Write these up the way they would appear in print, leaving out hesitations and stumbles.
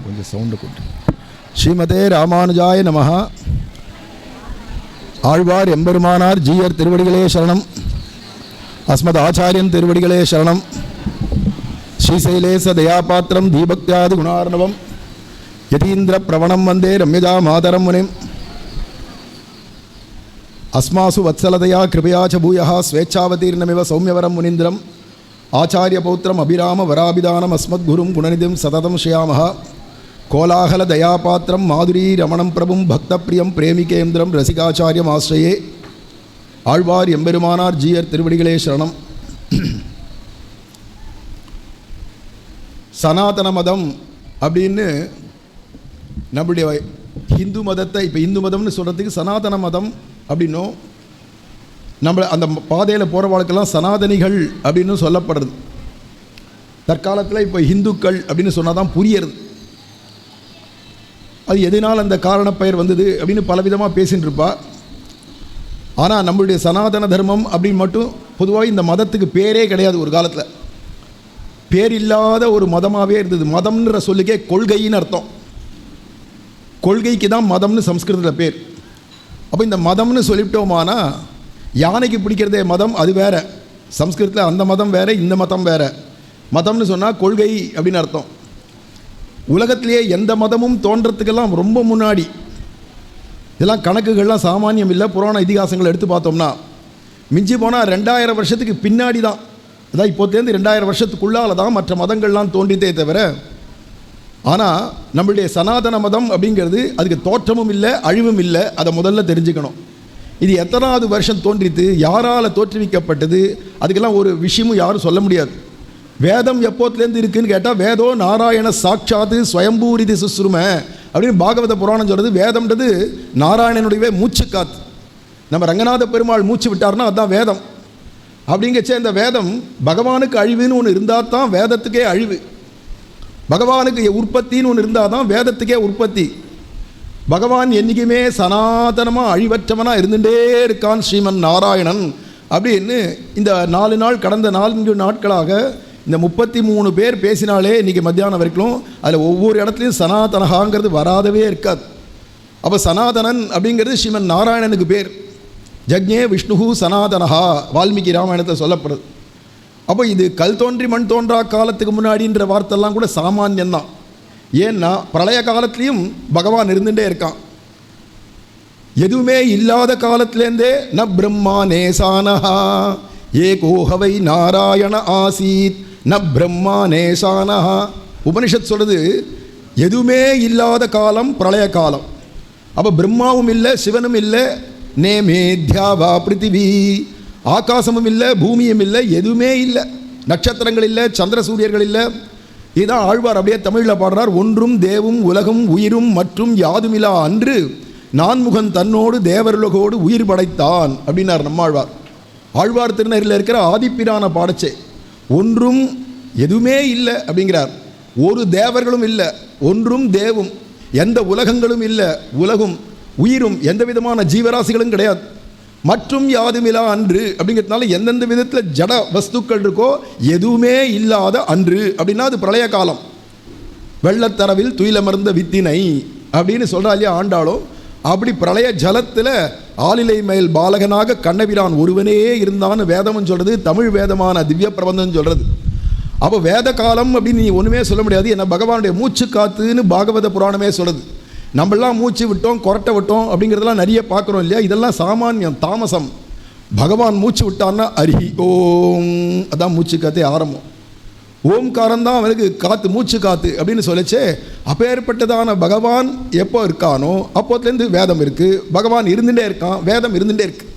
கொஞ்சம் சவுண்டு கொண்டு. ஸ்ரீமதே ராமானுஜாய நமஹ. ஆழ்வார் எம்பெருமானார் ஜீயர் திருவடிகளே சரணம். அஸ்மத் ஆச்சாரியன் திருவடிகளே சரணம். ஸ்ரீசைலேச தயாபாத்திரம் தீபக்தியாதி குணார்ணவம் யதீந்திர பிரவணம் வந்தே ரம்யஜா மாதரம் முனிம். அஸ்மாசு வத்சலதயா கிருபயா ச பூயः ஸ்வேச்சாவதீர்ணமிவ சௌமியவரம் முனீந்திரம் ஆச்சாரிய பௌத்திரம் அபிராம வராபிதானம் அஸ்மத்குரும் குணநிதிம் சததம் ஸ்ரீயாமஹ. கோலாகல தயாபாத்திரம் மாதுரி ரமணம் பிரபும் பக்தப்பிரியம் பிரேமிகேந்திரம் ரசிகாச்சாரியம் ஆசிரியே. ஆழ்வார் எம்பெருமானார் ஜீயர் திருவடிகளே சரணம். சனாதன மதம் அப்படின்னு நம்முடைய ஹிந்து மதத்தை, இப்போ இந்து மதம்னு சொல்கிறதுக்கு சனாதன மதம் அப்படின்னும், நம்ம அந்த பாதையில் போகிற வாழ்க்கெல்லாம் சனாதனிகள் அப்படின்னு சொல்லப்படுறது. தற்காலத்தில் இப்போ ஹிந்துக்கள் அப்படின்னு சொன்னால் தான் புரியறது. அது எதனால் அந்த காரண பெயர் வந்தது அப்படின்னு பலவிதமாக பேசின்னு இருப்பா. ஆனால் நம்மளுடைய சனாதன தர்மம் அப்படின்னு மட்டும் பொதுவாக இந்த மதத்துக்கு பேரே கிடையாது. ஒரு காலத்தில் பேர் இல்லாத ஒரு மதமாகவே இருந்தது. மதம்ன்ற சொல்லுக்கே கொள்கைன்னு அர்த்தம். கொள்கைக்கு தான் மதம்னு சம்ஸ்கிருதத்தில் பேர். அப்போ இந்த மதம்னு சொல்லிவிட்டோமானா யானைக்கு பிடிக்கிறதே மதம், அது வேறு. சம்ஸ்கிருதத்தில் அந்த மதம் வேறு, இந்த மதம் வேறு. மதம்னு சொன்னால் கொள்கை அப்படின்னு அர்த்தம். உலகத்திலேயே எந்த மதமும் தோன்றத்துக்கெல்லாம் ரொம்ப முன்னாடி, இதெல்லாம் கணக்குகள்லாம் சாமானியம் இல்லை. புராண இதிகாசங்கள் எடுத்து பார்த்தோம்னா மிஞ்சி போனால் 2000 வருஷத்துக்கு பின்னாடி தான், அதான் இப்போத்தேருந்து 2000 வருஷத்துக்குள்ளால் தான் மற்ற மதங்கள்லாம் தோன்றித்தே தவிர. ஆனால் நம்மளுடைய சனாதன மதம் அப்படிங்கிறது அதுக்கு தோற்றமும் இல்லை, அழிவும் இல்லை. அதை முதல்ல தெரிஞ்சுக்கணும். இது எத்தனாவது வருஷம் தோன்றித்து, யாரால் தோற்றுவிக்கப்பட்டது, அதுக்கெல்லாம் ஒரு விஷயமும் யாரும் சொல்ல முடியாது. வேதம் எப்போத்துலேருந்து இருக்குதுன்னு கேட்டால், வேதோ நாராயண சாட்சாத்து ஸ்வயம்பூரிதி சுஸ்ரும அப்படின்னு பாகவத புராணம் சொல்கிறது. வேதம்ன்றது நாராயணனுடைய மூச்சு காத்து. நம்ம ரங்கநாத பெருமாள் மூச்சு விட்டார்னா அதுதான் வேதம். அப்படிங்கச்சே இந்த வேதம் பகவானுக்கு அழிவுன்னு ஒன்று இருந்தால் தான் வேதத்துக்கே அழிவு. பகவானுக்கு உற்பத்தின்னு ஒன்று இருந்தால் தான் வேதத்துக்கே உற்பத்தி. பகவான் என்றைக்குமே சனாதனமாக அழிவற்றவனாக இருந்துகிட்டே இருக்கான் ஸ்ரீமன் நாராயணன் அப்படின்னு இந்த 4 நாள், கடந்த 4 நாட்களாக இந்த 33 பேர் பேசினாலே இன்றைக்கி மத்தியானம் வரைக்கும் அதில் ஒவ்வொரு இடத்துலையும் சனாதனகாங்கிறது வராதவே இருக்காது. அப்போ சனாதனன் அப்படிங்கிறது ஸ்ரீமன் நாராயணனுக்கு பேர். ஜக்ஞே விஷ்ணு சனாதனஹா வால்மீகி ராமாயணத்தில் சொல்லப்படுது. அப்போ இது கல் தோன்றி மண் தோன்றா காலத்துக்கு முன்னாடின்ற வார்த்தைலாம் கூட சாமானியந்தான். ஏன்னா பிரளய காலத்துலேயும் பகவான் இருந்துகிட்டே இருக்கான். எதுவுமே இல்லாத காலத்திலேருந்தே ந பிரம்மா நேசானஹா ஏகோஹவை நாராயண ஆசீத் ந பிரம்மா நேசானஹா. உபனிஷத் சொல்கிறது எதுவுமே இல்லாத காலம் பிரளய காலம். அப்போ பிரம்மாவும் இல்லை, சிவனும் இல்லை, நேமேத்யாவா பிருத்திவி, ஆகாசமும் இல்லை, பூமியும் இல்லை, எதுவுமே இல்லை. நட்சத்திரங்கள் இல்லை, சந்திர சூரியர்கள் இல்லை. இதுதான் ஆழ்வார் அப்படியே தமிழில் பாடுறார். ஒன்றும் தேவும் உலகும் உயிரும் மற்றும் யாதுமிலா அன்று நான்முகன் தன்னோடு தேவருலகோடு உயிர் படைத்தான் அப்படின்னார் நம்மாழ்வார். ஆழ்வார் திருநெறியில் இருக்கிற ஆதிப்பிரான பாடச்சே ஒன்றும் எதுவுமே இல்லை அப்படிங்கிறார். ஒரு தேவர்களும் இல்லை, ஒன்றும் தேவும், எந்த உலகங்களும் இல்லை, உலகும் உயிரும் எந்த விதமான ஜீவராசிகளும் கிடையாது. மற்றும் யாதுமிலா அன்று அப்படிங்கிறதுனால எந்தெந்த விதத்தில் ஜட வஸ்துக்கள் இருக்கோ எதுவுமே இல்லாத அன்று அப்படின்னா அது பிரளய காலம். வெள்ளத்தரவில் துயிலமர்ந்த வித்தினை அப்படின்னு சொல்கிறா இல்லையா ஆண்டாலும். அப்படி பிரளய ஜலத்தில் ஆளிலை மேல் பாலகனாக கண்ணபிரான் ஒருவனே இருந்தான்னு வேதம்னு சொல்கிறது. தமிழ் வேதமான திவ்ய பிரபந்தம் சொல்கிறது. அப்போ வேத காலம் அப்படின்னு நீ ஒன்றுமே சொல்ல முடியாது. ஏன்னா பகவானுடைய மூச்சு காத்துன்னு பாகவத புராணமே சொல்கிறது. நம்மளாம் மூச்சு விட்டோம், கொரட்டை விட்டோம் அப்படிங்கிறதெல்லாம் நிறைய பார்க்குறோம் இல்லையா. இதெல்லாம் சாமானியம், தாமசம். பகவான் மூச்சு விட்டான்னா அரி ஓம், அதான் மூச்சு காத்தே ஆரம்பம். ஓம்காரம் தான் அவனுக்கு காற்று, மூச்சு காற்று அப்படின்னு சொல்லிச்சே. அப்பேற்பட்டதான பகவான் எப்போ இருக்கானோ அப்போத்துலேருந்து வேதம் இருக்குது. பகவான் இருந்துகிட்டே இருக்கான், வேதம் இருந்துகிட்டே இருக்குது.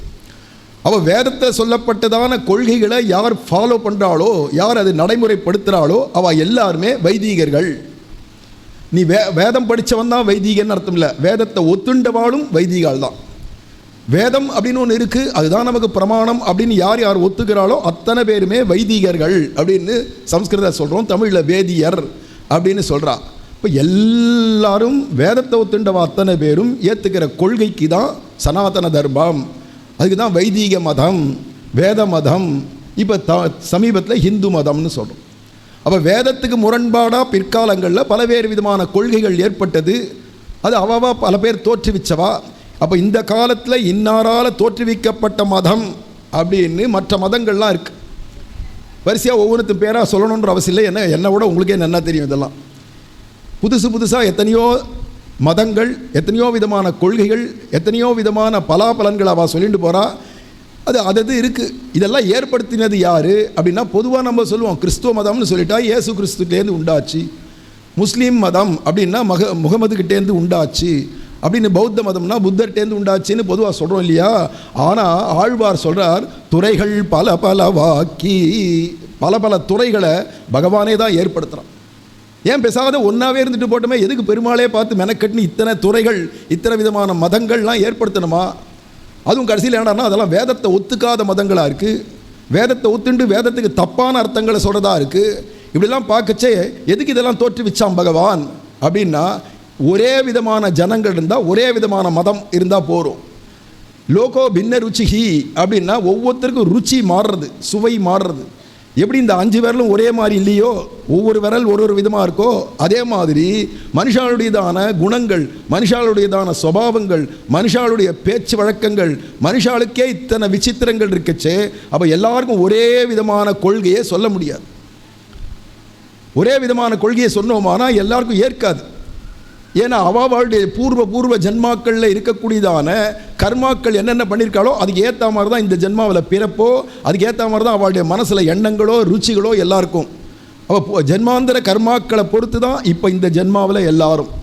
அப்போ வேதத்தை சொல்லப்பட்டதான கொள்கைகளை யார் ஃபாலோ பண்ணுறாளோ, யார் அது நடைமுறைப்படுத்துகிறாளோ அவள் எல்லாருமே வைதீகர்கள். நீ வேதம் படித்தவன் தான் வைதீகன்னு அர்த்தம் இல்லை. வேதத்தை ஒத்துண்டவாளும் வைதீகால் தான். வேதம் அப்படின்னு ஒன்று இருக்குது, அதுதான் நமக்கு பிரமாணம் அப்படின்னு யார் யார் ஒத்துக்கிறாளோ அத்தனை பேருமே வைதீகர்கள் அப்படின்னு சம்ஸ்கிருத சொல்கிறோம். தமிழில் வேதியர் அப்படின்னு சொல்கிறா. இப்போ எல்லாரும் வேதத்தை ஒத்துண்டவா அத்தனை பேரும் ஏற்றுக்கிற கொள்கைக்கு தான் சனாதன தர்மம். அதுக்கு தான் வைதீக மதம், வேத மதம். இப்போ சமீபத்தில் ஹிந்து மதம்னு சொல்கிறோம். அப்போ வேதத்துக்கு முரண்பாடாக பிற்காலங்களில் பலவேறு விதமான கொள்கைகள் ஏற்பட்டது. அது அவவா பல பேர் தோற்றுவிச்சவா. அப்போ இந்த காலத்தில் இன்னாரால் தோற்றுவிக்கப்பட்ட மதம் அப்படின்னு மற்ற மதங்கள்லாம் இருக்குது. வரிசையாக ஒவ்வொருத்தரும் பேராக சொல்லணுன்ற அவசியம் இல்லை. என்னை விட உங்களுக்கே நல்லா தெரியும். இதெல்லாம் புதுசாக எத்தனையோ மதங்கள், எத்தனையோ விதமான கொள்கைகள், எத்தனையோ விதமான பலாபலன்கள் அவள் சொல்லிட்டு போகிறா. அது இருக்குது. இதெல்லாம் ஏற்படுத்தினது யார் அப்படின்னா, பொதுவாக நம்ம சொல்லுவோம் கிறிஸ்துவ மதம்னு சொல்லிட்டா இயேசு கிறிஸ்துட்டேருந்து உண்டாச்சு. முஸ்லீம் மதம் அப்படின்னா முகமதுக்கிட்டேருந்து உண்டாச்சு. அப்படின்னு பௌத்த மதம்னா புத்தர்கிட்டேருந்து உண்டாச்சுன்னு பொதுவாக சொல்கிறோம் இல்லையா? ஆனால் ஆழ்வார் சொல்கிறார், துறைகள் பலவாக்கி, பல துறைகளை பகவானே தான் ஏற்படுத்துகிறான். ஏன் பேசாத ஒன்றாவே இருந்துட்டு போட்டோமே, எதுக்கு பெருமாளே பார்த்து மெனக்கட்டுன்னு இத்தனை துறைகள், இத்தனை விதமான மதங்கள்லாம் ஏற்படுத்தணுமா? அதுவும் கடைசியில் என்னன்னா, அதெல்லாம் வேதத்தை ஒத்துக்காத மதங்களாக இருக்குது. வேதத்தை ஒத்துண்டு வேதத்துக்கு தப்பான அர்த்தங்களை சொல்கிறதா இருக்குது. இப்படிலாம் பார்க்கச்சே எதுக்கு இதெல்லாம் தோற்றுவிச்சான் பகவான் அப்படின்னா, ஒரே விதமான ஜனங்கள் இருந்தால், ஒரே விதமான மதம் இருந்தால் போகிறோம். லோகோ பின்ன ருச்சிஹி அப்படின்னா ஒவ்வொருத்தருக்கும் ருச்சி மாறுறது, சுவை மாறுறது. எப்படி இந்த 5 விரலும் ஒரே மாதிரி இல்லையோ, ஒவ்வொரு விரல் ஒரு விதமாக இருக்கோ, அதே மாதிரி மனுஷாளுடையதான குணங்கள், மனுஷாளுடையதான சுபாவங்கள், மனுஷாளுடைய பேச்சு வழக்கங்கள், மனுஷாளுக்கே இத்தனை விசித்திரங்கள் இருக்கச்சே. அப்போ எல்லாருக்கும் ஒரே விதமான கொள்கையை சொல்ல முடியாது. ஒரே விதமான கொள்கையை சொன்னோமானா எல்லாருக்கும் ஏற்காது. ஏன்னா அவளுடைய பூர்வ ஜென்மாக்களில் இருக்கக்கூடியதான கர்மாக்கள் என்னென்ன பண்ணியிருக்காளோ அதுக்கு ஏற்ற மாதிரி தான் இந்த ஜென்மாவில் பிறப்போ, அதுக்கு ஏற்ற மாதிரி தான் அவளுடைய மனசில் எண்ணங்களோ ருச்சிகளோ எல்லாருக்கும். அப்போ ஜென்மாந்திர கர்மாக்களை பொறுத்து தான் இப்போ இந்த ஜென்மாவில் எல்லாரும்.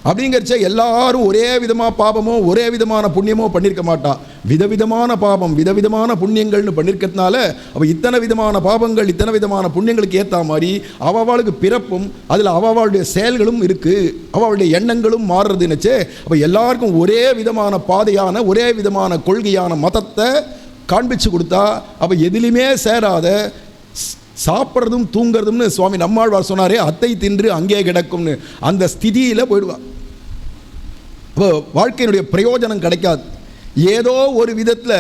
அப்படிங்கிறச்ச எல்லாரும் ஒரே விதமாக பாபமோ ஒரே விதமான புண்ணியமோ பண்ணியிருக்க மாட்டா. விதவிதமான பாபம், விதவிதமான புண்ணியங்கள்னு பண்ணியிருக்கிறதுனால அப்போ இத்தனை விதமான பாபங்கள், இத்தனை விதமான புண்ணியங்களுக்கு ஏற்ற மாதிரி அவளுக்கு பிறப்பும், அதில் அவளுடைய செயல்களும் இருக்குது, அவளுடைய எண்ணங்களும் மாறுறதுன்னுச்சே. அப்போ எல்லாருக்கும் ஒரே விதமான பாதையான, ஒரே விதமான கொள்கையான மதத்தை காண்பிச்சு கொடுத்தா, அப்போ எதிலுமே சேராத சாப்பிட்றதும் தூங்கிறதும்னு சுவாமி நம்மாழ்வார் சொன்னாரே, அத்தை தின்று அங்கே கிடக்கும்னு, அந்த ஸ்திதியில் போயிடுவான். இப்போ வாழ்க்கையினுடைய பிரயோஜனம் கிடைக்காது. ஏதோ ஒரு விதத்தில்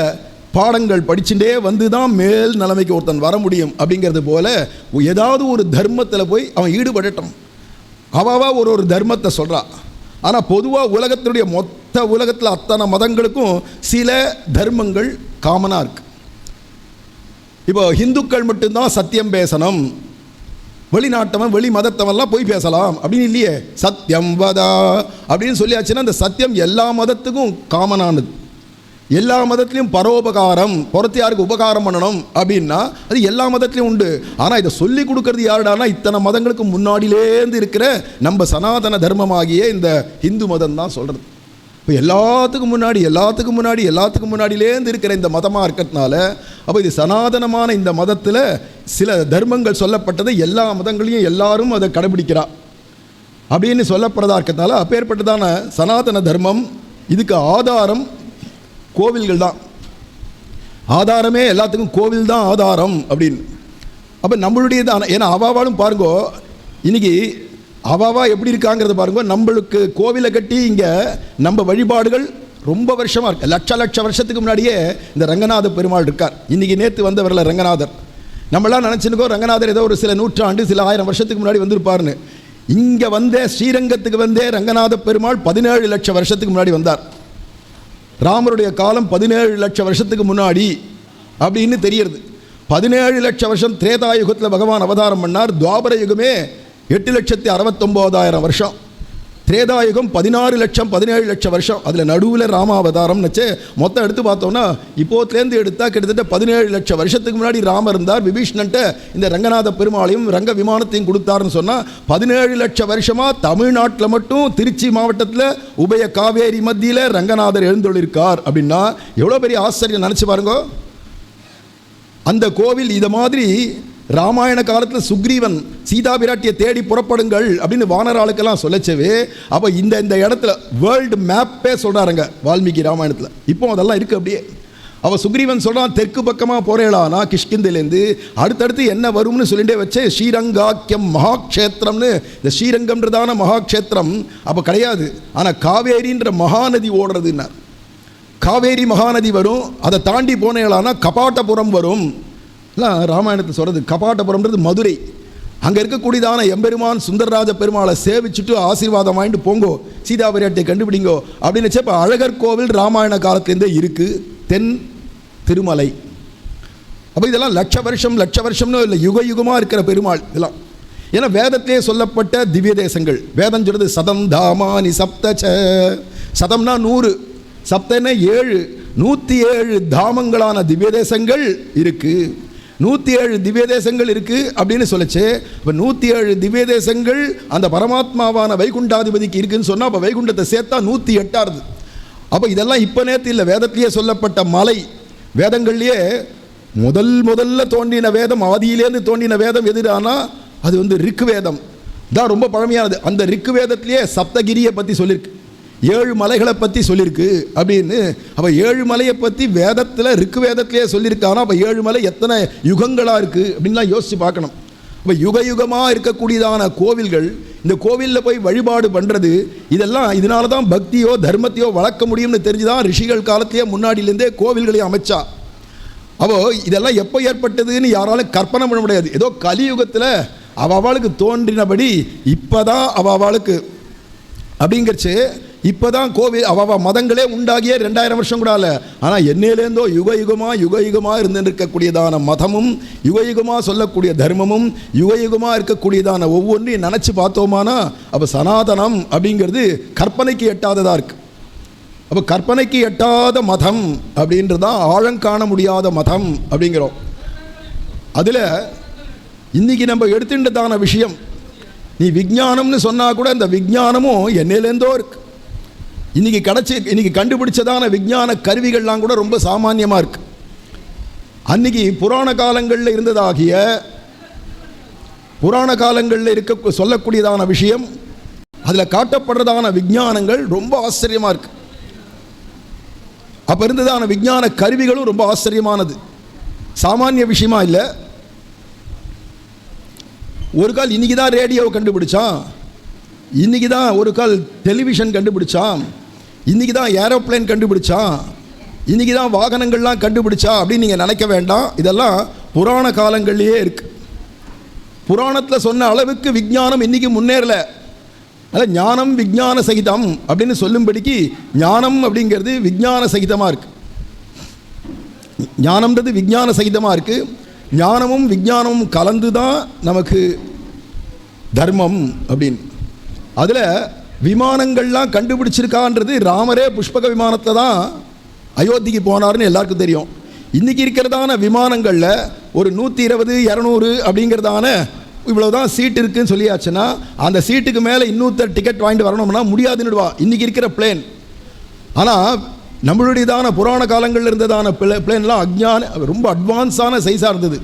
பாடங்கள் படிச்சுட்டே வந்து தான் மேல் நிலைமைக்கு ஒருத்தன் வர முடியும். அப்படிங்கிறது போல் ஏதாவது ஒரு தர்மத்தில் போய் அவன் ஈடுபடட்டும். அவா ஒரு தர்மத்தை சொல்கிறா. ஆனால் பொதுவாக உலகத்தினுடைய மொத்த உலகத்தில் அத்தனை மதங்களுக்கும் சில தர்மங்கள் காமனாக இருக்குது. இப்போ ஹிந்துக்கள் மட்டும்தான் சத்தியம் பேசணும், வெளிநாட்டவன் வெளி மதத்தவன்லாம் போய் பேசலாம் அப்படின்னு இல்லையே. சத்தியம் வதா அப்படின்னு சொல்லியாச்சுன்னா அந்த சத்தியம் எல்லா மதத்துக்கும் காமனானது. எல்லா மதத்துலேயும் பரோபகாரம், புறத்து யாருக்கு உபகாரம் பண்ணணும் அப்படின்னா அது எல்லா மதத்துலேயும் உண்டு. ஆனால் இதை சொல்லி கொடுக்கறது யாருடானா இத்தனை மதங்களுக்கு முன்னாடியிலேருந்து இருக்கிற நம்ம சனாதன தர்மமாகிய இந்த ஹிந்து மதம் தான் சொல்கிறது. இப்போ எல்லாத்துக்கும் முன்னாடியிலேருந்து இருக்கிற இந்த மதமாக இருக்கிறதுனால அப்போ இது சனாதனமான இந்த மதத்தில் சில தர்மங்கள் சொல்லப்பட்டதை எல்லா மதங்களையும் எல்லாரும் அதை கடைபிடிக்கிறா அப்படின்னு சொல்லப்படுறதா இருக்கிறதுனால அப்பேற்பட்டதான சனாதன தர்மம். இதுக்கு ஆதாரம் கோவில்கள் தான். ஆதாரமே எல்லாத்துக்கும் கோவில் தான் ஆதாரம் அப்படின்னு. அப்போ நம்மளுடைய தான், ஏன்னா அவாவாலும் பாருங்கோ, இன்றைக்கி அவாவா எப்படி இருக்காங்கிறத பாருங்க. நம்மளுக்கு கோவிலை கட்டி இங்கே நம்ம வழிபாடுகள் ரொம்ப வருஷமாக இருக்குது. லட்ச வருஷத்துக்கு முன்னாடியே இந்த ரங்கநாத பெருமாள் இருக்கார். இன்றைக்கி நேற்று வந்தவரில் ரங்கநாதர். நம்மளாம் நினச்சிருக்கோம் ரங்கநாதர் ஏதோ ஒரு சில நூற்றாண்டு, சில 1000 வருஷத்துக்கு முன்னாடி வந்திருப்பார்னு. இங்கே வந்தே ஸ்ரீரங்கத்துக்கு வந்தே ரங்கநாத பெருமாள் 17 லட்சம் வருஷத்துக்கு முன்னாடி வந்தார். ராமருடைய காலம் 17 லட்சம் வருஷத்துக்கு முன்னாடி அப்படின்னு தெரியுது. 17 லட்சம் வருஷம் திரேதாயுகத்தில் பகவான் அவதாரம் பண்ணார். துவாபர யுகமே 8,69,000 வருஷம். திரேதாயுகம் 16 லட்சம் 17 லட்சம் வருஷம். அதில் நடுவில் ராமாவதாரம் வச்சு மொத்தம் எடுத்து பார்த்தோம்னா இப்போத்துலேருந்து எடுத்தால் கிட்டத்தட்ட 17 லட்சம் வருஷத்துக்கு முன்னாடி ராமர் இருந்தார். விபீஷ்ணன்ட்ட இந்த ரங்கநாத பெருமாளையும் ரங்க விமானத்தையும் கொடுத்தாருன்னு சொன்னால் 17 லட்சம் வருஷமாக தமிழ்நாட்டில் மட்டும் திருச்சி மாவட்டத்தில் உபய காவேரி மத்தியில் ரங்கநாதர் எழுந்தொழிருக்கார் அப்படின்னா எவ்வளோ பெரிய ஆச்சரியம் நினச்சி பாருங்க. அந்த கோவில் இதை மாதிரி ராமாயண காலத்தில் சுக்ரீவன் சீதா பிராட்டியை தேடி புறப்படுங்கள் அப்படின்னு வானராளுக்கெல்லாம் சொல்லச்சவே. அப்போ இந்த இடத்துல வேர்ல்டு மேப்பே சொல்கிறாருங்க வால்மீகி ராமாயணத்தில். இப்போ அதெல்லாம் இருக்குது அப்படியே. அவள் சுக்ரீவன் சொல்கிறான், தெற்கு பக்கமாக போகிறேளானா கிஷ்கிந்திலேருந்து அடுத்தடுத்து என்ன வரும்னு சொல்லிட்டே வச்சு ஸ்ரீரங்காக்கியம் மகாக்ஷேத்திரம்னு. இந்த ஸ்ரீரங்கம்ன்றதான மகாக்ஷேத்திரம் அப்போ கிடையாது. ஆனால் காவேரின்ற மகாநதி ஓடுறதுன்னார். காவேரி மகாநதி வரும். அதை தாண்டி போனேளானா கபாட்டபுரம் வரும். ராமாயணத்தில் சொல்கிறது கபாட்டபுரம்ன்றது மதுரை. அங்கே இருக்கக்கூடியதான எம்பெருமான் சுந்தரராஜ பெருமாளை சேவிச்சுட்டு ஆசீர்வாதம் வாங்கிட்டு போங்கோ, சீதாபரியாட்டை கண்டுபிடிங்கோ அப்படின்னு இப்போ அழகர் கோவில் ராமாயண காலத்துலேருந்தே இருக்குது, தென் திருமலை. அப்போ இதெல்லாம் லட்ச வருஷம்னு இல்லை, யுக யுகமாக இருக்கிற பெருமாள் இதெல்லாம். ஏன்னா வேதத்திலே சொல்லப்பட்ட திவ்ய தேசங்கள், வேதம் சொல்கிறது சதம் தாமானி சப்தச்ச, சதம்னா 100, சப்தன்னா 7, 107 தாமங்களான திவ்ய தேசங்கள் இருக்குது. 107 திவ்ய தேசங்கள் இருக்குது அப்படின்னு சொல்லிச்சு. இப்போ 107 திவ்ய தேசங்கள் அந்த பரமாத்மாவான வைகுண்டாதிபதிக்கு இருக்குதுன்னு சொன்னால் அப்போ வைகுண்டத்தை சேர்த்தா 108 அப்போ இதெல்லாம் இப்போ நேற்று இல்லை, வேதத்திலேயே சொல்லப்பட்ட மலை. வேதங்கள்லேயே முதல்ல தோன்றின வேதம், ஆதியிலேருந்து தோன்றின வேதம் எதுனா அது ரிக்கு வேதம் தான், ரொம்ப பழமையானது. அந்த ரிக்கு வேதத்திலேயே சப்தகிரியை பற்றி சொல்லியிருக்கு, 7 மலைகளை பற்றி சொல்லியிருக்கு அப்படின்னு. அப்போ 7 மலையை பற்றி வேதத்தில் ரிக்கு வேதத்திலே சொல்லியிருக்காங்கன்னா அப்போ 7 மலை எத்தனை யுகங்களாக இருக்குது அப்படின்லாம் யோசித்து பார்க்கணும். அப்போ யுக யுகமாக இருக்கக்கூடியதான கோவில்கள், இந்த கோவிலில் போய் வழிபாடு பண்ணுறது, இதெல்லாம் இதனால தான் பக்தியோ தர்மத்தையோ வளர்க்க முடியும்னு தெரிஞ்சுதான் ரிஷிகள் காலத்தையே முன்னாடியிலேருந்தே கோவில்களையும் அமைச்சா. அப்போது இதெல்லாம் எப்போ ஏற்பட்டதுன்னு யாராலும் கற்பனை பண்ண முடியாது. ஏதோ கலியுகத்தில் அவளுக்கு தோன்றினபடி இப்போ தான் அவளுக்கு அப்படிங்கிறச்சு. இப்போ தான் கோவில் மதங்களே உண்டாகியே 2000 வருஷம் கூட இல்லை. ஆனால் என்னையிலேருந்தோ யுக யுகமாக இருந்துட்டு இருக்கக்கூடியதான மதமும், யுக யுகமாக சொல்லக்கூடிய தர்மமும், யுக யுகமாக இருக்கக்கூடியதான ஒவ்வொன்றையும் நினச்சி பார்த்தோமானா அப்போ சனாதனம் அப்படிங்கிறது கற்பனைக்கு எட்டாததாக இருக்குது. அப்போ கற்பனைக்கு எட்டாத மதம் அப்படின்றதான் ஆழங்காண முடியாத மதம் அப்படிங்கிறோம். அதில் இன்றைக்கி நம்ம எடுத்துட்டதான விஷயம், நீ விஞ்ஞானம்னு சொன்னால் கூட இந்த விஞ்ஞானமும் என்னையிலேருந்தோ இருக்கு. இன்றைக்கி கண்டுபிடிச்சதான விஞ்ஞான கருவிகள்லாம் கூட ரொம்ப சாமானியமாக இருக்குது. அன்றைக்கி புராண காலங்களில் இருந்ததாகிய புராண காலங்களில் இருக்க சொல்லக்கூடியதான விஷயம், அதில் காட்டப்படுறதான விஞ்ஞானங்கள் ரொம்ப ஆச்சரியமாக இருக்குது. அப்போ இருந்ததான விஞ்ஞான கருவிகளும் ரொம்ப ஆச்சரியமானது, சாமானிய விஷயமா இல்லை. ஒரு கால் இன்றைக்கி தான் ரேடியோவை கண்டுபிடிச்சான், இன்றைக்கி தான் ஒரு கால் டெலிவிஷன் கண்டுபிடிச்சான், இன்றைக்கி தான் ஏரோப்ளேன் கண்டுபிடிச்சான், இன்றைக்கி தான் வாகனங்கள்லாம் கண்டுபிடிச்சா அப்படின்னு நீங்கள் நினைக்க வேண்டாம். இதெல்லாம் புராண காலங்கள்லேயே இருக்குது. புராணத்தில் சொன்ன அளவுக்கு விஞ்ஞானம் இன்றைக்கி முன்னேறலை. அதாவது ஞானம் விஞ்ஞான சகிதம் அப்படின்னு சொல்லும்படிக்கு ஞானம் அப்படிங்கிறது விஞ்ஞான சகிதமாக இருக்குது. ஞானம்ன்றது விஞ்ஞான சகிதமாக இருக்குது. ஞானமும் விஞ்ஞானமும் கலந்து தான் நமக்கு தர்மம் அப்படின்னு. அதில் விமானங்கள்லாம் கண்டுபிடிச்சிருக்கான்றது ராமரே புஷ்பக விமானத்தில் தான் அயோத்திக்கு போனார்னு எல்லாருக்கும் தெரியும். இன்றைக்கி இருக்கிறதான விமானங்களில் ஒரு 120 200 அப்படிங்கிறதான இவ்வளோ தான் சீட் இருக்குதுன்னு சொல்லியாச்சுன்னா அந்த சீட்டுக்கு மேலே இன்னொருத்தர் டிக்கெட் வாங்கிட்டு வரணும்னா முடியாதுன்னுடுவா இன்றைக்கி இருக்கிற பிளேன். ஆனால் நம்மளுடையதான புராண காலங்களில் இருந்ததான பிளேன்லாம் ரொம்ப அட்வான்ஸான சைஸாக இருந்தது.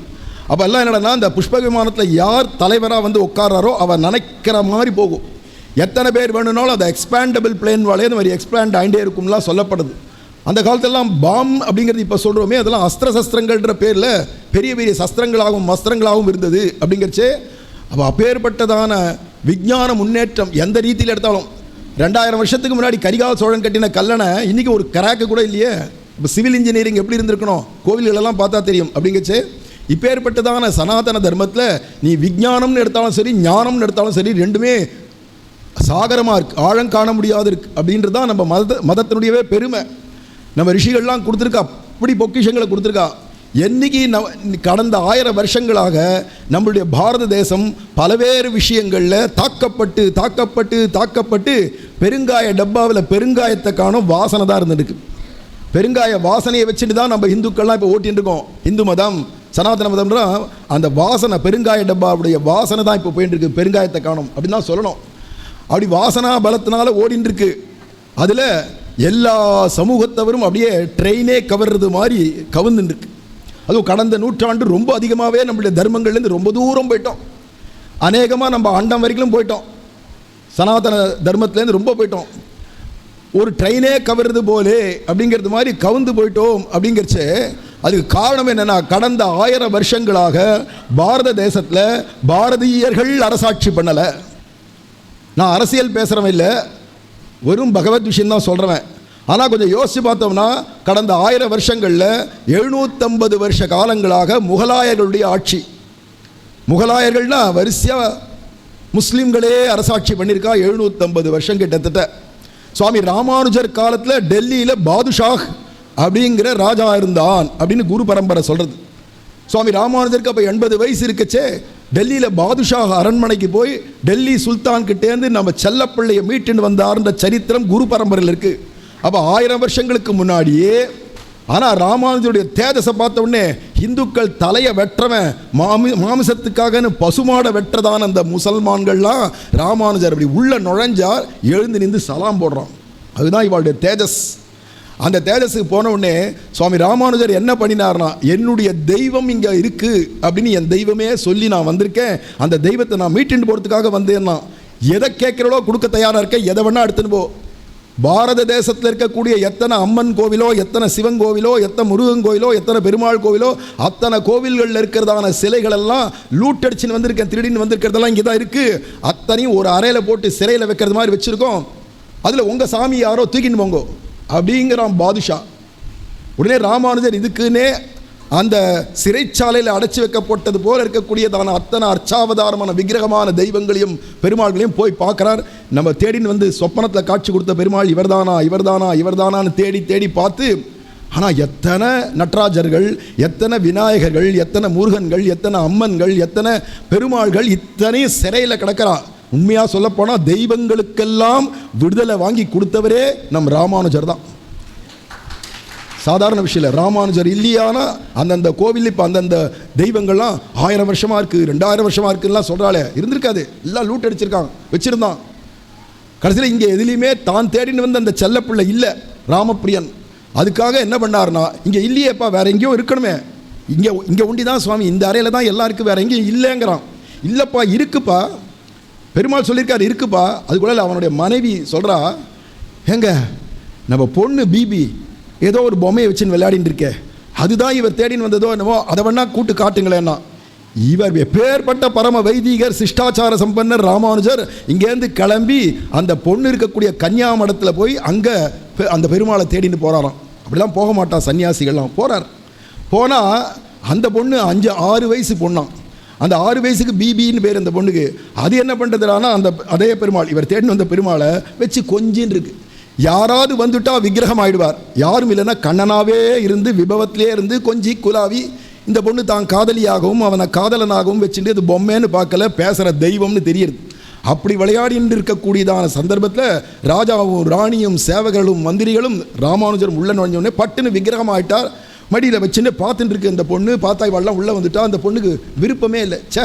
அப்போ எல்லாம் என்னடனா இந்த புஷ்பக விமானத்தில் யார் தலைவராக உட்காராரோ அவர் நினைக்கிற மாதிரி போகும். எத்தனை பேர் வேணும்னாலும் அந்த எக்ஸ்பேண்டபிள் பிளேன் வாழையே அந்த மாதிரி எக்ஸ்பேண்ட் ஆகிட்டே இருக்கும்லாம் சொல்லப்படுது. அந்த காலத்திலலாம் பாம் அப்படிங்கிறது இப்போ சொல்கிறோமே அதெல்லாம் அஸ்திர சஸ்திரங்கள்ன்ற பேரில் பெரிய பெரிய சஸ்திரங்களாகவும் வஸ்திரங்களாகவும் இருந்தது அப்படிங்கிறச்சே. அப்போ அப்பேற்பட்டதான விஞ்ஞான முன்னேற்றம் எந்த ரீதியில் எடுத்தாலும் 2000 வருஷத்துக்கு முன்னாடி கரிகால சோழன் கட்டின கல்லணை இன்றைக்கி ஒரு கராக்கு கூட இல்லையே. இப்போ சிவில் இன்ஜினியரிங் எப்படி இருந்திருக்கணும் கோவில்களெல்லாம் பார்த்தா தெரியும் அப்படிங்கச்சு. இப்போ ஏற்பட்டதான சனாதன தர்மத்தில் நீ விஞ்ஞானம்னு எடுத்தாலும் சரி ஞானம்னு எடுத்தாலும் சரி ரெண்டுமே சாகரமாக இருக்குது, ஆழம் காண முடியாது இருக்குது அப்படின்றது தான் நம்ம மதத்தினுடையவே பெருமை. நம்ம ரிஷிகள்லாம் கொடுத்துருக்கா, அப்படி பொக்கிஷங்களை கொடுத்துருக்கா. என்னைக்கு கடந்த 1000 வருஷங்களாக நம்மளுடைய பாரத தேசம் பல்வேறு விஷயங்களில் தாக்கப்பட்டு பெருங்காய டப்பாவில் பெருங்காயத்தை காணும் வாசனை தான் இருந்துருக்கு. பெருங்காய வாசனையை வச்சுட்டு தான் நம்ம இந்துக்கள்லாம் இப்போ ஓட்டின்னு இருக்கோம். இந்து மதம் சனாதன மதம்னா அந்த வாசனை பெருங்காய டப்பாவுடைய வாசனை தான் இப்போ போயிட்டு இருக்கு. பெருங்காயத்தை காணும் அப்படின்னு தான் சொல்லணும். அப்படி வாசனா பலத்தினால ஓடின்னு இருக்கு. அதில் எல்லா சமூகத்தவரும் அப்படியே ட்ரெயினே கவர்றது மாதிரி கவுந்துருக்கு. அதுவும் கடந்த நூற்றாண்டு ரொம்ப அதிகமாகவே நம்மளுடைய தர்மங்கள்லேருந்து ரொம்ப தூரம் போயிட்டோம். அநேகமாக நம்ம அண்டம் வரைக்கும் போயிட்டோம். சனாதன தர்மத்துலேருந்து ரொம்ப போயிட்டோம். ஒரு ட்ரெயினே கவர்றது போலே அப்படிங்கிறது மாதிரி கவுந்து போயிட்டோம் அப்படிங்கிறச்சு. அதுக்கு காரணம் என்னென்னா கடந்த 1000 வருஷங்களாக பாரத தேசத்தில் பாரதியர்கள் அரசாட்சி பண்ணலை. நான் அரசியல் பேசுகிறவன் இல்லை, வெறும் பகவத் விஷயந்தான் சொல்கிறவன். ஆனால் கொஞ்சம் யோசித்து பார்த்தோம்னா கடந்த 1000 வருஷங்களில் 750 வருஷ காலங்களாக முகலாயர்களுடைய ஆட்சி. முகலாயர்கள்னா வரிசையாக முஸ்லீம்களே அரசாட்சி பண்ணியிருக்கா 750 வருஷம் கிட்டத்தட்ட. சுவாமி ராமானுஜர் காலத்தில் டெல்லியில் பாதுஷாஹ் அப்படிங்கிற ராஜா இருந்தான் அப்படின்னு குரு பரம்பரை சொல்கிறது. சுவாமி ராமானுஜருக்கு அப்போ 80 வயசு இருக்குச்சே டெல்லியில் பாதுஷாஹ் அரண்மனைக்கு போய் டெல்லி சுல்தான் கிட்டேருந்து நம்ம செல்லப்பிள்ளையை மீட்டுன்னு வந்தார்ன்ற சரித்திரம் குரு பரம்பரையில் இருக்குது. அப்போ 1000 வருஷங்களுக்கு முன்னாடியே. ஆனால் ராமானுஜருடைய தேஜஸை பார்த்த உடனே இந்துக்கள் தலையை வெட்டுறவன் மாமிசத்துக்காகன்னு பசுமாடை வெட்டுறதான அந்த முசல்மான்கள்லாம் ராமானுஜர் அப்படி உள்ள நுழைஞ்சார், எழுந்து நின்று சலாம் போடுறான். அதுதான் இவளுடைய தேஜஸ். அந்த தேஜஸுக்கு போன உடனே சுவாமி ராமானுஜர் என்ன பண்ணினார்னா, என்னுடைய தெய்வம் இங்கே இருக்குது அப்படின்னு என் தெய்வமே சொல்லி நான் வந்திருக்கேன், அந்த தெய்வத்தை நான் மீட்டுண்டு போகிறதுக்காக வந்தேன்னா, எதை கேட்குறளோ கொடுக்க தயாராக இருக்கேன், எதை வேணால் எடுத்துன்னு போ. பாரத தேசத்தில் இருக்கக்கூடிய எத்தனை அம்மன் கோவிலோ, எத்தனை சிவன் கோவிலோ, எத்தனை முருகன் கோவிலோ, எத்தனை பெருமாள் கோவிலோ, அத்தனை கோவில்களில் இருக்கிறதான சிலைகளெல்லாம் லூட்டடிச்சுன்னு வந்திருக்கேன், திருடின்னு வந்திருக்கிறதெல்லாம் இங்கே தான் இருக்குது. அத்தனையும் ஒரு அறையில் போட்டு சிறையில் வைக்கிறது மாதிரி வச்சுருக்கோம். அதில் உங்கள் சாமி யாரோ தூக்கின்னு போங்கோ அப்படிங்கிறான் பாதுஷா. உடனே ராமானுஜர் இதுக்குன்னே அந்த சிறைச்சாலையில் அடைச்சி வைக்கப்பட்டது போல இருக்கக்கூடியதான அத்தனை அர்ச்சாவதாரமான விக்கிரகமான தெய்வங்களையும் பெருமாள்களையும் போய் பார்க்குறார். நம்ம தேடின்னு வந்து சொப்பனத்தில் காட்சி கொடுத்த பெருமாள் இவர்தானா இவர்தானா இவர்தானான்னு தேடி தேடி பார்த்து, ஆனால் எத்தனை நடராஜர்கள், எத்தனை விநாயகர்கள், எத்தனை முருகன்கள், எத்தனை அம்மன்கள், எத்தனை பெருமாள்கள், இத்தனையும் சிறையில் கிடக்கிறா. உண்மையாக சொல்லப்போனால் தெய்வங்களுக்கெல்லாம் விடுதலை வாங்கி கொடுத்தவரே நம் ராமானுஜர் தான். சாதாரண விஷயம் இல்லை. ராமானுஜர் இல்லையானா அந்தந்த கோவில் இப்போ அந்தந்த தெய்வங்கள்லாம் 1000 வருஷமாக இருக்குது, 2000 வருஷமாக இருக்குதுலாம் சொல்கிறாளே, இருந்திருக்காது. எல்லாம் லூட் அடிச்சிருக்காங்க, வச்சுருந்தான். கடைசியில் இங்கே எதுலேயுமே தான் தேடின்னு வந்து அந்த செல்லப்பிள்ளை இல்லை ராமப்பிரியன். அதுக்காக என்ன பண்ணார்னா, இங்கே இல்லையேப்பா, வேறு எங்கேயோ இருக்கணுமே, இங்கே உண்டி தான் சுவாமி, இந்த அறையில் தான் எல்லாம் இருக்குது, வேறு எங்கேயும் இல்லைங்கிறான். இல்லைப்பா இருக்குப்பா, பெருமாள் சொல்லியிருக்காரு இருக்குப்பா. அதுக்குள்ள அவனுடைய மனைவி சொல்கிறா, ஏங்க நம்ம பொண்ணு பிபி ஏதோ ஒரு பொம்மையை வச்சுன்னு விளையாடின்னு இருக்கே, அதுதான் இவர் தேடின்னு வந்ததோ என்னவோ, அதை வேணா கூட்டு காட்டுங்களேன்னா. இவர் எப்பேற்பட்ட பரம வைதிகர், சிஷ்டாச்சார சம்பன்னர் ராமானுஜர் இங்கேருந்து கிளம்பி அந்த பொண்ணு இருக்கக்கூடிய கன்னியாமடத்தில் போய் அங்கே அந்த பெருமாளை தேடின்னு போகிறாராம். அப்படிலாம் போக மாட்டான் சன்னியாசிகள்லாம். போகிறார். போனால் அந்த பொண்ணு 5-6 வயசு பொண்ணாம். அந்த 6 வயசுக்கு பிபின்னு பேர் அந்த பொண்ணுக்கு. அது என்ன பண்ணுறதுனா, அந்த அதே பெருமாள் இவர் தேடின்னு வந்த பெருமாளை வச்சு கொஞ்சின்னு இருக்கு. யாராவது வந்துட்டா விக்கிரகம் ஆயிடுவார், யாரும் இல்லைன்னா கண்ணனாவே இருந்து விபவத்திலே இருந்து கொஞ்சி குலாவி. இந்த பொண்ணு தான் காதலியாகவும் அவனை காதலனாகவும் வச்சுட்டு அது பொம்மைன்னு பார்க்கல, பேசுகிற தெய்வம்னு தெரியுது. அப்படி விளையாடின்னு இருக்கக்கூடியதான சந்தர்ப்பத்தில் ராஜாவும் ராணியும் சேவகர்களும் மந்திரிகளும் ராமானுஜரும் உள்ள நுழைஞ்சோடனே பட்டுன்னு விக்கிரகம் ஆகிட்டார். மடியில் வச்சுட்டு பார்த்துட்டு இருக்கு அந்த பொண்ணு. பார்த்தா இவெல்லாம் உள்ளே வந்துட்டா. அந்த பொண்ணுக்கு விருப்பமே இல்லை. சே,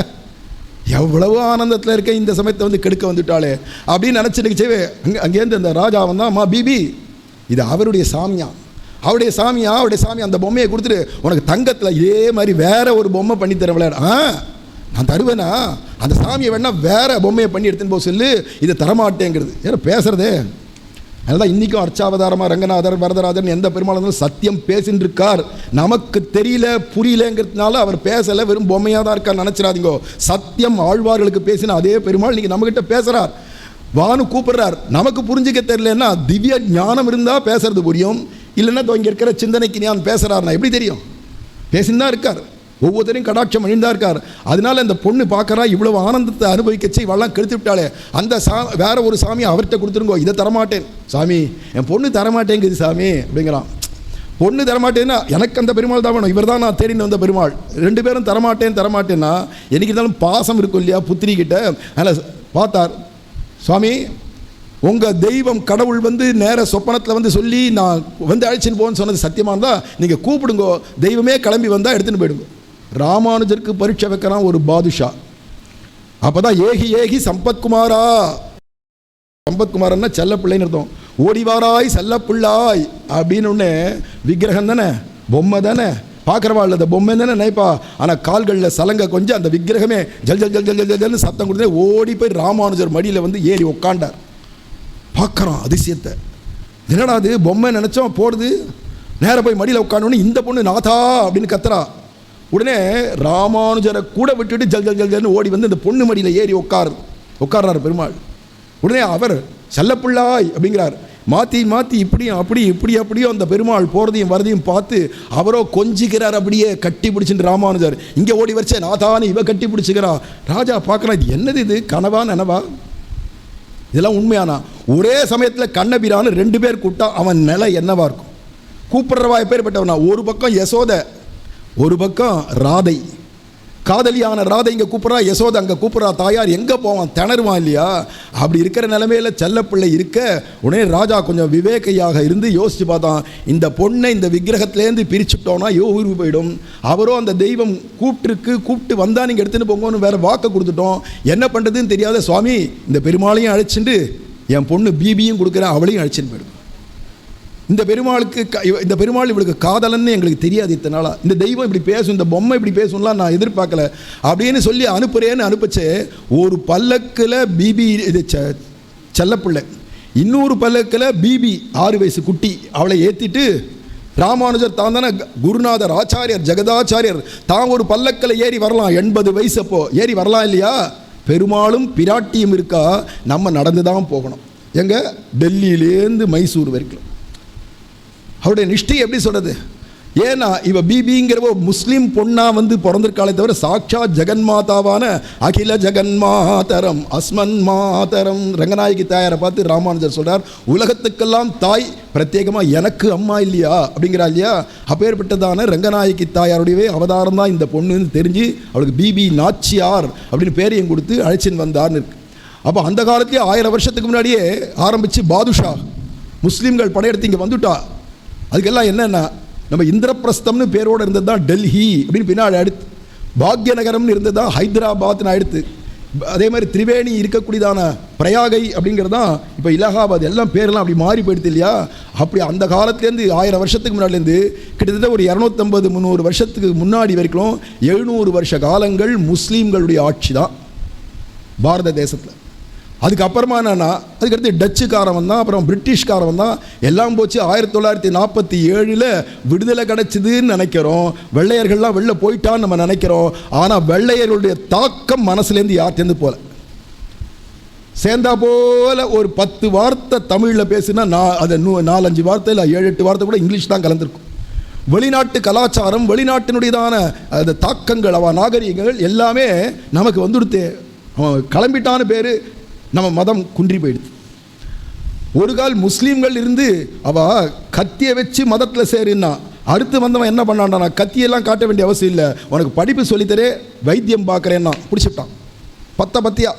எவ்வளவு ஆனந்தத்தில் இருக்க, இந்த சமயத்தை வந்து கெடுக்க வந்துட்டாளே அப்படின்னு நினச்சிட்டு அங்கேருந்து அந்த ராஜா வந்தான். அம்மா பிபி, இது அவருடைய சாமியா, அவருடைய சாமி அந்த பொம்மையை கொடுத்துட்டு உனக்கு தங்கத்தில் இதே மாதிரி வேற ஒரு பொம்மை பண்ணி தர விளையாட. நான் தருவேனா, அந்த சாமியை வேணா வேற பொம்மையை பண்ணி எடுத்துன்னு போக சொல்லு, இதை தரமாட்டேங்கிறது. ஏன்னா பேசுறதே. அதனால் இன்றைக்கும் அர்ச்சாவதாரமாக ரங்கநாதர் வரதராஜன் எந்த பெருமாளும் சத்தியம் பேசின்னு இருக்கார். நமக்கு தெரியல புரியலங்கிறதுனால அவர் பேசலை, வெறும் பொம்மையாக தான் இருக்கார் நினச்சிடாதீங்கோ. சத்தியம் ஆழ்வார்களுக்கு பேசின அதே பெருமாள் நீங்கள் நம்மக்கிட்ட பேசுகிறார், வானு கூப்பிடுறார். நமக்கு புரிஞ்சிக்க தெரியலன்னா திவ்ய ஞானம் இருந்தால் பேசுறது புரியும், இல்லைன்னா இங்கே இருக்கிற சிந்தனைக்கு ஞான் பேசுகிறாருன்னா எப்படி தெரியும்? பேசின்னு தான் இருக்கார், ஒவ்வொருத்தரையும் கடாட்சம் அணிந்தா இருக்கார். அதனால அந்த பொண்ணு பார்க்குறா, இவ்வளவு ஆனந்தத்தை அனுபவிக்கச்சு இவெல்லாம் கெடுத்து விட்டாளே, அந்த வேற ஒரு சாமி அவர்கிட்ட கொடுத்துருங்கோ, இதை தரமாட்டேன் சாமி, என் பொண்ணு தரமாட்டேங்குது சாமி அப்படிங்கிறான். பொண்ணு தரமாட்டேன்னா எனக்கு அந்த பெருமாள் தான் வேணும், இவர் தான் நான் தேடின்னு வந்த பெருமாள். 2 பேரும் தரமாட்டேன்னா என்னைக்கு இருந்தாலும் பாசம் இருக்கும் இல்லையா புத்திரிக்கிட்ட. அதனால் பார்த்தார், சுவாமி உங்கள் தெய்வம் கடவுள் வந்து நேர சொப்பனத்தில் வந்து சொல்லி நான் வந்து அழைச்சின்னு போன்னு சொன்னது சத்தியமாக இருந்தால் நீங்கள் கூப்பிடுங்கோ, தெய்வமே கிளம்பி வந்தால் எடுத்துன்னு போயிடுங்க. ராமானுஜருக்கு பரீட்சை வைக்கிறான் ஒரு பாதுஷா. அப்போதான் ஏகி சம்பத்குமாரா, சம்பத்குமாரன்னா செல்ல பிள்ளைன்னு அர்த்தம். ஓடிவாராய் செல்ல பிள்ளாய் அப்படின்னு ஒன்று விக்கிரகம் தானே, பொம்மை தானே, பார்க்குறவா இல்லை பொம்மை தானே நினைப்பா. ஆனால் கால்களில் சலங்க கொஞ்சம் அந்த விக்கிரகமே ஜல் ஜல் ஜல் ஜல் ஜல்னு சத்தம் கொடுத்தே ஓடி போய் ராமானுஜர் மடியில் வந்து ஏறி உட்காண்டார். பார்க்குறான் அதிசயத்தை, என்னடா அது பொம்மை நினச்சோம் போடுது. நேராக போய் மடியில் உட்காந்தோன்னு இந்த பொண்ணு நாதா அப்படின்னு கத்துறா. உடனே ராமானுஜரை கூட விட்டுட்டு ஜல் ஜல் ஜல் ஜல்னு ஓடி வந்து இந்த பொண்ணு மடியில் ஏறி உட்கார்றாரு பெருமாள். உடனே அவர் செல்லப்பிள்ளாய் அப்படிங்கிறார். மாற்றி மாற்றி இப்படியும் அப்படியும் அந்த பெருமாள் போகிறதையும் வரதையும் பார்த்து அவரோ கொஞ்சிக்கிறார், அப்படியே கட்டி பிடிச்சிட்டு ராமானுஜர் இங்கே ஓடி வச்சேன் நாதானி இவ கட்டி பிடிச்சிக்கிறா. ராஜா பார்க்கலாம், இது என்னது, இது கனவா நனவா, இதெல்லாம் உண்மையானா? ஒரே சமயத்தில் கண்ணபிரான்னு 2 பேர் கூப்பிட்டா அவன் நிலை என்னவா இருக்கும்? கூப்பிடுறவா எப்பேற்பட்டவனா? ஒரு பக்கம் யசோத, ஒரு பக்கம் ராதை, காதலியான ராதை இங்கே கூப்பிட்றா, யசோதை அங்கே கூப்பிட்றா. தாயார் எங்கே போவான், திணறுவான் இல்லையா? அப்படி இருக்கிற நிலைமையில் செல்லப்பிள்ளை இருக்க உடனே ராஜா கொஞ்சம் விவேகையாக இருந்து யோசித்து பார்த்தான், இந்த பொண்ணை இந்த விக்கிரகத்திலேருந்து பிரிச்சுட்டோன்னா உயிர் போயிடும். அவரோ அந்த தெய்வம் கூப்பிட்டு வந்தால் நீங்கள் எடுத்துகிட்டு போங்கன்னு வேறு வாக்கை கொடுத்துட்டோம், என்ன பண்ணுறதுன்னு தெரியாத சுவாமி இந்த பெருமாளையும் அழைச்சிட்டு என் பொண்ணு பிபியும் கொடுக்குறேன், அவளையும் அழைச்சிட்டு போயிடும். இந்த பெருமாள் இவளுக்கு காதலன்னு எங்களுக்கு தெரியாது இத்தனை நாளாக. இந்த தெய்வம் இப்படி பேசும், இந்த பொம்மை இப்படி பேசும்லாம் நான் எதிர்பார்க்கல அப்படின்னு சொல்லி அனுப்புச்சே. ஒரு பல்லக்கில் பிபி இது செல்லப்பிள்ளை, இன்னொரு பல்லக்கில் பிபி 6 வயசு குட்டி, அவளை ஏற்றிட்டு ராமானுஜர் தான் தானே குருநாதர் ஆச்சாரியர் ஜெகதாச்சாரியர், தான் ஒரு பல்லக்கில் ஏறி வரலாம். 80 வயசு அப்போ ஏறி வரலாம் இல்லையா? பெருமாளும் பிராட்டியும் இருக்கா, நம்ம நடந்து தான் போகணும். எங்கே? டெல்லியிலேருந்து மைசூர் வரைக்கும். அவருடைய நிஷ்டை எப்படி சொல்கிறது? ஏன்னா இவ பிபிங்கிற முஸ்லீம் பொண்ணாக வந்து பிறந்திருக்காளே தவிர சாட்சாத் ஜெகன்மாதாவான அகில ஜெகன்மாதரம் அஸ்மன் மாதரம் ரங்கநாயகி தாயாரை பார்த்து ராமானுஜர் சொல்கிறார், உலகத்துக்கெல்லாம் தாய், பிரத்யேகமாக எனக்கு அம்மா இல்லையா அப்படிங்கிறா இல்லையா? அப்பேற்பட்டதான ரங்கநாயகி தாயாருடையவே அவதாரம் தான் இந்த பொண்ணுன்னு தெரிஞ்சு அவளுக்கு பிபி நாச்சியார் அப்படின்னு பேரையும் கொடுத்து அழைச்சின்னு வந்தார்னு இருக்கு. அப்போ அந்த காலத்திலே 1000 வருஷத்துக்கு முன்னாடியே ஆரம்பித்து பாதுஷா முஸ்லீம்கள் படையெடுத்து இங்கே வந்துட்டா. அதுக்கெல்லாம் என்னென்னா, நம்ம இந்திரபிரஸ்தம்னு பேரோடு இருந்தது தான் டெல்லி அப்படின்னு பின்னாடி அடுத்து, பாக்யநகரம்னு இருந்தது தான் ஹைதராபாத்னு அடுத்து, அதே மாதிரி திரிவேணி இருக்கக்கூடியதான பிரயாகை அப்படிங்கிறது தான் இப்போ இலகாபாத், எல்லாம் பேரெல்லாம் அப்படி மாறி போயிடுது இல்லையா? அப்படி அந்த காலத்துலேருந்து 1000 வருஷத்துக்கு முன்னாடிலேருந்து கிட்டத்தட்ட ஒரு 250-300 வருஷத்துக்கு முன்னாடி வரைக்கும் 700 வருஷ காலங்கள் முஸ்லீம்களுடைய ஆட்சி தான் பாரத தேசத்தில். அதுக்கப்புறமா என்னன்னா, அதுக்கடுத்து டச்சுக்காரன் வந்தான், அப்புறம் பிரிட்டிஷ்காரன் தான், எல்லாம் போச்சு. 1947 விடுதலை கிடச்சிதுன்னு நினைக்கிறோம். வெள்ளையர்கள்லாம் வெளில போயிட்டான்னு நம்ம நினைக்கிறோம். ஆனால் வெள்ளையர்களுடைய தாக்கம் மனசுலேருந்து யார்ட்டேருந்து போல. சேர்ந்தா போல ஒரு 10 வார்த்தை தமிழில் பேசுனா அது 4-5 வார்த்தை இல்லை 7-8 வார்த்தை கூட இங்கிலீஷ் தான் கலந்துருக்கும். வெளிநாட்டு கலாச்சாரம், வெளிநாட்டினுடையதான அந்த தாக்கங்கள், அவ நாகரிகங்கள் எல்லாமே நமக்கு வந்துடுத்து. அவன் கிளம்பிட்டான்னு பேர், நம்ம மதம் குன்றி போயிடுது. ஒரு கால் முஸ்லீம்கள் இருந்து அவ கத்தியை வச்சு மதத்தில் சேருன்னா, அடுத்து வந்தவன் என்ன பண்ணான்டா, நான் கத்தியெல்லாம் காட்ட வேண்டிய அவசியம் இல்லை, உனக்கு படிப்பு சொல்லித்தரே, வைத்தியம் பார்க்குறேன்னா பிடிச்சிட்டான் பத்தியா.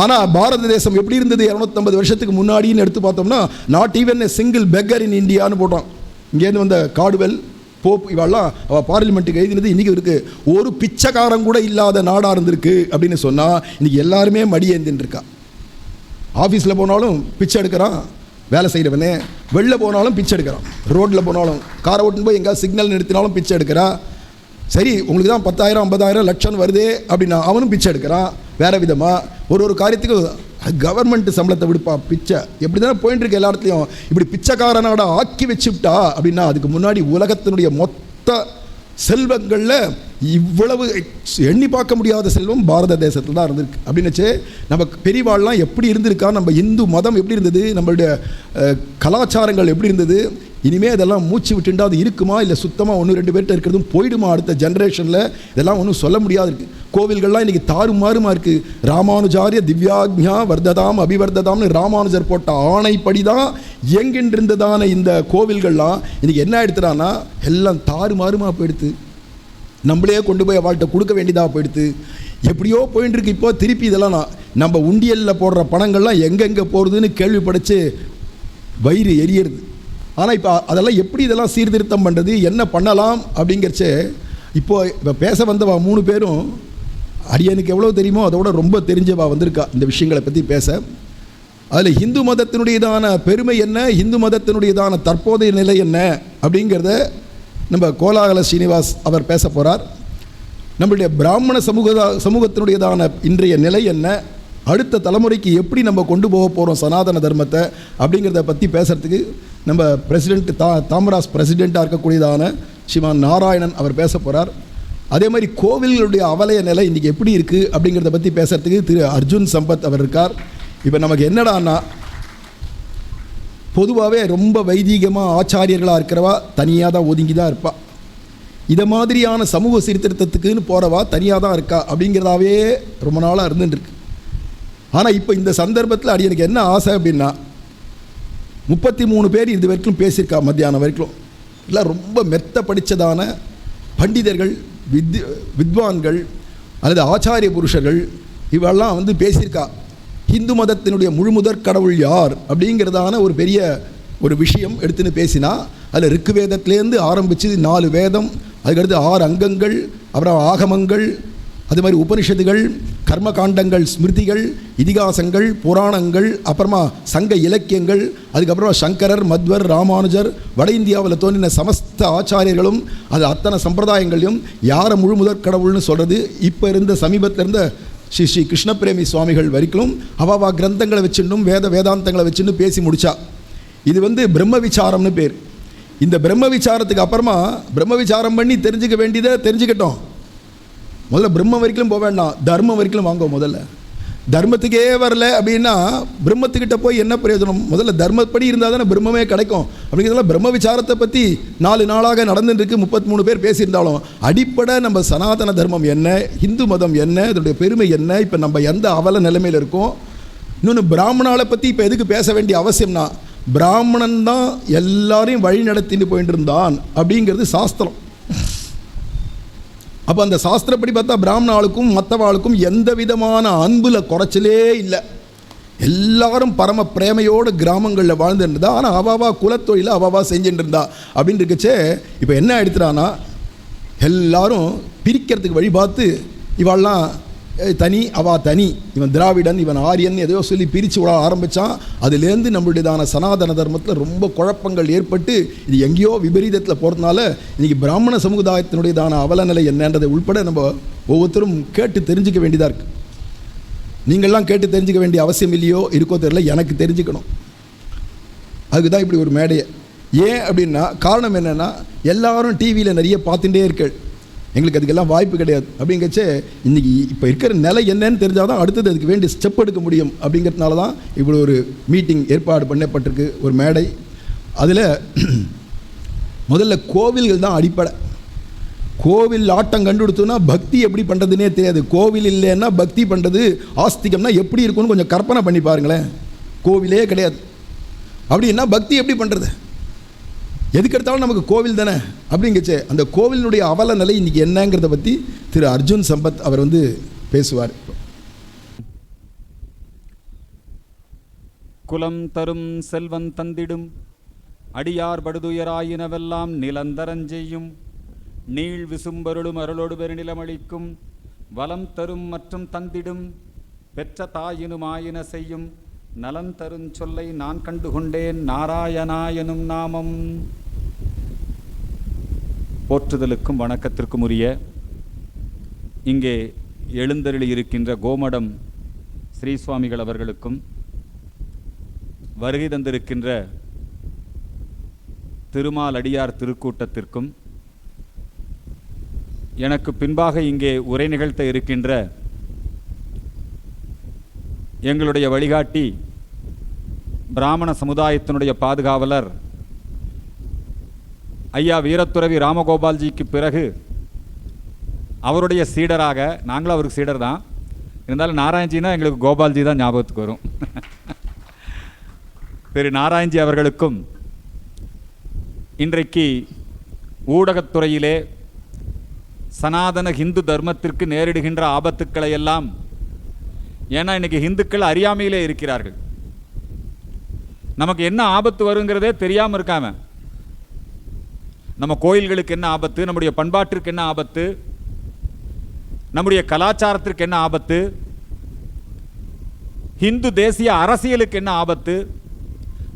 ஆனால் பாரத தேசம் எப்படி இருந்தது 250 வருஷத்துக்கு முன்னாடின்னு எடுத்து பார்த்தோம்னா, not even a single beggar in இந்தியான்னு போட்டான். இங்கேருந்து வந்த காடுவெல் போப் இவெல்லாம் அவள் பார்லிமெண்ட்டுக்கு எழுதினது இன்றைக்கி இருக்குது. ஒரு பிச்சைக்காரன் கூட இல்லாத நாடாக இருந்திருக்கு அப்படின்னு சொன்னால், இன்றைக்கி எல்லாருமே மடியேந்தின்னு இருக்கா. ஆஃபீஸில் போனாலும் பிச்சை எடுக்கிறான் வேலை செய்கிறவனே, வெளில போனாலும் பிச்சை எடுக்கிறான், ரோட்டில் போனாலும் காரை ஓட்டுன்னு போய் எங்கேயாவது சிக்னல் நிறுத்தினாலும் பிச்சை எடுக்கிறா. சரி, உங்களுக்கு தான் 10,000 50,000 லட்சம் வருதே அப்படின்னா அவனும் பிச்சை எடுக்கிறான். வேறு விதமாக ஒரு காரியத்துக்கு கவர்மெண்ட் சம்பளத்தை விடுப்பா, பிச்சை எப்படி தானே போயிட்டு இருக்கு எல்லா இடத்துலையும். இப்படி பிச்சைக்காரனாட ஆக்கி வச்சுவிட்டா அப்படின்னா, அதுக்கு முன்னாடி உலகத்தினுடைய மொத்த செல்வங்களில் இவ்வளவு எண்ணி பார்க்க முடியாத செல்வம் பாரத தேசத்தில் தான் இருந்திருக்கு அப்படின்னுச்சு. நம்ம பெரியவாள்லாம் எப்படி இருந்திருக்கா, நம்ம இந்து மதம் எப்படி இருந்தது, நம்மளுடைய கலாச்சாரங்கள் எப்படி இருந்தது, இனிமேல் இதெல்லாம் மூச்சு விட்டுண்டா அது இருக்குமா, இல்லை சுத்தமாக 1-2 பேர்கிட்ட இருக்கிறதும் போயிடுமா அடுத்த ஜென்ரேஷனில், இதெல்லாம் ஒன்றும் சொல்ல முடியாது இருக்குது. கோவில்கள்லாம் இன்றைக்கி தாறுமாறுமா இருக்குது. ராமானுஜாரிய திவ்யாக்ஞா வர்ததாம் அபிவர்ததாம்னு ராமானுஜர் போட்ட ஆணைப்படி தான் எங்கின்றிருந்ததான இந்த கோவில்கள்லாம் இன்றைக்கி என்ன எடுத்துட்டான்னா எல்லாம் தாறுமாறுமா போயிடுது. நம்மளே கொண்டு போய் அவள்கிட்ட கொடுக்க வேண்டியதாக போயிடுது. எப்படியோ போயின்னு இருக்கு. இப்போ திருப்பி இதெல்லாம் நம்ம உண்டியலில் போடுற பணங்கள்லாம் எங்கெங்கே போகிறதுன்னு கேள்விப்படைச்சு வயிறு எரியிறது. ஆனால் இப்போ அதெல்லாம் எப்படி இதெல்லாம் சீர்திருத்தம் பண்ணுறது, என்ன பண்ணலாம் அப்படிங்கிறச்சே இப்போ பேச வந்தவா 3 பேரும் அரியனுக்கு எவ்வளோ தெரியுமோ அதோட ரொம்ப தெரிஞ்சவா வந்திருக்கா இந்த விஷயங்களை பற்றி பேச. அதில் இந்து மதத்தினுடையதான பெருமை என்ன, இந்து மதத்தினுடையதான தற்போதைய நிலை என்ன அப்படிங்கிறத நம்ம கோலாகல ஸ்ரீனிவாஸ் அவர் பேச போகிறார். நம்மளுடைய பிராமண சமூகத்தினுடையதான இன்றைய நிலை என்ன, அடுத்த தலைமுறைக்கு எப்படி நம்ம கொண்டு போக போகிறோம் சனாதன தர்மத்தை அப்படிங்கிறத பற்றி பேசுகிறதுக்கு நம்ம பிரசிடெண்ட் தாமராஸ் பிரசிடெண்ட்டாக இருக்கக்கூடியதான ஸ்ரீமான் நாராயணன் அவர் பேச போகிறார். அதே மாதிரி கோவில்களுடைய அவலய நிலை இன்றைக்கி எப்படி இருக்குது அப்படிங்கிறத பற்றி பேசுகிறதுக்கு திரு அர்ஜுன் சம்பத் அவர் இருக்கார். இப்போ நமக்கு என்னடான்னா பொதுவாகவே ரொம்ப வைதீகமாக ஆச்சாரியர்களாக இருக்கிறவா தனியாக தான் ஒதுங்கி தான் இருப்பா. இதை மாதிரியான சமூக சீர்திருத்தத்துக்குன்னு போகிறவா தனியாக தான் இருக்கா அப்படிங்கிறதாவே ரொம்ப நாளாக இருந்துட்டுருக்கு. ஆனால் இப்போ இந்த சந்தர்ப்பத்தில் அடி எனக்கு என்ன ஆசை அப்படின்னா, 33 பேர் இது வரைக்கும் பேசியிருக்கா மத்தியானம் வரைக்கும். இல்லை ரொம்ப மெத்த படித்ததான பண்டிதர்கள், வித்வான்கள் அல்லது ஆச்சாரிய புருஷர்கள் இவெல்லாம் வந்து பேசியிருக்கா. ஹிந்து மதத்தினுடைய முழுமுதற் கடவுள் யார் அப்படிங்கிறதான ஒரு பெரிய ஒரு விஷயம் எடுத்துன்னு பேசினா, அதில் ரிக்கு வேதத்திலேருந்து ஆரம்பித்து 4 வேதம், அதுக்கடுத்து 6 அங்கங்கள், அப்புறம் ஆகமங்கள், அது மாதிரி உபனிஷத்துகள், கர்மகாண்டங்கள், ஸ்மிருதிகள், இதிகாசங்கள், புராணங்கள், அப்புறமா சங்க இலக்கியங்கள், அதுக்கப்புறமா சங்கரர், மத்வர், ராமானுஜர், வட இந்தியாவில் தோன்றின சமஸ்த ஆச்சாரியர்களும் அது அத்தனை சம்பிரதாயங்களையும் யாரை முழு முதற் கடவுள்னு சொல்கிறது. இப்போ இருந்த சமீபத்தில் இருந்த ஸ்ரீ கிருஷ்ணபிரேமி சுவாமிகள் வரைக்கும் அவாவா கிரந்தங்களை வச்சுட்டும் வேதாந்தங்களை வச்சுன்னு பேசி முடித்தா. இது வந்து பிரம்ம விசாரம்னு பேர். இந்த பிரம்ம விசாரத்துக்கு அப்புறமா பிரம்ம விசாரம் பண்ணி தெரிஞ்சுக்க வேண்டியதை தெரிஞ்சுக்கிட்டோம். முதல்ல பிரம்மம் வரைக்கும் போக வேண்டாம், தர்மம் வரைக்கும் வாங்க. முதல்ல தர்மத்துக்கே வரல அப்படின்னா பிரம்மத்துக்கிட்ட போய் என்ன பிரயோஜனம்? முதல்ல தர்மப்படி இருந்தால் தானே பிரம்மமே கிடைக்கும். அப்படிங்கிறதுல பிரம்ம விசாரத்தை பற்றி 4 நாளாக நடந்துருக்கு. 33 பேர் பேசியிருந்தாலும் அடிப்படை நம்ம சனாதன தர்மம் என்ன, இந்து மதம் என்ன, இதோடைய பெருமை என்ன, இப்போ நம்ம எந்த அவல நிலைமையில் இருக்கோம். இன்னொன்று, பிராமணாவை பற்றி இப்போ எதுக்கு பேச வேண்டிய அவசியம்னா, பிராமணன் தான் எல்லாரையும் வழி நடத்திட்டு போயிட்டு இருந்தான் அப்படிங்கிறது சாஸ்திரம். அப்போ அந்த சாஸ்திரப்படி பார்த்தா பிராமணாளுக்கும் மற்றவாளுக்கும் எந்த விதமான அன்பில் குறைச்சலே இல்லை. எல்லாரும் பரம பிரேமையோடு கிராமங்களில் வாழ்ந்துருந்தா. ஆனால் அவாவா குலத்தொழிலை அவாவா செஞ்சுட்டு இருந்தா அப்படின்னு இருக்குச்சே. இப்போ என்ன எடுத்துட்டான்னா, எல்லாரும் பிரிக்கிறதுக்கு வழி பார்த்து இவாள்லாம் தனி, அவா தனி, இவன் திராவிடன், இவன் ஆரியன் எதையோ சொல்லி பிரித்து விட ஆரம்பித்தான். அதுலேருந்து நம்மளுடையதான சனாதன தர்மத்தில் ரொம்ப குழப்பங்கள் ஏற்பட்டு இது எங்கேயோ விபரீதத்தில் போகிறதுனால இன்றைக்கி பிராமண சமுதாயத்தினுடையதான அவலநிலை என்னன்றதை உள்பட நம்ம ஒவ்வொருத்தரும் கேட்டு தெரிஞ்சிக்க வேண்டியதாக இருக்குது. நீங்கள்லாம் கேட்டு தெரிஞ்சிக்க வேண்டிய அவசியம் இல்லையோ இருக்கோ தெரியல, எனக்கு தெரிஞ்சுக்கணும். அதுக்கு தான் இப்படி ஒரு மேடையை. ஏன் அப்படின்னா காரணம் என்னென்னா, எல்லாரும் டிவியில் நிறைய பார்த்துட்டே இருக்கு, எங்களுக்கு அதுக்கெல்லாம் வாய்ப்பு கிடையாது. அப்படிங்கச்சே இன்றைக்கி இப்போ இருக்கிற நிலை என்னன்னு தெரிஞ்சால் தான் அடுத்தது அதுக்கு வேண்டிய ஸ்டெப் எடுக்க முடியும். அப்படிங்கிறதுனால தான் இவ்வளோ ஒரு மீட்டிங் ஏற்பாடு பண்ணப்பட்டிருக்கு, ஒரு மேடை. அதில் முதல்ல கோவில்கள் தான் அடிப்படை. கோவில் ஆட்டம் கண்டுடுத்தோன்னா பக்தி எப்படி பண்ணுறதுனே தெரியாது. கோவில் இல்லைன்னா பக்தி பண்ணுறது, ஆஸ்திகம்னா எப்படி இருக்குன்னு கொஞ்சம் கற்பனை பண்ணி பாருங்களேன். கோவிலே கிடையாது அப்படின்னா பக்தி எப்படி பண்ணுறது? எதுக்கெடுத்தாலும் நமக்கு கோவில் தானே. அப்படிங்கச்சே அந்த கோவிலினுடைய அவல நிலை இன்றைக்கி என்னங்கிறத பற்றி திரு அர்ஜுன் சம்பத் அவர் வந்து பேசுவார். குலம் தரும் செல்வன் தந்திடும் அடியார் படுதுயராயினவெல்லாம் நிலந்தரஞ்செய்யும் நீள் விசும்பருளும் அருளோடு பெருநிலமளிக்கும் வலம் தரும் மற்றும் தந்திடும் பெற்ற தாயினும் ஆயின செய்யும் நலன் தரும் சொல்லை நான் கண்டுகொண்டேன் நாராயணா எனும் நாமம். போற்றுதலுக்கும் வணக்கத்திற்கும் உரிய இங்கே எழுந்தருளி இருக்கின்ற கோமடம் ஸ்ரீ சுவாமிகள் அவர்களுக்கும், வருகை தந்திருக்கின்ற திருமால் அடியார் திருக்கூட்டத்திற்கும், எனக்கு பின்பாக இங்கே உரை நிகழ்த்த இருக்கின்ற எங்களுடைய வழிகாட்டி பிராமண சமுதாயத்தினுடைய பாதுகாவலர் ஐயா வீரத்துறவி ராமகோபால்ஜிக்கு பிறகு அவருடைய சீடராக, நாங்களும் அவருக்கு சீடர் தான் இருந்தாலும் நாராயண்ஜினா எங்களுக்கு கோபால்ஜி தான் ஞாபகத்துக்கு வரும். திரு நாராயண்ஜி அவர்களுக்கும், இன்றைக்கு ஊடகத்துறையிலே சனாதன ஹிந்து தர்மத்திற்கு நேரிடுகின்ற ஆபத்துக்களை எல்லாம், ஏன்னா இன்னைக்கு ஹிந்துக்கள் அறியாமையிலே இருக்கிறார்கள், நமக்கு என்ன ஆபத்து வருங்கிறதே தெரியாமல் இருக்காம, நம்ம கோயில்களுக்கு என்ன ஆபத்து, நம்முடைய பண்பாட்டிற்கு என்ன ஆபத்து, நம்முடைய கலாச்சாரத்திற்கு என்ன ஆபத்து, ஹிந்து தேசிய அரசியலுக்கு என்ன ஆபத்து.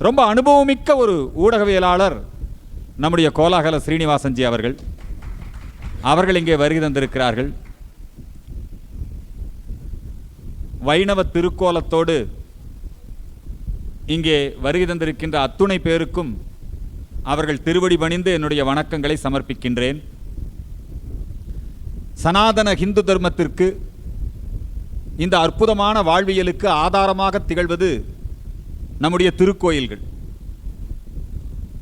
ரொம்ப அனுபவமிக்க ஒரு ஊடகவியலாளர் நம்முடைய கோலாகல ஸ்ரீனிவாசன்ஜி அவர்கள் இங்கே வருகை தந்திருக்கிறார்கள். வைணவ திருக்கோலத்தோடு இங்கே வருகை தந்திருக்கின்ற அத்துணை பேருக்கும் அவர்கள் திருவடி பணிந்து என்னுடைய வணக்கங்களை சமர்ப்பிக்கின்றேன். சனாதன ஹிந்து தர்மத்திற்கு, இந்த அற்புதமான வாழ்வியலுக்கு ஆதாரமாக திகழ்வது நம்முடைய திருக்கோயில்கள்.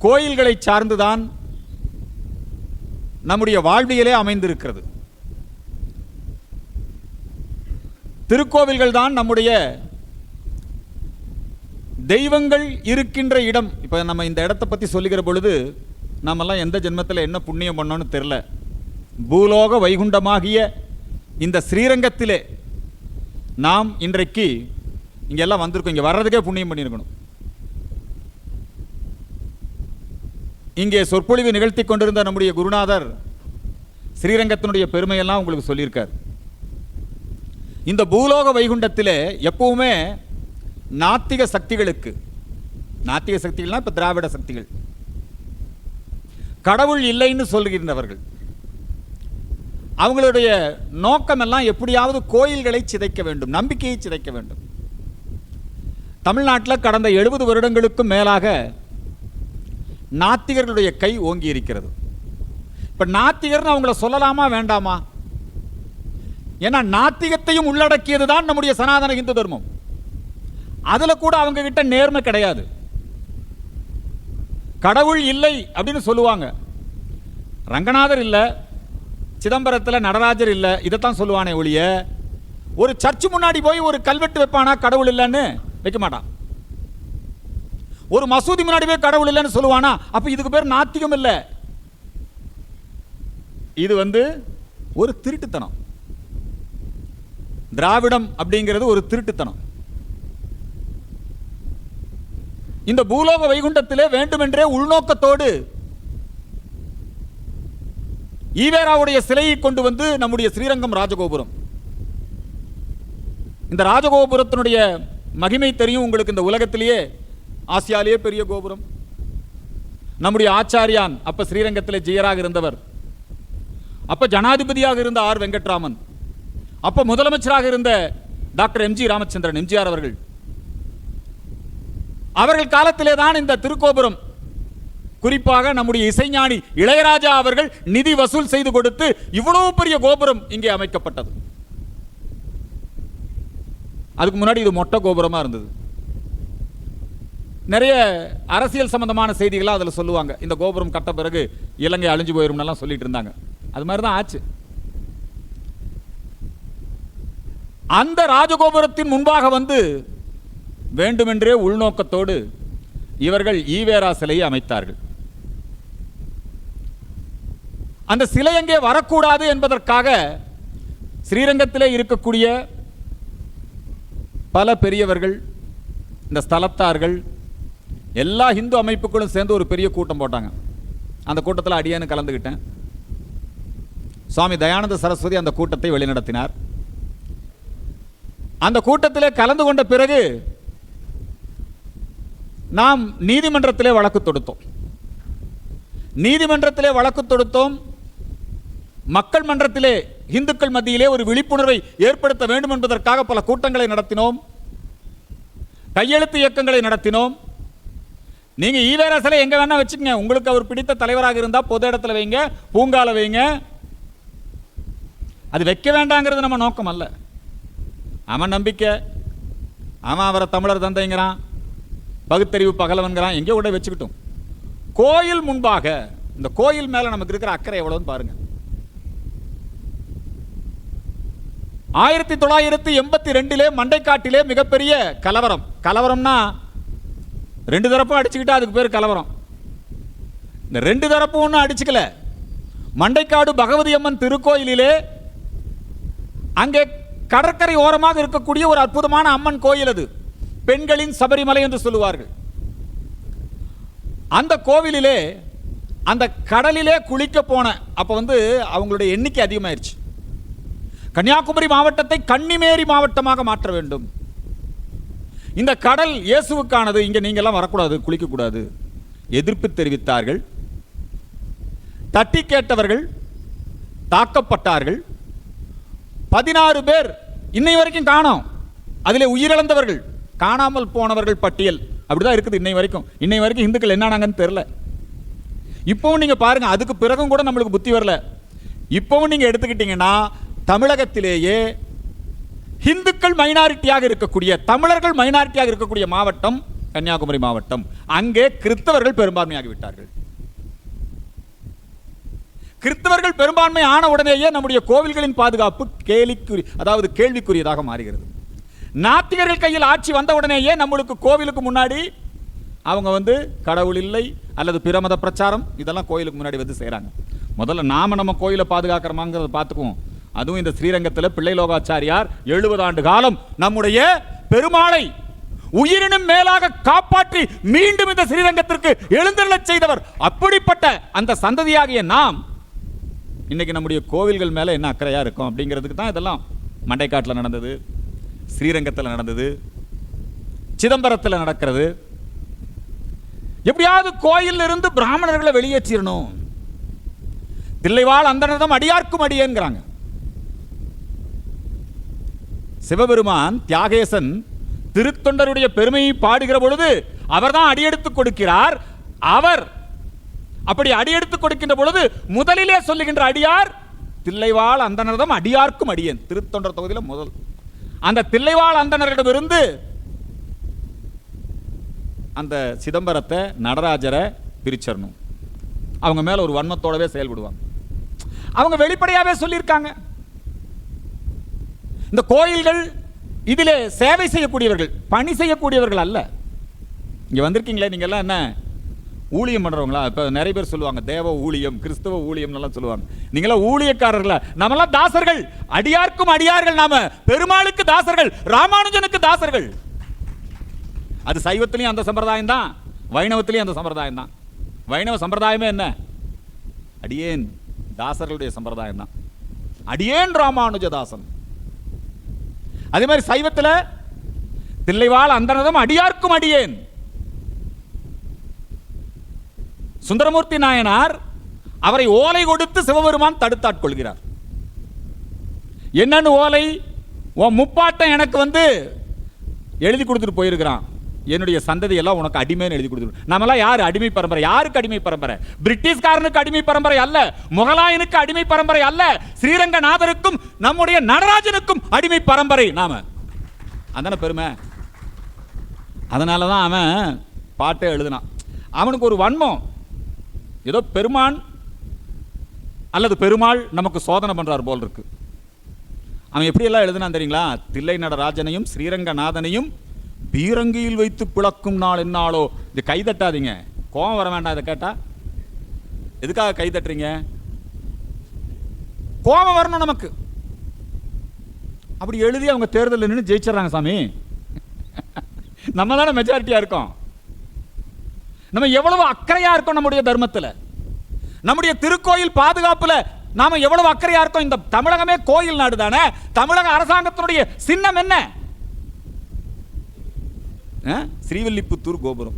கோயில்களை சார்ந்துதான் நம்முடைய வாழ்வியலே அமைந்திருக்கிறது. திருக்கோவில்கள் தான் நம்முடைய தெய்வங்கள் இருக்கின்ற இடம். இப்போ நம்ம இந்த இடத்தை பற்றி சொல்லுகிற பொழுது நாமெல்லாம் எந்த ஜென்மத்தில் என்ன புண்ணியம் பண்ணோன்னு தெரில. பூலோக வைகுண்டமாகிய இந்த ஸ்ரீரங்கத்திலே நாம் இன்றைக்கு இங்கெல்லாம் வந்திருக்கோம். இங்கே வர்றதுக்கே புண்ணியம் பண்ணியிருக்கணும். இங்கே சொற்பொழிவு நிகழ்த்தி கொண்டிருந்த நம்முடைய குருநாதர் ஸ்ரீரங்கத்தினுடைய பெருமையெல்லாம் உங்களுக்கு சொல்லியிருக்கார். இந்த பூலோக வைகுண்டத்திலே எப்பவுமே நாத்திக சக்திகளுக்கு, நாத்திக சக்திகள்னா இப்போ திராவிட சக்திகள், கடவுள் இல்லைன்னு சொல்லுகின்றவர்கள், அவங்களுடைய நோக்கம் எல்லாம் எப்படியாவது கோயில்களை சிதைக்க வேண்டும், நம்பிக்கையை சிதைக்க வேண்டும். தமிழ்நாட்டில் கடந்த 70 வருடங்களுக்கும் மேலாக நாத்திகர்களுடைய கை ஓங்கி இருக்கிறது. இப்ப நாத்திகர்னு அவங்கள சொல்லலாமா வேண்டாமா? ஏன்னா நாத்திகத்தையும் உள்ளடக்கியது தான் நம்முடைய சனாதன இந்து தர்மம். அதுல கூட அவங்க கிட்ட நேர்மை கிடையாது. கடவுள் இல்லை அப்படின்னு சொல்லுவாங்க. ரங்கநாதர் இல்லை, சிதம்பரத்தில் நடராஜர் இல்லை, இதைத்தான் சொல்லுவானே ஒழிய ஒரு சர்ச்சு முன்னாடி போய் ஒரு கல்வெட்டு வைப்பானா கடவுள் இல்லைன்னு? வைக்க மாட்டான். ஒரு மசூதி முன்னாடி போய் கடவுள் இல்லைன்னு சொல்லுவானா? அப்ப இதுக்கு பேர் நாத்திகம் இல்லை, இது ஒரு திருட்டுத்தனம். திராவிடம் அப்படிங்கிறது ஒரு திருட்டுத்தனம். இந்த பூலோக வைகுண்டத்திலே வேண்டுமென்றே உள்நோக்கத்தோடு ஈவேராவுடைய சிலையை கொண்டு வந்து நம்முடைய ஸ்ரீரங்கம் ராஜகோபுரம், இந்த ராஜகோபுரத்தினுடைய மகிமை தெரியும் உங்களுக்கு. இந்த உலகத்திலேயே ஆசியாலேயே பெரிய கோபுரம். நம்முடைய ஆச்சாரியான் அப்ப ஸ்ரீரங்கத்தில் ஜெயராக இருந்தவர், அப்ப ஜனாதிபதியாக இருந்த ஆர் வெங்கட்ராமன், அப்ப முதலமைச்சராக இருந்த டாக்டர் எம்ஜி ராமச்சந்திரன் எம்ஜிஆர் அவர்கள் காலத்திலே தான் இந்த திருக்கோபுரம், குறிப்பாக நம்முடைய இசைஞானி இளையராஜா அவர்கள் நிதி வசூல் செய்து கொடுத்து இவ்வளவு பெரிய கோபுரம் இங்கே அமைக்கப்பட்டது. அதுக்கு முன்னாடி இது மொட்டை கோபுரமா இருந்தது. நிறைய அரசியல் சம்பந்தமான செய்திகளா அதில் சொல்லுவாங்க. இந்த கோபுரம் கட்ட பிறகு இலங்கை அழிஞ்சு போயிரும் எல்லாம் சொல்லிட்டு இருந்தாங்க. அது மாதிரி தான் ஆச்சு. அந்த ராஜகோபுரத்தின் முன்பாக வேண்டுமென்றே உள்நோக்கத்தோடு இவர்கள் ஈவேரா சிலையை அமைத்தார்கள். அந்த சிலை எங்கே வரக்கூடாது என்பதற்காக ஸ்ரீரங்கத்திலே இருக்கக்கூடிய பல பெரியவர்கள், இந்த ஸ்தலத்தார்கள், எல்லா இந்து அமைப்புகளும் சேர்ந்து ஒரு பெரிய கூட்டம் போட்டாங்க. அந்த கூட்டத்தில் அடியானு கலந்துக்கிட்டேன். சுவாமி தயானந்த சரஸ்வதி அந்த கூட்டத்தை வழிநடத்தினார். அந்த கூட்டத்திலே கலந்து கொண்ட பிறகு நாம் நீதிமன்றத்திலே வழக்கு தொடுத்தோம். நீதிமன்றத்திலே வழக்கு தொடுத்தோம். மக்கள் மன்றத்திலே இந்துக்கள் மத்தியிலே ஒரு விழிப்புணர்வை ஏற்படுத்த வேண்டும் என்பதற்காக பல கூட்டங்களை நடத்தினோம், கையெழுத்து இயக்கங்களை நடத்தினோம். நீங்க ஈவேரா சிலை எங்க வேணா வச்சுக்கங்க, உங்களுக்கு அவர் பிடித்த தலைவராக இருந்தா பொது இடத்துல வைங்க, பூங்கால வைங்க, அது வைக்க வேண்டாங்கிறது நம்ம நோக்கம் அல்ல. அவன் நம்பிக்கை, அவன் அவரை தமிழர் தந்தைங்கிறான், பகுத்தறிவு பகலவன்கிறான், எங்கே கூட வச்சுக்கிட்டோம். கோயில் முன்பாக இந்த கோயில் மேல நமக்கு இருக்கிற அக்கறை எவ்வளவுன்னு பாருங்க. 1982 மண்டைக்காட்டிலே மிகப்பெரிய கலவரம். கலவரம்னா ரெண்டு தரப்பும் அடிச்சுக்கிட்டா அதுக்கு பேர் கலவரம். இந்த ரெண்டு தரப்பும் ஒன்றும் அடிச்சுக்கல. மண்டைக்காடு பகவதி அம்மன் திருக்கோயிலிலே அங்கே கடற்கரை ஓரமாக இருக்கக்கூடிய ஒரு அற்புதமான அம்மன் கோயில், அது பெண்களின் சபரிமலை என்று சொல்லுவார்கள். அந்த கோவிலிலே அந்த கடலிலே குளிக்க போன அப்ப அவங்களுடைய எண்ணிக்கை அதிகமாயிருச்சு. கன்னியாகுமரி மாவட்டத்தை கன்னிமேரி மாவட்டமாக மாற்ற வேண்டும். இந்த கடல் இயேசுவுக்கானது, இங்க நீங்க எல்லாம் வரக்கூடாது, குளிக்க கூடாது, எதிர்ப்பு தெரிவித்தார்கள். தட்டி கேட்டவர்கள் தாக்கப்பட்டார்கள். 16 பேர் இன்னை வரைக்கும் காணோம். அதிலே உயிரிழந்தவர்கள், காணாமல் போனவர்கள் பட்டியல் அப்படிதான் இருக்குது இன்னை வரைக்கும். இன்னை வரைக்கும் இந்துக்கள் என்னானாங்கன்னு தெரியல. இப்பவும் நீங்க பாருங்க, அதுக்கு பிறகும் கூட நம்மளுக்கு புத்தி வரல. இப்பவும் நீங்க எடுத்துக்கிட்டீங்கன்னா தமிழகத்திலேயே இந்துக்கள் மைனாரிட்டியாக இருக்கக்கூடிய, தமிழர்கள் மைனாரிட்டியாக இருக்கக்கூடிய மாவட்டம் கன்னியாகுமரி மாவட்டம். அங்கே கிறிஸ்தவர்கள் பெரும்பான்மையாகிவிட்டார்கள். கிறிஸ்தவர்கள் பெரும்பான்மை ஆன உடனேயே நம்முடைய கோவில்களின் பாதுகாப்பு கேள்விக்குரியதாக மாறுகிறது. நாத்திகர்கள் கையில் ஆட்சி வந்த உடனேயே நம்மளுக்கு கோவிலுக்கு முன்னாடி அவங்க கடவுள் இல்லை அல்லது பிரமத பிரச்சாரம் இதெல்லாம் கோயிலுக்கு முன்னாடி செய்கிறாங்க. முதல்ல நம்ம கோயிலை பாதுகாக்கிறோமாங்கிறத பார்த்துக்குவோம். அதுவும் இந்த ஸ்ரீரங்கத்தில் பிள்ளை லோகாச்சாரியார் 70 ஆண்டு காலம் நம்முடைய பெருமாளை உயிரினும் மேலாக காப்பாற்றி மீண்டும் இந்த ஸ்ரீரங்கத்திற்கு எழுந்தருளச் செய்தவர். அப்படிப்பட்ட அந்த சந்ததியாகிய நாம் இன்னைக்கு நம்முடைய கோவில்கள் மேல என்ன அக்கறையா இருக்கும் அப்படிங்கிறதுக்கு தான் இதெல்லாம் மண்டைக்காட்டில் நடந்தது, ஸ்ரீரங்கத்தில் நடந்தது, சிதம்பரத்தில் நடக்கிறது. எப்படியாவது கோயில் இருந்து பிராமணர்களை வெளியேற்றிடணும். தில்லைவாழ் அந்தணர்தம் அடியார்க்கும் அடியேங்கிறாங்க. சிவபெருமான் தியாகேசன் திருத்தொண்டருடைய பெருமையை பாடுகிற பொழுது அவர்தான் அடியெடுத்து கொடுக்கிறார். அவர் அப்படி அடியெடுத்து கொடுக்கின்ற பொழுது முதலிலே சொல்லுகின்ற அடியார் தில்லைவாழ் அந்தணர்தம் அடியார்க்கும் அடியேன். திருத்தொண்டர் தொகுதியில் முதல் அந்த தில்லைவாழ் அந்தணரிடமிருந்து அந்த சிதம்பரத்தை நடராஜரை பிரிச்சிடணும். அவங்க மேல ஒரு வன்மத்தோடவே செயல்படுவாங்க. அவங்க வெளிப்படையாவே சொல்லியிருக்காங்க. இந்த கோயில்கள் இதிலே சேவை செய்யக்கூடியவர்கள், பணி செய்யக்கூடியவர்கள் அல்ல. இங்க வந்திருக்கீங்களே நீங்க எல்லாம் என்ன ஊழியம் பண்றவங்களா? இப்ப நிறைய பேர் சொல்லுவாங்க தேவ ஊழியம், கிறிஸ்தவ ஊழியம் எல்லாம் சொல்லுவாங்க. நீங்களாம் ஊழியக்காரர்களா? நம்மளாம் தாசர்கள், அடியார்க்கும் அடியார்கள். நாம பெருமாளுக்கு தாசர்கள், ராமானுஜனுக்கு தாசர்கள். அது சைவத்திலையும் அந்த சம்பிரதாயம் தான், வைணவத்திலையும் அந்த சம்பிரதாயம் தான். வைணவ சம்பிரதாயமே என்ன? அடியேன் தாசர்களுடைய சம்பிரதாயம் தான். அடியேன் ராமானுஜதாசன். அதே மாதிரி சைவத்தில் தில்லைவாழ் அந்தணர்தம் அடியார்க்கும் அடியேன். சுந்தரமூர்த்தி நாயனார் அவரை ஓலை கொடுத்து சிவபெருமான் தடுத்தாட்கொள்கிறார். என்னன்னு ஓலை? முப்பாட்டம் எனக்கு எழுதி கொடுத்துட்டு போயிருக்கிறான், என்னுடைய சந்ததி எல்லாம் உனக்கு அடிமைன்னு எழுதி கொடுத்துரு. நம்மளாம் யாரு அடிமை பரம்பரை? யாருக்கு அடிமை பரம்பரை? பிரிட்டிஷ்காரனுக்கு அடிமை பரம்பரை அல்ல, முகலாயனுக்கு அடிமை பரம்பரை அல்ல, ஸ்ரீரங்கநாதருக்கும் நம்முடைய நடராஜனுக்கும் அடிமை பரம்பரை நாம. அதான பெருமை. அதனாலதான் அவன் பாட்டே எழுதினான். அவனுக்கு ஒரு வன்மம், ஏதோ பெருமான் அல்லது பெருமாள் நமக்கு சோதனை பண்றார் போல் இருக்கு. அவன் எப்படி எல்லாம் எழுதினான் தெரியுங்களா? தில்லை நடராஜனையும் ஸ்ரீரங்கநாதனையும் பீரங்கியில் வைத்து பிளக்கும் நாள் என்னாலோ. இது கை தட்டாதீங்க, கோபம் வர வேண்டாம். இதை கேட்டா எதுக்காக கை தட்டுறீங்க? கோபம் வரணும் நமக்கு. அப்படி எழுதி அவங்க தேர்தலில் நின்று ஜெயிச்சிடறாங்க சாமி. நம்ம தானே மெஜாரிட்டியா இருக்கோம். நம்ம எவ்வளவு அக்கறையா இருக்கோம் நம்முடைய தர்மத்தில், நம்முடைய திருக்கோயில் பாதுகாப்புல நாம எவ்வளவு அக்கறையா இருக்கோம். இந்த தமிழகமே கோயில் நாடு தானே. தமிழக அரசாங்கத்தினுடைய சின்னம் என்ன? ஸ்ரீவில்லிபுத்தூர் கோபுரம்.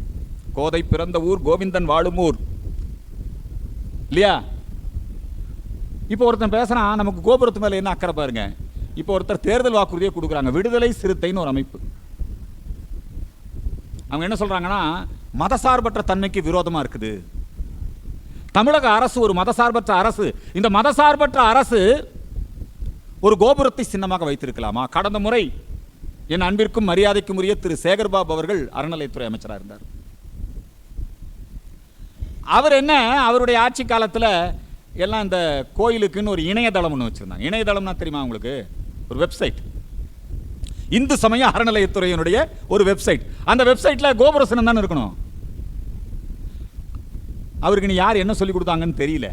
கோதை பிறந்த ஊர், கோவிந்தன் வாழும் ஊர் இல்லையா? இப்போ ஒருத்தன் பேசுறான், நமக்கு கோபுரத்து மேல என்ன அக்கறை பாருங்க. இப்போ ஒருத்தர் தேர்தல் வாக்குறுதியை கொடுக்குறாங்க, விடுதலை சிறுத்தைன்னு ஒரு அமைப்பு. அவங்க என்ன சொல்றாங்கன்னா, மதசார்பற்ற தன்மைக்கு விரோதமா இருக்குது. தமிழக அரசு ஒரு மதசார்பற்ற அரசு. இந்த மதசார்பற்ற அரசு ஒரு கோபுரத்தை சின்னமாக வைத்திருக்கலாமா? கடந்த முறை என் அன்பிற்கும் மரியாதைக்கும் உரிய திரு சேகர்பாபு அவர்கள் அறநிலையத்துறை அமைச்சராக இருந்தார். அவர் என்ன, அவருடைய ஆட்சி காலத்தில் எல்லாம் இந்த கோயிலுக்குன்னு ஒரு இணையதளம் ஒன்று வச்சிருந்தாங்க. இணையதளம்னா தெரியுமா உங்களுக்கு? ஒரு வெப்சைட், இந்து சமய அறநிலையத்துறையினுடைய ஒரு வெப்சைட். அந்த வெப்சைட்ல கோபுர சின்னம் தானே இருக்கணும். அவருக்கு நீ யார் என்ன சொல்லி கொடுத்தாங்கன்னு தெரியல.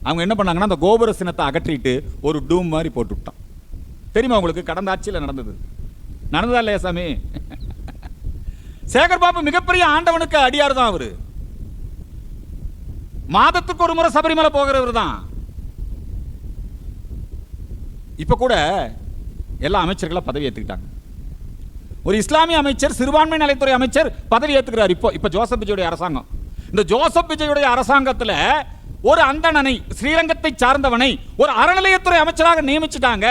அவங்க என்ன பண்ணாங்கன்னா, அந்த கோபுர சின்னத்தை அகற்றிட்டு ஒரு டூம் மாதிரி போட்டு விட்டான். தெரியுமா உங்களுக்கு? கடந்த ஆட்சியில் நடந்தது. நடந்ததா இல்லையா சாமி? சேகர்பாபு மிகப்பெரிய ஆண்டவனுக்கு அடியார் தான். அவரு மாதத்துக்கு ஒரு முறை சபரிமலை போகிறவர் தான். இப்ப கூட எல்லா அமைச்சர்களும் பதவி ஏற்றுக்கிட்டாங்க. ஒரு இஸ்லாமிய அமைச்சர், சிறுபான்மை நலத்துறை அமைச்சர் பதவி ஏற்றுக்கிறார். இப்ப ஜோசப் விஜயுடைய அரசாங்கம். இந்த ஜோசப் விஜயுடைய அரசாங்கத்தில் ஒரு அந்தணனை, ஸ்ரீரங்கத்தை சார்ந்தவனை ஒரு அறநிலையத்துறை அமைச்சராக நியமிச்சுட்டாங்க.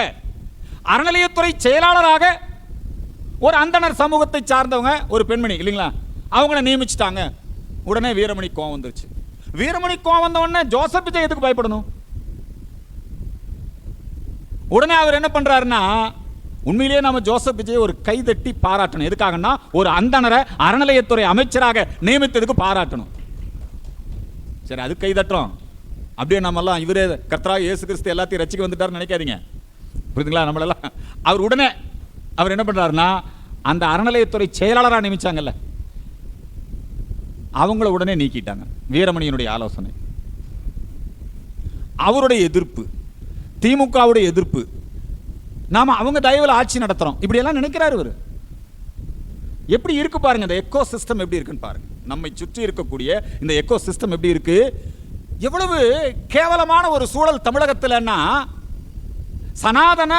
அறநிலையத்துறை செயலாளராக ஒரு அந்தணர் சமூகத்தை சார்ந்தவங்க, ஒரு பெண்மணி இல்லைங்களா, அவங்கள நியமிச்சுட்டாங்க. உடனே வீரமணி கோவம் வந்துருச்சு. வீரமணி கோவம் வந்த உடனே ஜோசப் விஜய் எதுக்கு பயப்படணும்? உடனே அவர் என்ன பண்றாருன்னா, உண்மையிலேயே நாம ஜோசப் விஜய் ஒரு கைதட்டி பாராட்டணும். எதுக்காகனா ஒரு அந்தணரை அறநிலையத்துறை அமைச்சராக நியமித்ததுக்கு பாராட்டணும். சரி, அது கைதட்டுறோம். அப்படியே நம்மெல்லாம் இவரே கர்த்தராகிய இயேசு கிறிஸ்து எல்லாத்தையும் ரட்சிக்க வந்துட்டாருன்னு நினைக்காதீங்க. புரியுதுங்களா? நம்மளெல்லாம் அவர் உடனே அவர் என்ன பண்றாருன்னா, அந்த அறநிலையத்துறை செயலாளராக நியமிச்சாங்கல்ல, அவங்கள உடனே நீக்கிட்டாங்க. வீரமணியனுடைய ஆலோசனை, அவருடைய எதிர்ப்பு, திமுகவுடைய எதிர்ப்பு, நாம அவங்க தயவுல ஆட்சி நடத்துறோம் இப்படியெல்லாம் நினைக்கிறாரு இவர். எப்படி இருக்கு பாருங்க, இந்த எக்கோ சிஸ்டம் எப்படி இருக்குன்னு பாருங்க. நம்மை சுற்றி இருக்கக்கூடிய இந்த எக்கோ சிஸ்டம் எப்படி இருக்கு, எவ்வளவு கேவலமான ஒரு சூழல் தமிழகத்தில்னா, சனாதன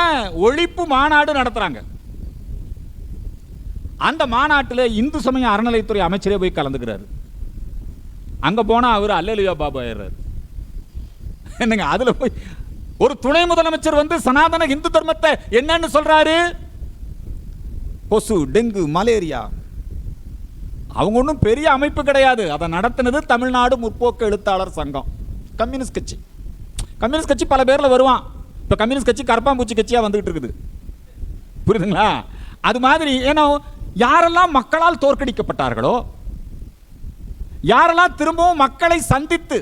ஒழிப்பு மாநாடு நடத்துறாங்க. அந்த மாநாட்டில் இந்து சமய அறநிலையத்துறை அமைச்சரே போய் கலந்துக்கிறாரு. அங்க போனா அவர் அல்லேலூயா பாபா ஆயிடுறாரு. என்னங்க, அதுல போய் ஒரு துணை முதலமைச்சர் வந்து சனாதன இந்து தர்மத்தை என்னன்னு சொல்றாரு? கொசு, டெங்கு, மலேரியா. அவங்க ஒன்றும் பெரிய அமைப்பு கிடையாது. அதை நடத்தினது தமிழ்நாடு முற்போக்கு எழுத்தாளர் சங்கம், கம்யூனிஸ்ட் கட்சி. கம்யூனிஸ்ட் கட்சி பல பேர்ல வருவான். இப்ப கம்யூனிஸ்ட் கட்சி கரப்பாம்பூச்சி கட்சியா வந்துகிட்டு இருக்குது. புரியுதுங்களா? அது மாதிரி ஏன்னா யாரெல்லாம் மக்களால் தோற்கடிக்கப்பட்டார்களோ, யாரெல்லாம் திரும்பவும் மக்களை சந்தித்து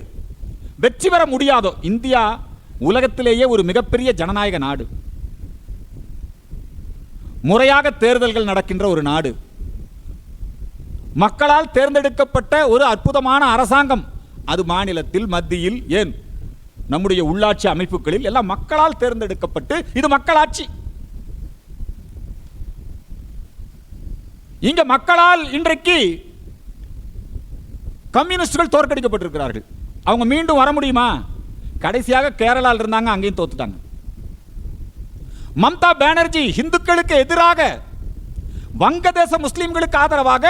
வெற்றி பெற முடியாதோ, இந்தியா உலகத்திலேயே ஒரு மிகப்பெரிய ஜனநாயக நாடு, முறையாக தேர்தல்கள் நடக்கின்ற ஒரு நாடு, மக்களால் தேர்ந்தெடுக்கப்பட்ட ஒரு அற்புதமான அரசாங்கம், அது மாநிலத்தில், மத்தியில், ஏன் நம்முடைய உள்ளாட்சி அமைப்புகளில் எல்லாம் மக்களால் தேர்ந்தெடுக்கப்பட்டு இது மக்களாட்சி. இங்க மக்களால் இன்றைக்கு கம்யூனிஸ்டுகள் தோற்கடிக்கப்பட்டிருக்கிறார்கள். அவங்க மீண்டும் வர முடியுமா? கடைசியாக கேரளாவில் இருந்தாங்க, அங்கேயும் தோத்துட்டாங்க. மம்தா பானர்ஜி இந்துக்களுக்கு எதிராக, வங்கதேச முஸ்லிம்களுக்கு ஆதரவாக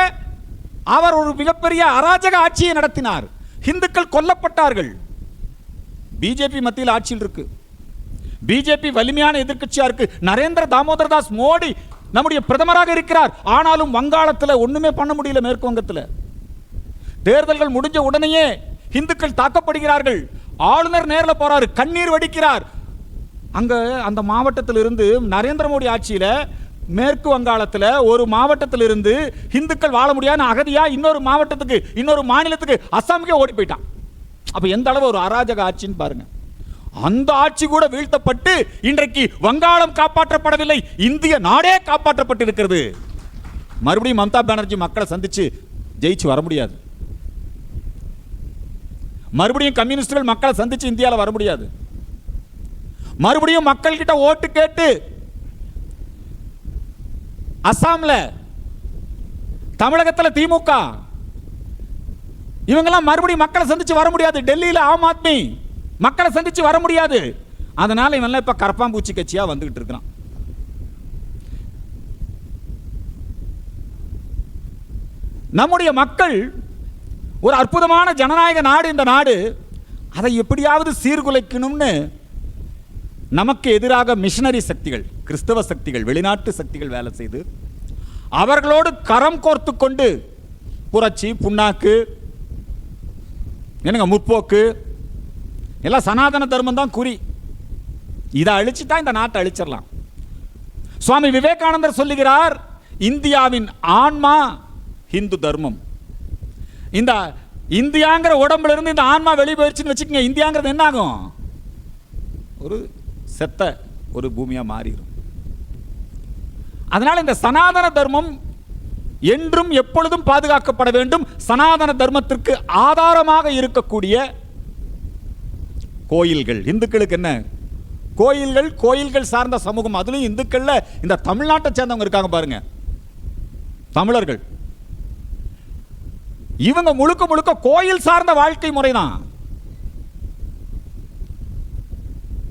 அவர் ஒரு மிகப்பெரிய அராஜக ஆட்சியை நடத்தினார். இந்துக்கள் கொல்லப்பட்டார்கள். பிஜேபி மத்தியில் ஆட்சியில் இருக்கு. பிஜேபி வலிமையான எதிர்க்கட்சியா இருக்கு. நரேந்திர தாமோதர் தாஸ் மோடி நம்முடைய பிரதமராக இருக்கிறார். ஆனாலும் வங்காளத்தில் ஒண்ணுமே பண்ண முடியல. மேற்கு வங்கத்தில் தேர்தல்கள் முடிஞ்ச உடனேயே இந்துக்கள் தாக்கப்படுகிறார்கள். ஆளுநர் நேரில் போறாரு, கண்ணீர் வடிக்கிறார். அங்க அந்த மாவட்டத்தில் இருந்து நரேந்திர மோடி ஆட்சியில மேற்கு வங்காளத்தில் ஒரு மாவட்டத்தில் இருந்து இந்துக்கள் வாழ முடியாத அகதியா இன்னொரு மாவட்டத்துக்கு, இன்னொரு மாநிலத்துக்கு, அஸ்ஸாமுக்கே ஓடி போயிட்டான். அப்ப எந்த அளவு ஒரு அராஜக ஆட்சின்னு பாருங்க. அந்த ஆட்சி கூட வீழ்த்தப்பட்டு இன்றைக்கு வங்காளம் காப்பாற்றப்படவில்லை, இந்திய நாடே காப்பாற்றப்பட்டிருக்கிறது. மறுபடியும் மம்தா பானர்ஜி மக்களை சந்திச்சு ஜெயிச்சு வர முடியாது. மறுபடியும் கம்யூனிஸ்டுகள் மக்களை சந்திச்சு இந்தியாவில் வர முடியாது. மறுபடியும் மக்கள் கிட்ட ஓட்டு கேட்டு அஸ்ஸாம்ல, தமிழகத்தில் திமுக, இவங்கெல்லாம் மறுபடியும் மக்களை சந்திச்சு வர முடியாது. டெல்லியில் ஆம் ஆத்மி மக்களை சந்திச்சு வர முடியாது. அதனால இவன் இப்ப கரப்பாம்பூச்சி கட்சியா வந்துகிட்டு இருக்கிறான். நம்முடைய மக்கள் ஒரு அற்புதமான ஜனநாயக நாடு இந்த நாடு. அதை எப்படியாவது சீர்குலைக்கணும்னு நமக்கு எதிராக மிஷனரி சக்திகள், கிறிஸ்தவ சக்திகள், வெளிநாட்டு சக்திகள் வேலை செய்து அவர்களோடு கரம் கோர்த்து கொண்டு புரட்சி, புண்ணாக்கு, என்னங்க முற்போக்கு எல்லாம் சனாதன தர்மம் தான் குறி. இதை அழிச்சுட்டா இந்த நாட்டை அழிச்சிடலாம். சுவாமி விவேகானந்தர் சொல்லுகிறார், இந்தியாவின் ஆன்மா இந்து தர்மம். இந்த இந்தியாங்கிற உடம்புல இருந்து இந்த ஆன்மா வெளியே போயிடுச்சுன்னு வச்சுக்கோங்க, இந்தியாங்கிறது என்ன ஆகும்? ஒரு செத்த ஒரு பூமியா மாறிடும். அதனால இந்த சனாதன தர்மம் என்றும் எப்பொழுதும் பாதுகாக்கப்பட வேண்டும். சனாதன தர்மத்திற்கு ஆதாரமாக இருக்கக்கூடிய கோயில்கள், இந்துக்களுக்கு என்ன கோயில்கள், கோயில்கள் சார்ந்த சமூகம், அதுலயும் இந்துக்கள்ல இந்த தமிழ்நாட்டை சேர்ந்தவங்க இருக்காங்க பாருங்க, தமிழர்கள். இவங்க முழுக்க முழுக்க கோயில் சார்ந்த வாழ்க்கை முறைதான்.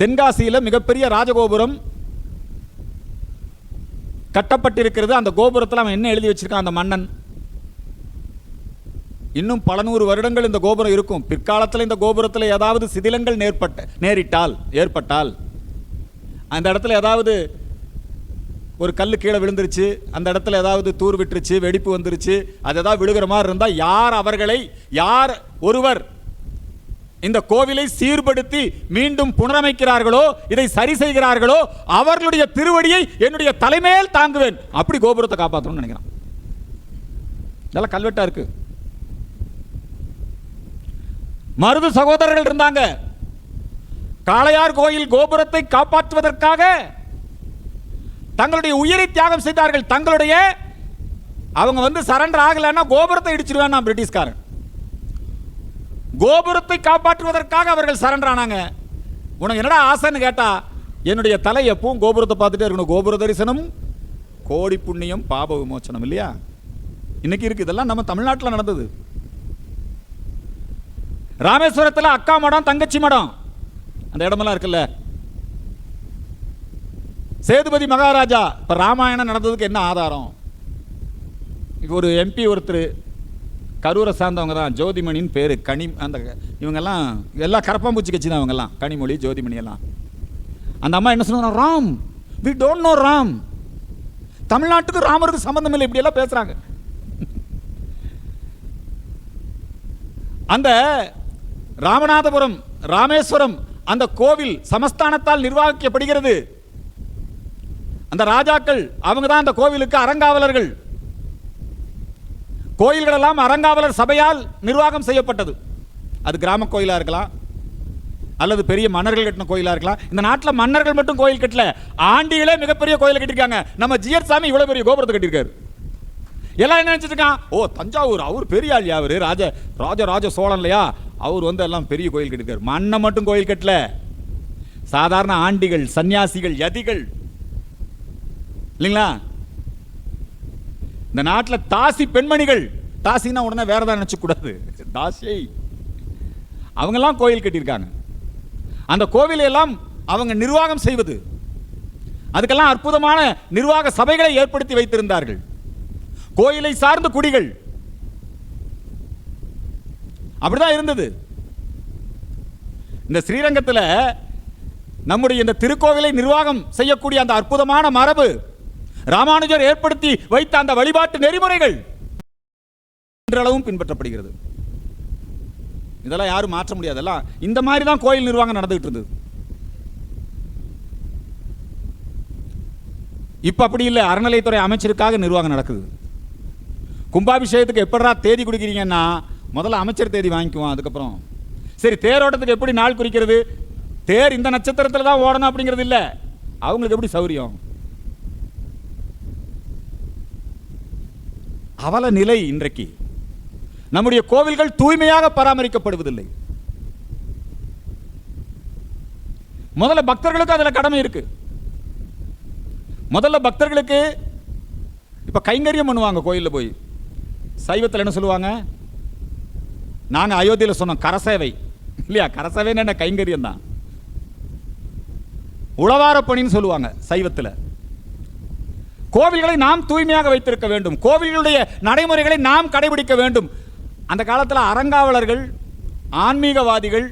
தென்காசியில் மிகப்பெரிய ராஜகோபுரம் கட்டப்பட்டிருக்கிறது. அந்த கோபுரத்தில் அவன் என்ன எழுதி வச்சிருக்கான் அந்த மன்னன்? இன்னும் பல நூறு வருடங்கள் இந்த கோபுரம் இருக்கும். பிற்காலத்தில் இந்த கோபுரத்தில் ஏதாவது சிதிலங்கள் ஏற்பட்டால் அந்த இடத்துல ஏதாவது ஒரு கல்லு கீழே விழுந்துருச்சு, அந்த இடத்துல ஏதாவது தூர் விட்டுருச்சு, வெடிப்பு வந்துருச்சு, அது ஏதாவது விழுகிற மாதிரி இருந்தால் யார் ஒருவர் இந்த கோவிலை சீர்படுத்தி மீண்டும் புனரமைக்கிறார்களோ, இதை சரி செய்கிறார்களோ, அவர்களுடைய திருவடியை என்னுடைய தலைமையில் தாங்குவேன். அப்படி கோபுரத்தை காப்பாற்றணும்னு நினைக்கிறான். இதெல்லாம் கல்வெட்டா இருக்கு. மருது சகோதரர்கள் இருந்தாங்க. காளையார் கோயில் கோபுரத்தை காப்பாற்றுவதற்காக தங்களுடைய உயிரை தியாகம் செய்தார்கள். தங்களுடைய அவங்க சரண்டர் ஆகலைன்னா கோபுரத்தை இடிச்சிருவான் பிரிட்டிஷ்காரன். கோபுரத்தை காப்பாற்றுவதற்காக அவர்கள் சரண்டர் ஆனாங்க. உனக்கு என்னடா ஆசைன்னு கேட்டா, என்னுடைய தலை எப்பவும் கோபுரத்தை பார்த்துட்டே இருக்கணும். கோபுர தரிசனம் கோடி புண்ணியம் பாப விமோச்சனம் இல்லையா? இன்னைக்கு இருக்கு. இதெல்லாம் நம்ம தமிழ்நாட்டில் நடந்தது. ராமேஸ்வரத்தில் அக்கா மடம், தங்கச்சி மடம், அந்த இடமெல்லாம் இருக்குல்ல. சேதுபதி மகாராஜா இப்ப ராமாயணம் நடந்ததுக்கு என்ன ஆதாரம்? ஒரு எம்பி ஒருத்தர் கரூரை சார்ந்தவங்க தான், ஜோதிமணின்னு பேரு. அந்த இவங்கெல்லாம் எல்லாம் கரப்பாம்பூச்சி கட்சி தான். அவங்கெல்லாம் கனிமொழி, ஜோதிமணி எல்லாம். அந்த அம்மா என்ன சொன்னாங்க? Ram, we don't know Ram. தமிழ்நாட்டுக்கு ராமருக்கு சம்பந்தம் இல்லை, இப்படி எல்லாம் பேசுறாங்க. அந்த ராமநாதபுரம், ராமேஸ்வரம் அந்த கோவில் சமஸ்தானத்தால் நிர்வகிக்கப்படுகிறது. அந்த ராஜாக்கள் அவங்க தான் அந்த கோவிலுக்கு அறங்காவலர்கள். கோயில்கள் எல்லாம் அறங்காவலர் சபையால் நிர்வாகம் செய்யப்பட்டது. அது கிராம கோயிலா இருக்கலாம், அல்லது பெரிய மன்னர்கள் கட்டின கோயிலா இருக்கலாம். இந்த நாட்டில் மன்னர்கள் மட்டும் கோயில் கட்டல, ஆண்டிகளே மிகப்பெரிய கோயில் கட்டிருக்காங்க. நம்ம ஜிஆர் சாமி இவ்வளவு பெரிய கோபுரத்தை கட்டியிருக்காரு. எல்லாம் என்ன நினைச்சிட்டு இருக்கான்? ஓ தஞ்சாவூர், அவர் பெரிய ஆள். அவரு ராஜ சோழன் இல்லையா, அவர் எல்லாம் பெரிய கோயில் கட்டிருக்காரு. மண்ணை மட்டும் கோயில் கட்டல, சாதாரண ஆண்டிகள், சன்னியாசிகள், யதிகள் இல்லைங்களா? இந்த நாட்டில் தாசி பெண்மணிகள், தாசின்னா உடனே வேற ஏதாவது நினைச்சு கூடாது, தாசியை அவங்கெல்லாம் கோயில் கட்டியிருக்காங்க. அந்த கோவிலை எல்லாம் அவங்க நிர்வாகம் செய்வது, அதுக்கெல்லாம் அற்புதமான நிர்வாக சபைகளை ஏற்படுத்தி வைத்திருந்தார்கள். கோயிலை சார்ந்த குடிகள் அப்படிதான் இருந்தது. இந்த ஸ்ரீரங்கத்தில் நம்முடைய இந்த திருக்கோவிலை நிர்வாகம் செய்யக்கூடிய அந்த அற்புதமான மரபு, ராமானுஜர் ஏற்படுத்தி வைத்த அந்த வழிபாட்டு நெறிமுறைகள் இன்றளவும் பின்பற்றப்படுகிறது. இதெல்லாம் யாரும் மாற்ற முடியாதெல்லாம். இந்த மாதிரி தான் கோயில் நிர்வாகம் நடந்துகிட்டு இருந்தது. இப்ப அப்படி இல்லை. அறநிலையத்துறை அமைச்சருக்காக நிர்வாகம் நடக்குது. கும்பாபிஷேகத்துக்கு எப்படா தேதி கொடுக்கிறீங்கன்னா, முதல்ல அமைச்சர் தேதி வாங்கிக்குவோம். அதுக்கப்புறம் சரி தேரோட்டத்துக்கு எப்படி நாள் குறிக்கிறது? தேர் இந்த நட்சத்திரத்தில் தான் ஓடணும் அப்படிங்கிறது இல்லை. அவங்களுக்கு எப்படி சௌரியம்? அவல நிலை இன்றைக்கு. நம்முடைய கோவில்கள் தூய்மையாக பராமரிக்கப்படுவதில்லை. முதல்ல பக்தர்களுக்கு அதுல கடமை இருக்கு. முதல்ல பக்தர்களுக்கு இப்ப கைங்கரியம் பண்ணுவாங்க கோயிலில் போய். சைவத்தில் என்ன சொல்லுவாங்க? நாங்க அயோத்தியில் சொன்னோம் கரசேவை இல்லையா? கரசேவைன்னு என்ன? கைங்கரியம் தான். உளவார பணின்னு சொல்லுவாங்க சைவத்தில். கோவில்களை நாம் தூய்மையாக வைத்திருக்க வேண்டும். கோவில்களுடைய நடைமுறைகளை நாம் கடைபிடிக்க வேண்டும். அந்த காலத்தில் அறங்காவலர்கள், ஆன்மீகவாதிகள்,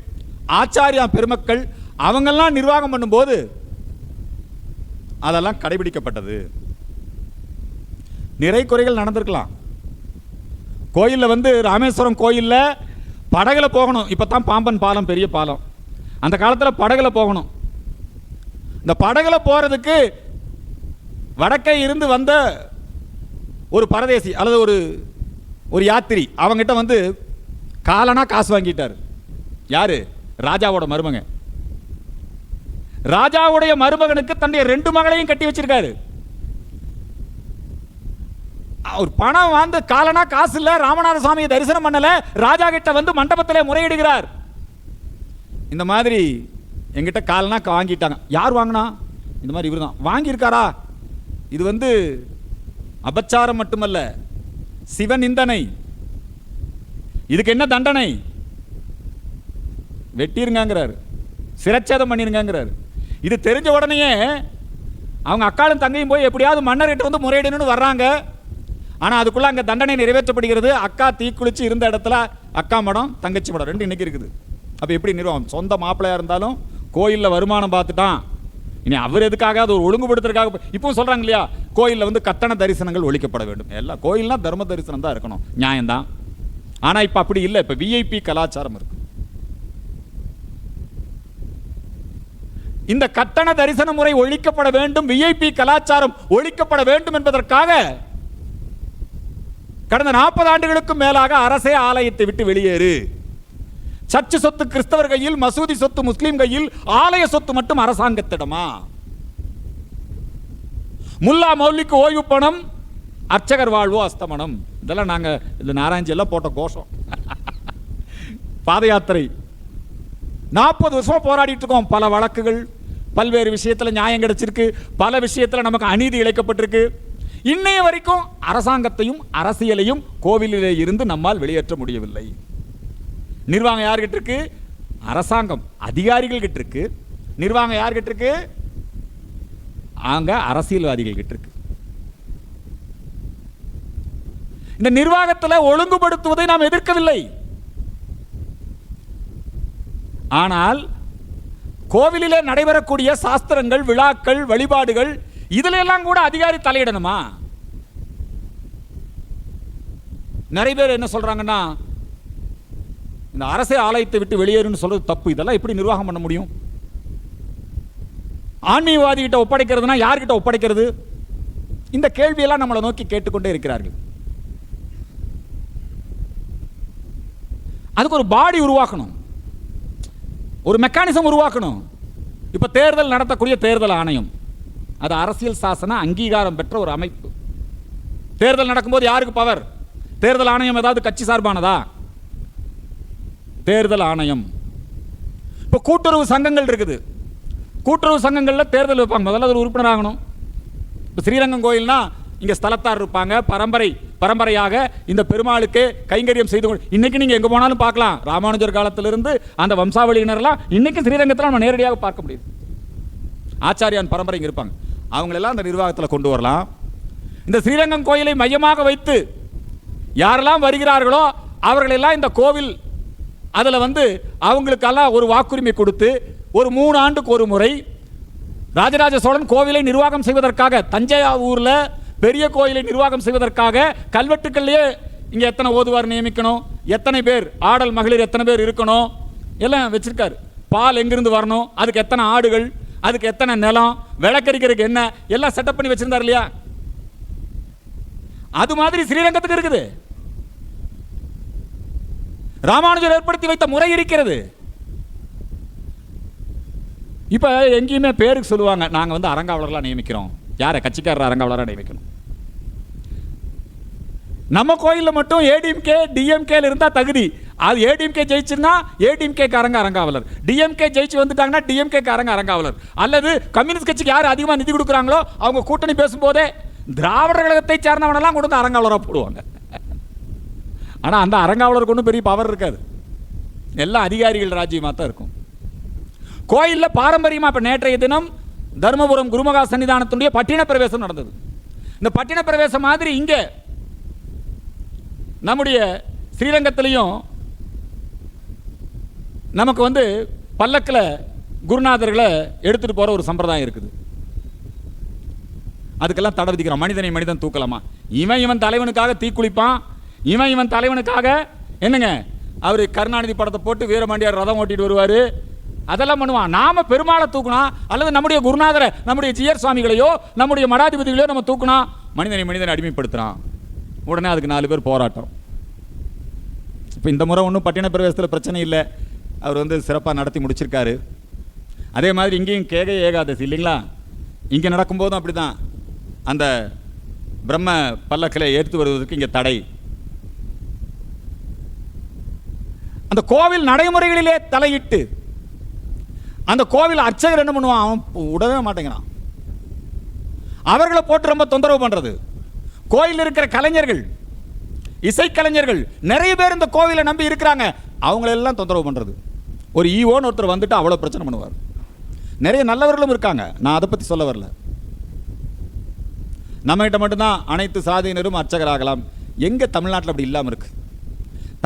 ஆச்சாரியா பெருமக்கள் அவங்கெல்லாம் நிர்வாகம் பண்ணும்போது அதெல்லாம் கடைபிடிக்கப்பட்டது. நிறை குறைகள் நடந்திருக்கலாம். கோயிலில் ராமேஸ்வரம் கோயிலில் படகுல போகணும். இப்போ தான் பாம்பன் பாலம் பெரிய பாலம். அந்த காலத்தில் படகுல போகணும். இந்த படகுல போகிறதுக்கு வடக்கே இருந்து வந்த ஒரு பரதேசி அல்லது ஒரு யாத்திரி அவங்ககிட்ட காலனா காசு வாங்கிட்டார். யாரு? ராஜாவோட மருமகன். ராஜாவுடைய மருமகனுக்கு தன்னுடைய 2 மகளையும் கட்டி வச்சிருக்காரு. ஒரு பணம் காலனா காசு இல்ல, ராமநாத சுவாமியை தரிசனம் பண்ணல, ராஜா கிட்ட மண்டபத்திலே முறையிடுகிறார். இந்த மாதிரி எங்கிட்ட காலனா வாங்கிட்டாங்க. யார் வாங்கினா? இந்த மாதிரி இவர் தான் வாங்கியிருக்காரா? இது அபச்சாரம் மட்டுமல்ல, சிவநிந்தனை. இதுக்கு என்ன தண்டனை? வெட்டிருங்கிறாரு, சிரச்சேதம் பண்ணிருங்கிறாரு. இது தெரிஞ்ச உடனே அவங்க அக்காலும் தங்கையும் போய் எப்படியாவது மன்னர்கிட்ட முறையிடணும்னு வர்றாங்க. ஆனால் அதுக்குள்ள அங்கே தண்டனை நிறைவேற்றப்படுகிறது. அக்கா தீக்குளிச்சு இருந்த இடத்துல அக்கா மடம், தங்கச்சி மடம் 2 இன்னைக்கு இருக்குது. அப்போ எப்படி நிர்வாகம்? சொந்த மாப்பிள்ளையா இருந்தாலும் கோயிலில் வருமானம் பார்த்துட்டான், இனி அவர் எதுக்காக அது ஒரு ஒழுங்குபடுத்துறதுக்காக இப்போ சொல்றாங்க இல்லையா, கோயிலில் கட்டண தரிசனங்கள் ஒழிக்கப்பட வேண்டும். எல்லாம் கோயில்னா தர்ம தரிசனம் தான் இருக்கணும், நியாயம்தான். ஆனால் இப்போ அப்படி இல்லை. இப்போ விஐபி கலாச்சாரம் இருக்கு. இந்த கட்டண தரிசன முறை ஒழிக்கப்பட வேண்டும், விஐபி கலாச்சாரம் ஒழிக்கப்பட வேண்டும் என்பதற்காக கடந்த 40 ஆண்டுகளுக்கும் மேலாக அரசே ஆலயத்தை விட்டு வெளியேறு, சர்ச்சு சொத்து கிறிஸ்தவர் கையில், மசூதி சொத்து முஸ்லிம் கையில், ஆலய சொத்து மட்டும் அரசாங்கத்திடமா? முல்லா மௌலிக்கு ஓய்வு பணம், அர்ச்சகர் வாழ்வோ அஸ்தமனம். இதெல்லாம் நாங்க இந்த நாராயணி எல்லாம் போட்ட கோஷம். பாத யாத்திரை 40 வருஷமா போராடிட்டு இருக்கோம். பல வழக்குகள், பல்வேறு விஷயத்துல நியாயம் கிடைச்சிருக்கு, பல விஷயத்துல நமக்கு அநீதி இழைக்கப்பட்டிருக்கு. இன்னைய வரைக்கும் அரசாங்கத்தையும் அரசியலையும் கோவிலிலே இருந்து நம்மால் வெளியேற்ற முடியவில்லை. நிர்வாகம் யார்கிட்ட இருக்கு? அரசாங்கம் அதிகாரிகள் கிட்ட இருக்கு. நிர்வாகம் யார்கிட்ட இருக்கு? அங்க அரசியல்வாதிகள் கிட்ட இருக்கு. இந்த நிர்வாகத்தில் ஒழுங்குபடுத்துவதை நாம் எதிர்க்கவில்லை. ஆனால் கோவிலிலே நடைபெறக்கூடிய சாஸ்திரங்கள், விழாக்கள், வழிபாடுகள் இதுல எல்லாம் கூட அதிகாரி தலையிடணுமா? நிறைய பேர் என்ன சொல்றாங்கன்னா, இந்த அரசே ஆலயத்தை விட்டு வெளியேறுன்னு சொல்றது தப்பு. இதெல்லாம் எப்படி நிர்வாகம் பண்ண முடியும்? ஆன்மீகவாதி கிட்ட ஒப்படைக்கிறதுனா யார்கிட்ட ஒப்படைக்கிறது? இந்த கேள்வியெல்லாம் நம்மளை நோக்கி கேட்டுக்கொண்டே இருக்கிறார்கள். அதுக்கு ஒரு பாடி உருவாக்கணும், ஒரு மெக்கானிசம் உருவாக்கணும். இப்ப தேர்தல் நடத்தக்கூடிய தேர்தல் ஆணையம், அது அரசியல் சாசன அங்கீகாரம் பெற்ற ஒரு அமைப்பு. தேர்தல் நடக்கும்போது யாருக்கு பவர்? தேர்தல் ஆணையம் ஏதாவது கட்சி சார்பானதா? தேர்தல் ஆணையம். இப்ப கூட்டுறவு சங்கங்கள் இருக்குது. கூட்டுறவு சங்கங்களில் தேர்தல் வைப்பாங்க. முதல்ல ஒரு உறுப்பினர் ஆகணும். இப்போ ஸ்ரீரங்கம் கோயில்னா இங்கே ஸ்தலத்தார் இருப்பாங்க. பரம்பரையாக இந்த பெருமாளுக்கு கைங்கரியம் செய்து இன்னைக்கு நீங்கள் எங்கே போனாலும் பார்க்கலாம். ராமானுஜர் காலத்திலிருந்து அந்த வம்சாவளியினரெல்லாம் இன்னைக்கு ஸ்ரீரங்கத்தில் நம்ம நேரடியாக பார்க்க முடியுது. ஆச்சாரியான் பரம்பரை இங்கே இருப்பாங்க. அவங்களெல்லாம் அந்த நிர்வாகத்தில் கொண்டு வரலாம். இந்த ஸ்ரீரங்கம் கோயிலை மையமாக வைத்து யாரெல்லாம் வருகிறார்களோ அவர்களெல்லாம் இந்த கோவில் அதில் அவங்களுக்கெல்லாம் ஒரு வாக்குரிமை கொடுத்து ஒரு 3 ஆண்டுக்கு ஒரு முறை ராஜராஜ சோழன் கோவிலை நிர்வாகம் செய்வதற்காக, தஞ்சாவூரில் பெரிய கோயிலை நிர்வாகம் செய்வதற்காக கல்வெட்டுக்கள்லேயே இங்கே எத்தனை ஓதுவார் நியமிக்கணும், எத்தனை பேர் ஆடல் மகளிர் எத்தனை பேர் இருக்கணும் எல்லாம் வச்சிருக்காரு. பால் எங்கிருந்து வரணும், அதுக்கு எத்தனை ஆடுகள், அதுக்கு எத்தனை நிலம், விளக்கரிக்கிறதுக்கு என்ன, எல்லாம் செட்டப் பண்ணி வச்சிருந்தார் இல்லையா? அது மாதிரி ஸ்ரீரங்கத்துக்கு இருக்குது. ராமானுஜர் ஏற்படுத்தி வைத்த முறை இருக்கிறது. இப்போ எங்கேயுமே பேருக்கு சொல்லுவாங்க, நாங்கள் அரங்காவலர்களாக நியமிக்கிறோம். யாரை? கட்சிக்காரர் அரங்காவலராக நியமிக்கணும். நம்ம கோயிலில் மட்டும் ஏடிஎம்கே டிஎம்கேல இருந்தால் தகுதி. அது ஏடிஎம்கே ஜெயிச்சுன்னா ஏடிஎம்கே காரங்க அரங்காவலர், டிஎம்கே ஜெயிச்சு வந்துட்டாங்கன்னா டிஎம்கே காரங்க அரங்காவலர். அல்லது கம்யூனிஸ்ட் கட்சிக்கு யார் அதிகமாக நிதி கொடுக்குறாங்களோ அவங்க கூட்டணி பேசும்போதே திராவிட கழகத்தை சேர்ந்தவனெல்லாம் கொண்டு வந்து அரங்காவலராக போடுவாங்க. ஆனால் அந்த அரங்காவலருக்கு ஒன்றும் பெரிய பவர் இருக்காது. எல்லாம் அதிகாரிகள் ராஜ்யமாக தான் இருக்கும். கோயிலில் பாரம்பரியமாக இப்போ நேற்றைய தினம் தர்மபுரம் குருமகா சன்னிதானத்துடைய பட்டின பிரவேசம் நடந்தது. இந்த பட்டின பிரவேசம் மாதிரி இங்கே நம்முடைய ஸ்ரீரங்கத்திலையும் நமக்கு பல்லக்கில் குருநாதர்களை எடுத்துகிட்டு போகிற ஒரு சம்பிரதாயம் இருக்குது. அதுக்கெல்லாம் தடை விதிக்கிறோம். மனிதனை மனிதன் தூக்கலாமா? இவன் தலைவனுக்காக தீக்குளிப்பான், இவன் தலைவனுக்காக என்னங்க அவர் கருணாநிதி படத்தை போட்டு வீரபாண்டியார் ரதம் ஓட்டிட்டு வருவார், அதெல்லாம் பண்ணுவான். நாம பெருமாளை தூக்குனா அல்லது நம்முடைய குருநாதரை, நம்முடைய ஜிஆர் சுவாமிகளையோ நம்முடைய மடாதிபதிகளையோ நம்ம தூக்குனா மனிதனை அடிமைப்படுத்துறான். உடனே அதுக்கு 4 பேர் போராட்டம். இப்போ இந்த முறை ஒன்றும் பட்டின பிரவேசத்தில் பிரச்சனை இல்லை, அவர் சிறப்பாக நடத்தி முடிச்சிருக்காரு. அதே மாதிரி இங்கேயும் கேக ஏகாதசி இல்லைங்களா? இங்கே நடக்கும்போதும் அப்படி தான் அந்த பிரம்ம பல்லக்கில் ஏற்று வருவதற்கு இங்கே தடை. அந்த கோவில் நடைமுறைகளிலே தலையிட்டு அந்த கோவில் அர்ச்சகர் என்ன பண்ணுவான்? அவன் விடவே மாட்டேங்கிறான். அவர்களை போட்டு ரொம்ப தொந்தரவு பண்றது. கோயில் இருக்கிற கலைஞர்கள், இசைக்கலைஞர்கள் நிறைய பேர் இந்த கோவிலை நம்பி இருக்கிறாங்க, அவங்களெல்லாம் தொந்தரவு பண்றது. ஒரு ஈவோன்னு ஒருத்தர் வந்துட்டு அவ்வளோ பிரச்சனை பண்ணுவார். நிறைய நல்லவர்களும் இருக்காங்க, நான் அதை பற்றி சொல்ல வரல. நம்மகிட்ட மட்டும்தான் அனைத்து சாதியினரும் அர்ச்சகராகலாம். எங்கே தமிழ்நாட்டில் அப்படி இல்லாமல் இருக்கு?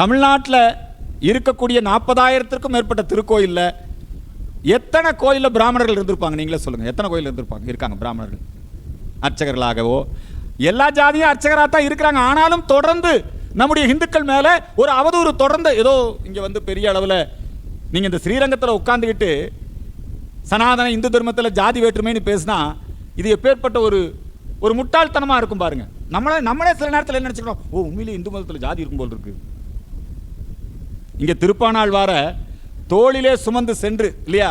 தமிழ்நாட்டில் இருக்கக்கூடிய 40,000க்கும் மேற்பட்ட திருக்கோயிலில் எத்தனை கோயிலில் பிராமணர்கள் இருந்திருப்பாங்க? நீங்களே சொல்லுங்கள், எத்தனை கோயில் இருக்காங்க பிராமணர்கள் அர்ச்சகர்களாகவோ? எல்லா ஜாதியும் அர்ச்சகராக தான் இருக்கிறாங்க. ஆனாலும் தொடர்ந்து நம்முடைய இந்துக்கள் மேலே ஒரு அவதூறு தொடர்ந்து ஏதோ இங்கே பெரிய அளவில் நீங்கள் இந்த ஸ்ரீரங்கத்தில் உட்காந்துக்கிட்டு சனாதன இந்து தர்மத்தில் ஜாதி வேற்றுமைன்னு பேசினா இது எப்பேற்பட்ட ஒரு முட்டாள்தனமாக இருக்கும் பாருங்க. நம்மளே சில நேரத்தில் என்ன நினச்சிக்கிறோம், ஓ உண்மையிலே இந்து மதத்தில் ஜாதி இருக்கும் போல் இருக்கு. இங்கே திருப்பானாழ்வார தோளிலே சுமந்து சென்று இல்லையா,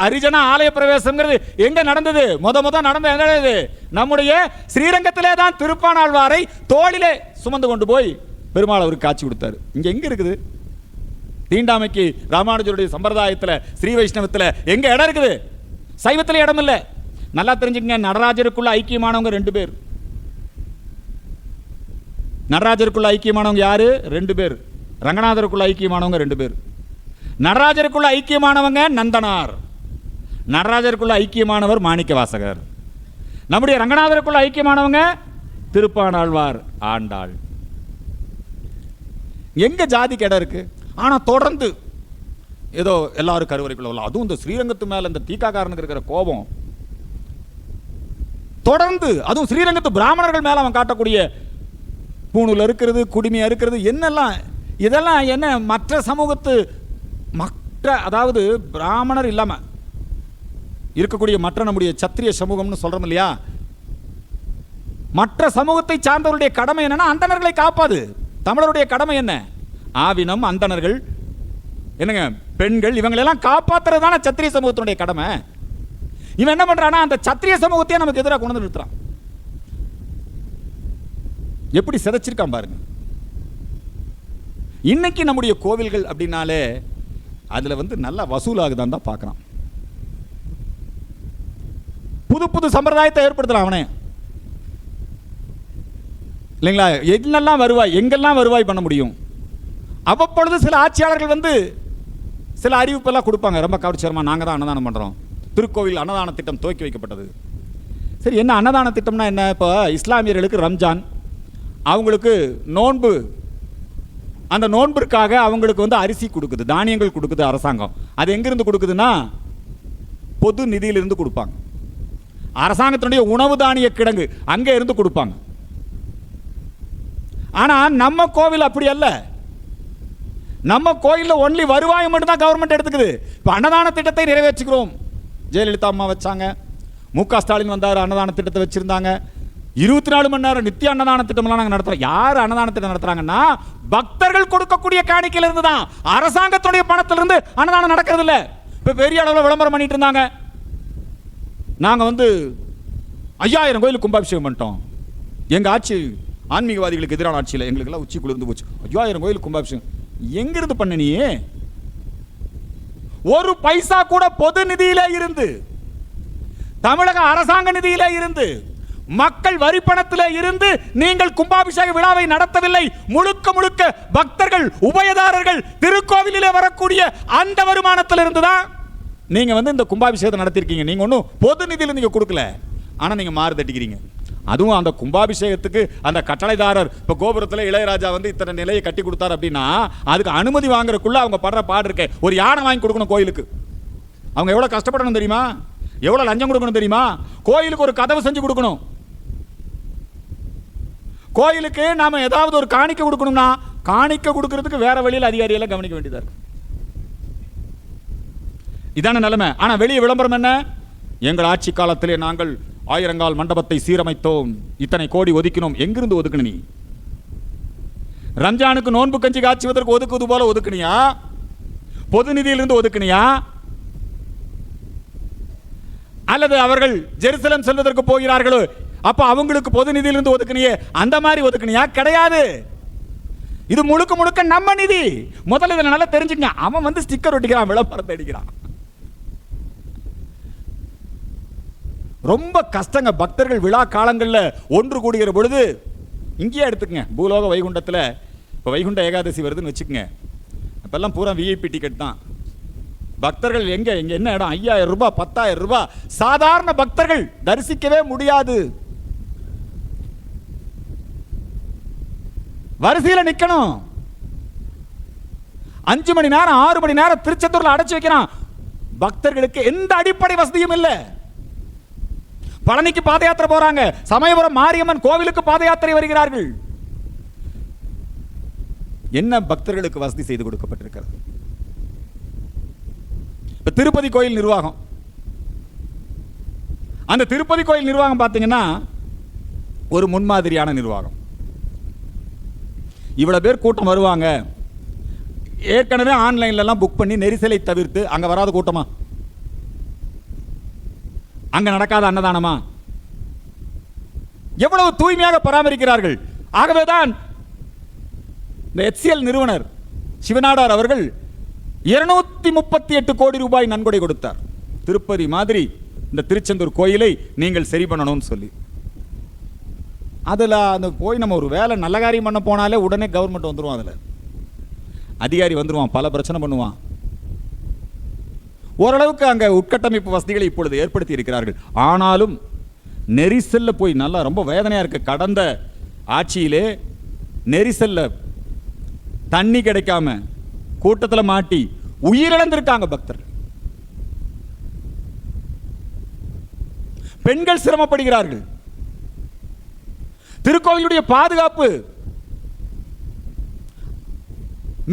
அரிஜன ஆலய பிரவேசம்ங்கிறது எங்க நடந்தது? முத நடந்த என்னது? நம்முடைய ஸ்ரீரங்கத்திலே தான் திருப்பானாழ்வாரை தோளிலே சுமந்து கொண்டு போய் பெருமாள் அவருக்கு காட்சி கொடுத்தாரு. இங்க எங்க இருக்குது? தீண்டாமைக்கு ராமானுஜருடைய சம்பிரதாயத்தில் ஸ்ரீ வைஷ்ணவத்தில் எங்க இடம் இருக்குது? சைவத்தில் இடம் இல்லை. நல்லா தெரிஞ்சுக்கங்க, நடராஜருக்குள்ள ஐக்கியமானவங்க 2 பேர். நடராஜருக்குள்ள ஐக்கியமானவங்க யாரு? 2 பேர். ரங்கநாதருக்குள்ள ஐக்கியமானவங்க 2 பேர். நடராஜருக்குள்ள ஐக்கியமானவங்க நந்தனார், நடராஜருக்குள்ள ஐக்கியமானவர் மாணிக்க வாசகர். நம்முடைய ரங்கநாதருக்குள்ள ஐக்கியமானவங்க திருப்பானாழ்வார் ஆண்டாள். எங்க ஜாதிக்கு இடம் இருக்கு? ஆனா தொடர்ந்து ஏதோ எல்லாரும் கருவறைக்குள்ள, அதுவும் இந்த ஸ்ரீரங்கத்து மேல இந்த தீக்காக்காரனுக்கு இருக்கிற கோபம் தொடர்ந்து, அதுவும் ஸ்ரீரங்கத்து பிராமணர்கள் மேல அவன் காட்டக்கூடிய பூணூல் இருக்கிறது, குடிமையா இருக்கிறது, என்னெல்லாம் இதெல்லாம் என்ன மற்ற சமூகத்து அதாவது பிராமணர் இல்லாம இருக்கக்கூடிய மற்ற நம்முடைய சத்திரிய சமூகம்னு சொல்றோம் இல்லையா, மற்ற சமூகத்தை சார்ந்தவருடைய கடமை என்னன்னா அந்தணர்களை காப்பாது. தமிழருடைய கடமை என்ன? ஆவினம், அந்தணர்கள், என்னங்க பெண்கள், இவங்களெல்லாம் காப்பாத்துறது தானே சத்திரிய சமூகத்தினுடைய கடமை. இவன் என்ன பண்றானா, அந்த சத்திரிய சமூகத்தையே நமக்கு எதிராக கொண்டு வந்து நிறுத்துறான். எப்படி சிதைச்சிருக்கான் பாருங்க. இன்னைக்கு நம்முடைய கோவில்கள் அப்படின்னாலே அதுல நல்லா வசூலாகுதான் தான் பார்க்கறான். புது புது சம்பிரதாயத்தை ஏற்படுத்தலாம் அவனே இல்லைங்களா. என்னெல்லாம் வருவாய், எங்கெல்லாம் வருவாய் பண்ண முடியும். அவ்வப்பொழுது சில ஆட்சியாளர்கள் சில அறிவிப்பெல்லாம் கொடுப்பாங்க, ரொம்ப கவர்ச்சிகரமாக, நாங்கள் தான் அன்னதானம் பண்ணுறோம், திருக்கோவில் அன்னதான திட்டம் துவக்கி வைக்கப்பட்டது. சரி, என்ன அன்னதான திட்டம்னா என்ன? இப்போ இஸ்லாமியர்களுக்கு ரம்ஜான், அவங்களுக்கு நோன்பு, அந்த நோன்பிற்காக அவங்களுக்கு அரிசி கொடுக்குது, தானியங்கள் கொடுக்குது அரசாங்கம். அது எங்கிருந்து கொடுக்குதுன்னா பொது நிதியிலிருந்து கொடுப்பாங்க. அரசாங்கத்தினுடைய உணவு தானிய கிடங்கு அங்கே இருந்து கொடுப்பாங்க. ஆனா நம்ம கோவில் அப்படி அல்ல. நம்ம கோயிலில் ஒன்லி வருவாய் மட்டும் தான் கவர்மெண்ட் எடுத்துக்குது. இப்போ அன்னதான திட்டத்தை நிறைவேற்றுகிறோம். ஜெயலலிதா அம்மா வச்சாங்க, மு.க. ஸ்டாலின் வந்தார், அன்னதான திட்டத்தை வச்சிருந்தாங்க. 24 மணி நேரம் நித்திய அன்னதான திட்டம்லாம் நாங்கள் நடத்துறோம். யார் அன்னதான திட்டம் நடத்துறாங்கன்னா பக்தர்கள் கொடுக்கக்கூடிய காணிக்கையில இருந்து தான், அரசாங்கத்துடைய பணத்திலிருந்து அன்னதானம் நடக்கிறது இல்லை. இப்போ பெரிய அளவில் விளம்பரம் பண்ணிட்டு இருந்தாங்க, நாங்கள் 5000 கோயிலுக்கு கும்பாபிஷேகம் பண்ணிட்டோம், எங்கள் ஆட்சி ஆன்மீகவாதிகளுக்கு எதிரான ஆட்சியில் எங்களுக்கெல்லாம் உச்சி குளிர்ந்து போச்சு, 5000 கோயிலுக்கு கும்பாபிஷேகம். எங்கிருந்து பண்ண நீ? ஒரு பைசா கூட பொது நிதியில இருந்து, தமிழக அரசாங்க நிதியில இருந்து, மக்கள் வரி பணத்திலே இருந்து நீங்கள் கும்பாபிஷேக விழாவை நடத்தவில்லை. முழுக்க முழுக்க பக்தர்கள், உபயதாரர்கள், திருக்கோவிலிலே வரக்கூடிய அந்த வருமானத்தில் இருந்துதான் நீங்க இந்த கும்பாபிஷேகத்தை நடத்திருக்கீங்க. நீங்க ஒன்றும் பொது நிதியில் நீங்க கொடுக்கல, ஆனா நீங்க மாறு தட்டிக்கிறீங்க. அதுவும் அந்த கும்பாபிஷேகத்துக்கு அந்த கட்டளைதாரர், இப்போ கோபுரத்தில் இளையராஜா இத்தனை நிலையை கட்டி கொடுத்தார் அப்படின்னா அதுக்கு அனுமதி வாங்குறதுக்குள்ள அவங்க படுற பாடு இருக்க. ஒரு யானை வாங்கி கொடுக்கணும் கோயிலுக்கு, அவங்க எவ்வளவு கஷ்டப்படணும் தெரியுமா? எவ்வளவு லஞ்சம் கொடுக்கணும் தெரியுமா? கோயிலுக்கு ஒரு கதவு செஞ்சு கொடுக்கணும். கோயிலுக்கு நாம ஏதாவது ஒரு காணிக்கை கொடுக்கணும்னா காணிக்கை கொடுக்கறதுக்கு வேற வழியில் அதிகாரியெல்லாம் கவனிக்க வேண்டியதா இருக்கு. இதான நிலைமை. ஆனா வெளியே விளம்பரம் என்ன? எங்கள் ஆட்சி காலத்திலே நாங்கள் 1000 கால் மண்டபத்தை சீரமைத்தோம், இத்தனை கோடி ஒதுக்கினோம். எங்கிருந்து ஒதுக்கணும் நீ? ரம்ஜானுக்கு நோன்பு கஞ்சி காய்ச்சுவதற்கு ஒதுக்குவது போல ஒதுக்குனியா? பொது நிதியிலிருந்து ஒதுக்குனியா? அல்லது அவர்கள் ஜெருசலம் செல்வதற்கு போகிறார்களோ அப்ப அவங்களுக்கு பொது நிதியிலிருந்து ஒதுக்குனியே, அந்த மாதிரி ஒதுக்குனியா? கிடையாது. இது முழுக்க முழுக்க நம்ம நிதி. முதல்ல இதை நல்லா தெரிஞ்சுக்கங்க. அவன் ஸ்டிக்கர் ஒட்டிக்கிறான், விளம்பரத்தை அடிக்கிறான். ரொம்ப கஷ்டங்க. பக்தர்கள் விழா காலங்களில் ஒன்று கூடுகிற பொழுது, இங்கேயே எடுத்துக்கங்க, பூலோக வைகுண்டத்தில் இப்போ வைகுண்ட ஏகாதசி வருதுன்னு வச்சுக்கோங்க, அப்பெல்லாம் பூரா விஐபி டிக்கெட் தான். பக்தர்கள் எங்க என்ன இடம்? 5000 ரூபாய், 10,000 ரூபாய். சாதாரண பக்தர்கள் தரிசிக்கவே முடியாது, வரிசையில் நிக்கணும். 5 மணி நேரம் 6 மணி நேரம் திருச்செந்தூர்ல அடைச்சு வைக்கிறான். பக்தர்களுக்கு எந்த அடிப்படை வசதியும் இல்லை. பழனிக்கு பாத யாத்திரை போறாங்க, சமயபுரம் மாரியம்மன் கோவிலுக்கு பாத யாத்திரை வருகிறார்கள். என்ன பக்தர்களுக்கு வசதி செய்து கொடுக்கப்பட்டிருக்கிறது? இப்போ திருப்பதி கோயில் நிர்வாகம், அந்த திருப்பதி கோயில் நிர்வாகம் பார்த்தீங்கன்னா ஒரு முன்மாதிரியான நிர்வாகம். இவ்வளவு பேர் கூட்டம் வருவாங்க, ஏற்கனவே ஆன்லைன்லாம் புக் பண்ணி நெரிசலை தவிர்த்து அங்க வராத கூட்டமா, அங்க நடக்காத அன்னதானமா, எவ்வளவு தூய்மையாக பராமரிக்கிறார்கள். ஆகவேதான் இந்த HCL நிறுவனர் சிவநாடார் அவர்கள் 238 கோடி ரூபாய் நன்கொடை கொடுத்தார். திருப்பதி மாதிரி இந்த திருச்செந்தூர் கோயிலை நீங்கள் சரி பண்ணணும்னு சொல்லி. அதில் அந்த போய் நம்ம ஒரு வேலை நல்ல காரியம் பண்ண போனாலே உடனே கவர்மெண்ட் வந்துடுவான், அதில் அதிகாரி வந்துடுவான், பல பிரச்சனை பண்ணுவான். ஓரளவுக்கு அங்கே உட்கட்டமைப்பு வசதிகளை இப்பொழுது ஏற்படுத்தி இருக்கிறார்கள். ஆனாலும் நெரிசல்ல போய் நல்லா ரொம்ப வேதனையாக இருக்கு. கடந்த ஆட்சியிலே நெரிசல்ல தண்ணி கிடைக்காம கூட்டத்தில் மாட்டி உயிரிழந்திருக்காங்க பக்தர்கள். பெண்கள் சிரமப்படுகிறார்கள். திருக்கோவிலுடைய பாதுகாப்பு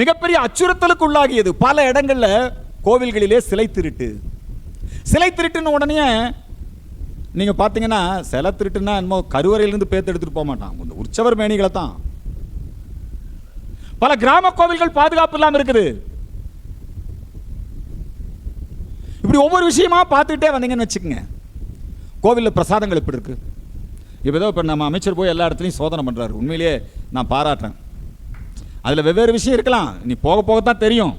மிகப்பெரிய அச்சுறுத்தலுக்கு உள்ளாகியது. பல இடங்கள்ல கோவில்களிலே சிலை திருட்டுன்னு உடனே நீங்க பாத்தீங்கன்னா, சிலை திருட்டுன்னா என்னமோ கருவறையிலிருந்து பேத்து எடுத்துட்டு போக மாட்டான், உற்சவர் மேனிகளை தான். பல கிராம கோவில்கள் பாதுகாப்பு இல்லாம இருக்குது. இப்படி ஒவ்வொரு விஷயமா பார்த்துக்கிட்டே வந்தீங்கன்னு வச்சுக்கோங்க. கோவிலில் பிரசாதங்கள் எப்படி இருக்கு? இப்போ நம்ம அமைச்சர் போய் எல்லா இடத்துலையும் சோதனை பண்றாரு. உண்மையிலேயே நான் பாராட்டுறேன். அதில் வெவ்வேறு விஷயம் இருக்கலாம், நீ போக போகத்தான் தெரியும்.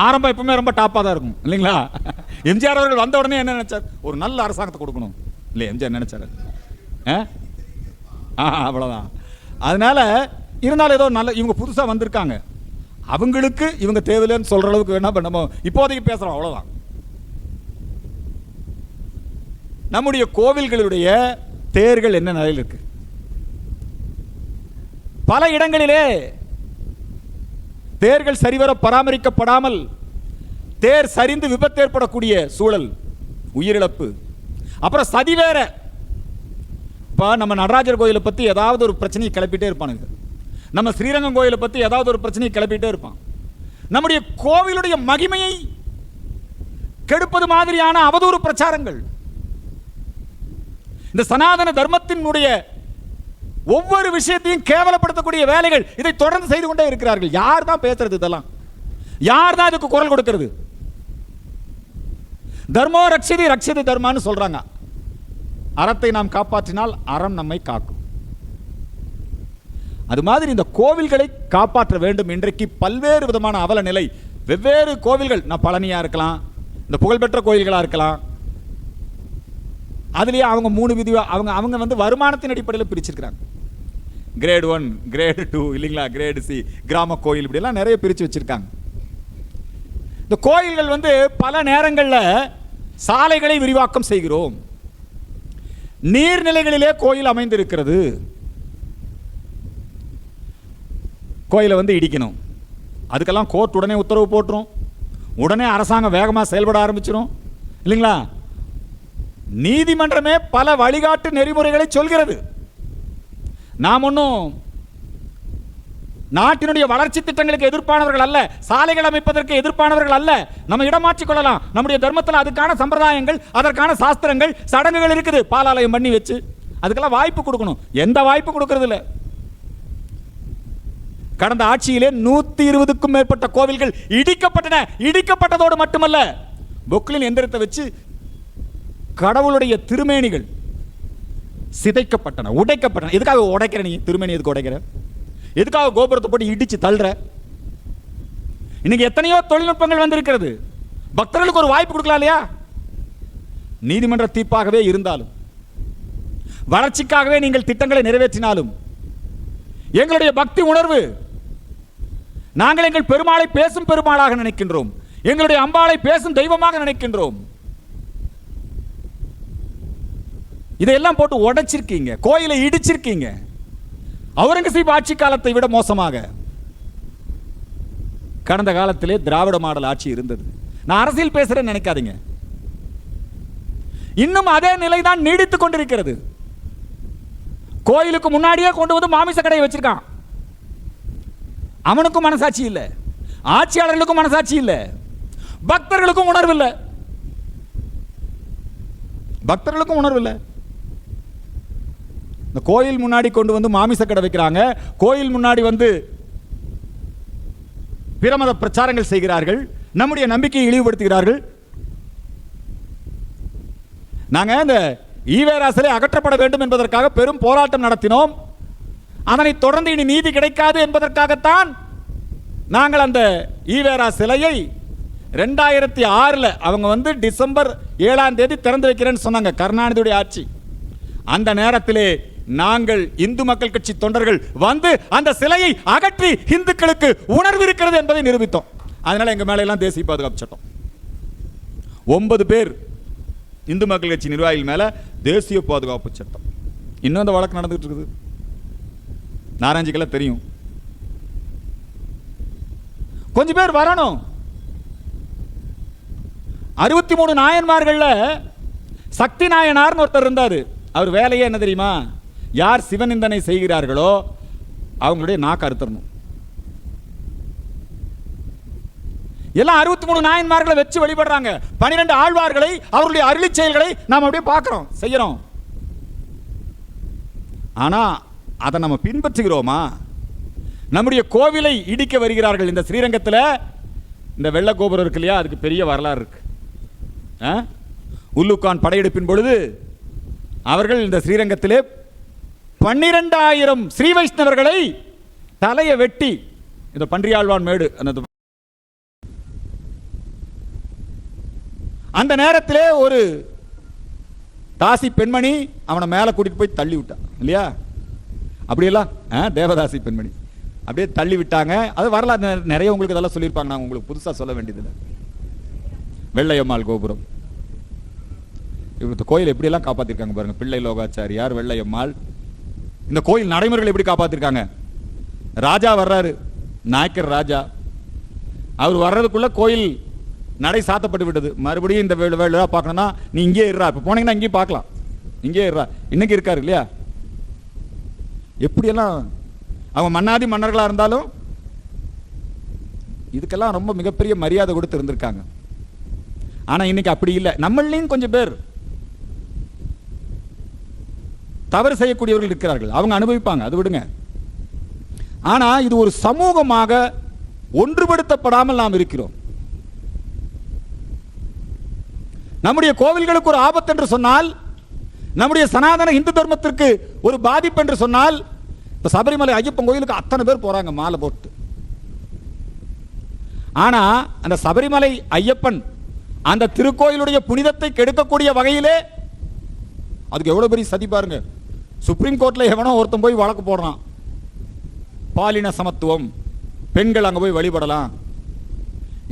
ஆரம்பம் எப்பவுமே ரொம்ப டாப்பாக தான் இருக்கும் இல்லைங்களா? எம்ஜிஆர் அவர்கள் வந்த உடனே என்ன நினைச்சார்? ஒரு நல்ல அரசாங்கத்தை கொடுக்கணும் இல்லை எம்ஜிஆர் நினைச்சாரு. அவ்வளோதான். அதனால இருந்தாலும் ஏதோ நல்ல, இவங்க புதுசாக வந்திருக்காங்க, அவங்களுக்கு இவங்க தேவையில்லைன்னு சொல்ற அளவுக்கு வேணா நம்ம இப்போதைக்கு பேசுறோம், அவ்வளோதான். நம்முடைய கோவில்களுடைய தேர்கள் என்ன நிலையில் இருக்கு? பல இடங்களிலே தேர்கள் சரிவர பராமரிக்கப்படாமல் தேர் சரிந்து விபத்து ஏற்படக்கூடிய சூழல், உயிரிழப்பு. அப்புறம் சதி வேற. இப்போ நம்ம நடராஜர் கோயிலை பற்றி ஏதாவது ஒரு பிரச்சனையை கிளப்பிட்டே இருப்பானுங்க, நம்ம ஸ்ரீரங்கம் கோயிலை பற்றி ஏதாவது ஒரு பிரச்சனையை கிளப்பிட்டே இருப்பான். நம்முடைய கோவிலுடைய மகிமையை கெடுப்பது மாதிரியான அவதூறு பிரச்சாரங்கள், இந்த சனாதன தர்மத்தினுடைய ஒவ்வொரு விஷயத்தையும் கேவலப்படுத்தக்கூடிய வேலைகள், இதை தொடர்ந்து செய்து கொண்டே இருக்கிறார்கள். யார் தான் பேசுறது? இதெல்லாம் யார் தான் இதுக்கு குரல் கொடுக்கிறது? தர்மோ ரக்ஷதி ரக்ஷதி தர்மான்னு சொல்றாங்க. அறத்தை நாம் காப்பாற்றினால் அறம் நம்மை காக்கும். அது மாதிரி இந்த கோவில்களை காப்பாற்ற வேண்டும். இன்றைக்கு பல்வேறு விதமான அவல நிலை, வெவ்வேறு கோவில்கள், நான் பழனியா இருக்கலாம், இந்த புகழ்பெற்ற கோயில்களா இருக்கலாம், அதுலயே அவங்க 3 விதி அவங்க வந்து வருமானத்தின் அடிப்படையில் பிரிச்சிருக்கிறாங்க. கிரேட் 1, கிரேட் 2 இல்லைங்களா, கிரேட் சி, கிராம கோயில், இப்படி எல்லாம் நிறைய பிரிச்சு வச்சிருக்காங்க. இந்த கோயில்கள் வந்து பல நேரங்களில் சாலைகளை விரிவாக்கம் செய்கிறோம், நீர்நிலைகளிலே கோயில் அமைந்திருக்கிறது, கோயிலை வந்து இடிக்கணும், அதுக்கெல்லாம் கோர்ட் உடனே உத்தரவு போட்டுரும், உடனே அரசாங்கம் வேகமாக செயல்பட ஆரம்பிச்சிடும் இல்லைங்களா? நீதிமன்றமே பல வழிகாட்டு நெறிமுறைகளை சொல்கிறது. நாம் ஒன்றும் நாட்டினுடைய வளர்ச்சி திட்டங்களுக்கு எதிர்ப்பானவர்கள் அல்ல, சாலைகள் அமைப்பதற்கு எதிர்ப்பானவர்கள் அல்ல. நம்ம இடமாற்றிக் கொள்ளலாம். நம்முடைய தர்மத்தில் அதுக்கான சம்பிரதாயங்கள், அதற்கான சாஸ்திரங்கள், சடங்குகள் இருக்குது. பாலாலயம் பண்ணி வச்சு அதுக்கெல்லாம் வாய்ப்பு கொடுக்கணும். எந்த வாய்ப்பு கொடுக்கறது இல்லை. கடந்த ஆட்சியிலே 120க்கும் மேற்பட்ட கோவில்கள் இடிக்கப்பட்டன. இடிக்கப்பட்டதோடு மட்டுமல்ல, பொக்லின் எந்திரத்தை வச்சு கடவுளுடைய திருமேனிகள் சிதைக்கப்பட்டன, உடைக்கப்பட்டன. எதுக்காக உடைக்கிற? நீ திருமேனி எதுக்கு உடைக்கிற? எதுக்காக கோபுரத்தை போட்டு இடிச்சு தள்ளுற? இன்னைக்கு எத்தனையோ தொழில்நுட்பங்கள் வந்திருக்கிறது. பக்தர்களுக்கு ஒரு வாய்ப்பு கொடுக்கலாம் இல்லையா? நீதிமன்ற தீர்ப்பாகவே இருந்தாலும், வளர்ச்சிக்காகவே நீங்கள் திட்டங்களை நிறைவேற்றினாலும், எங்களுடைய பக்தி உணர்வு, நாங்கள் எங்கள் பெருமாளை பேசும் பெருமாளாக நினைக்கின்றோம், எங்களுடைய அம்பாளை பேசும் தெய்வமாக நினைக்கின்றோம். இதையெல்லாம் போட்டு உடைச்சிருக்கீங்க, கோயிலை இடிச்சிருக்கீங்க. அவுரங்கசீப் ஆட்சி காலத்தை விட மோசமாக கடந்த காலத்திலே திராவிட மாடல் ஆட்சி இருந்தது. நான் அரசியல் பேசுறேன்னு நினைக்காதீங்க, இன்னும் அதே நிலைதான் நீடித்துக் கொண்டிருக்கிறது. கோயிலுக்கு முன்னாடியே கொண்டு வந்து மாமிச கடையை வச்சிருக்கான். அவனுக்கும் மனசாட்சி இல்லை, ஆட்சியாளர்களுக்கும் மனசாட்சி இல்லை. பக்தர்களுக்கும் உணர்வில்லை. பக்தர்களுக்கும் உணர்வில்லை. இந்த கோயில் முன்னாடி கொண்டு வந்து மாமிச கடை வைக்கிறாங்க, கோயில் முன்னாடி வந்து பிரமத பிரச்சாரங்கள் செய்கிறார்கள், நம்முடைய நம்பிக்கையை இழிவுபடுத்துகிறார்கள். நாங்கள் இந்த ஈவேரா சிலை அகற்றப்பட வேண்டும் என்பதற்காக பெரும் போராட்டம் நடத்தினோம். அதனை தொடர்ந்து இனி நீதி கிடைக்காது என்பதற்காகத்தான் நாங்கள் அந்த ஈவேரா சிலையை 2006 அவங்க வந்து டிசம்பர் 7ஆம் தேதி திறந்து வைக்கிறேன்னு சொன்னாங்க, கருணாநிதியுடைய ஆட்சி. அந்த நேரத்திலே நாங்கள் இந்து மக்கள் கட்சி தொண்டர்கள் வந்து அந்த சிலையை அகற்றி இந்துக்களுக்கு உணர்வு இருக்கிறது என்பதை நிரூபித்தோம். அதனால எங்க மேல எல்லாம் தேசிய பாதுகாப்பு சட்டம். 9 பேர் இந்து மக்கள் கட்சி நிர்வாகிகள் மேல தேசிய பாதுகாப்பு சட்டம். இன்னும் அந்த வழக்கு நடந்துட்டு இருக்குது. நாராயணஜிக்கெல்லாம் தெரியும். கொஞ்சம் பேர் வரணும். 63 நாயன்மார்கள்ல சக்தி நாயனார்னு ஒருத்தர் இருந்தாரு. அவர் வேலையே என்ன தெரியுமா? யார் சிவநிந்தனை செய்கிறார்களோ அவங்களுடைய நாக்கு அறுத்தரணும். எல்லாம் 63 நாயன்மார்களை வச்சு வழிபடுறாங்க. 12 ஆழ்வார்களை, அவருடைய அருளி செயல்களை நாம் அப்படியே பார்க்கிறோம், செய்யறோம். ஆனா அதை நம்ம பின்பற்றுகிறோமா? நம்முடைய கோவிலை இடிக்க வருகிறார்கள். இந்த ஸ்ரீரங்கத்தில் இந்த வெள்ள கோபுரம் இருக்கு இல்லையா, அதுக்கு பெரிய வரலாறு இருக்கு. உள்ளுக்கான் படையெடுப்பின் பொழுது அவர்கள் இந்த ஸ்ரீரங்கத்திலே 12,000 ஸ்ரீ வைஷ்ணவர்களை தலையை வெட்டி, இந்த பன்றியாழ்வான் மேடு அந்த நேரத்திலே ஒரு தாசி பெண்மணி அவனை மேலே கூட்டிட்டு போய் தள்ளி விட்டான் இல்லையா? அப்படியெல்லாம் தேவதாசி பெண்மணி அப்படியே தள்ளி விட்டாங்க. அது வரலாறு நிறைய உங்களுக்கு இதெல்லாம் சொல்லியிருப்பாங்க. நான் உங்களுக்கு புதுசாக சொல்ல வேண்டியதில்லை. வெள்ளையம்மாள் கோபுரம், இந்த கோயில் எப்படியெல்லாம் காப்பாற்றிருக்காங்க பாருங்க. பிள்ளை லோகாச்சாரியார், வெள்ளையம்மாள், இந்த கோயில் நடைமுறைகள் எப்படி காப்பாற்றிருக்காங்க. ராஜா வர்றாரு, நாயக்கர் ராஜா, அவர் வர்றதுக்குள்ள கோயில் நடை சாத்தப்பட்டு விட்டது. மறுபடியும் இந்த வேலை பார்க்கணும்னா நீ இங்கே இருறா, இப்போ போனீங்கன்னா இங்கேயும் பார்க்கலாம், இங்கே இருறா, இன்னைக்கு இருக்காரு இல்லையா? எப்படியெல்லாம் அவங்க மன்னாதி மன்னர்களாக இருந்தாலும் இதுக்கெல்லாம் ரொம்ப மிகப்பெரிய மரியாதை கொடுத்து இருந்திருக்காங்க. ஆனால் இன்னைக்கு அப்படி இல்லை. நம்மளையும் கொஞ்சம் பேர் தவறு செய்யக்கூடியவர்கள் இருக்கிறார்கள், அவங்க அனுபவிப்பாங்க, அது விடுங்க. ஆனால் இது ஒரு சமூகமாக ஒன்றுபடுத்தப்படாமல் நாம் இருக்கிறோம். நம்முடைய கோவில்களுக்கு ஒரு ஆபத்து என்று சொன்னால், நம்முடைய சனாதன இந்து தர்மத்திற்கு ஒரு பாதிப்பு என்று சொன்னால், இப்போ சபரிமலை ஐயப்பன் கோயிலுக்கு அத்தனை பேர் போறாங்க மாலை போட்டு. ஆனா அந்த சபரிமலை ஐயப்பன் அந்த திருக்கோயிலுடைய புனிதத்தை கெடுக்கக்கூடிய வகையிலே அதுக்கு எவ்வளவு பெரிய சதி பாருங்க. சுப்ரீம் கோர்ட்ல எவனோ ஒருத்தன் போய் வழக்கு போடுறான், பாலின சமத்துவம், பெண்கள் அங்க போய் வழிபடலாம்.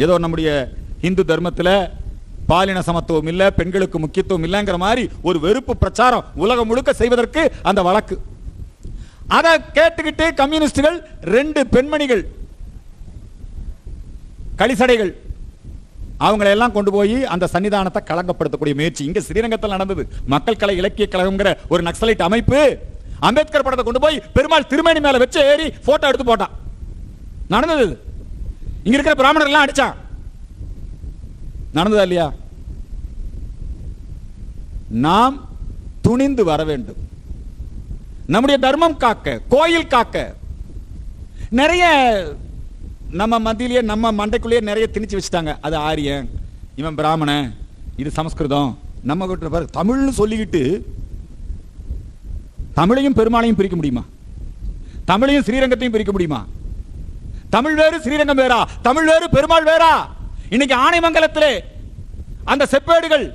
ஏதோ நம்முடைய இந்து தர்மத்தில் பாலின சமத்துவம் இல்லை, பெண்களுக்கு முக்கியத்துவம் இல்லைங்கிற மாதிரி ஒரு வெறுப்பு பிரச்சாரம் உலகம் முழுக்க செய்வதற்கு அந்த வழக்கு. அதை கேட்டுக்கிட்டு கம்யூனிஸ்டுகள் 2 பெண்மணிகள் களிசடைகள் அவங்களை எல்லாம் கொண்டு போய் அந்த சன்னிதானத்தை களங்கப்படுத்தக்கூடிய முயற்சி இங்க ஸ்ரீரங்கத்தில் நடந்தது. மக்கள் கலை இலக்கிய கழகம்ங்கிற ஒரு நக்சலைட் அமைப்பு அம்பேத்கர் படத்தை கொண்டு போய் பெருமாள் திருமேனி மேல வச்சு ஏறி போட்டோ எடுத்து போட்டான். நடந்தது. இங்க இருக்கிற பிராமணர்கள் எல்லாம் அடிச்சான். நடந்ததா இல்லையா? நாம் துணிந்து வர வேண்டும். நம்முடைய தர்மம் காக்க, கோயில் காக்க. நிறைய நம்ம மத்தியிலேயே நம்ம மண்டைக்குள்ளேயே நிறைய திணிச்சு வச்சுட்டாங்க. அது ஆரியன், இவன் பிராமணன், இது சமஸ்கிருதம். நம்ம கிட்ட தமிழ்னு சொல்லிக்கிட்டு தமிழையும் பெருமாளையும் பிரிக்க முடியுமா? தமிழையும் ஸ்ரீரங்கத்தையும் பிரிக்க முடியுமா? தமிழ் வேறு ஸ்ரீரங்கம் வேறா? தமிழ் வேறு பெருமாள் வேறா? இன்னைக்கு ஆனைமங்கலத்திலே அந்த செப்பேடுகள்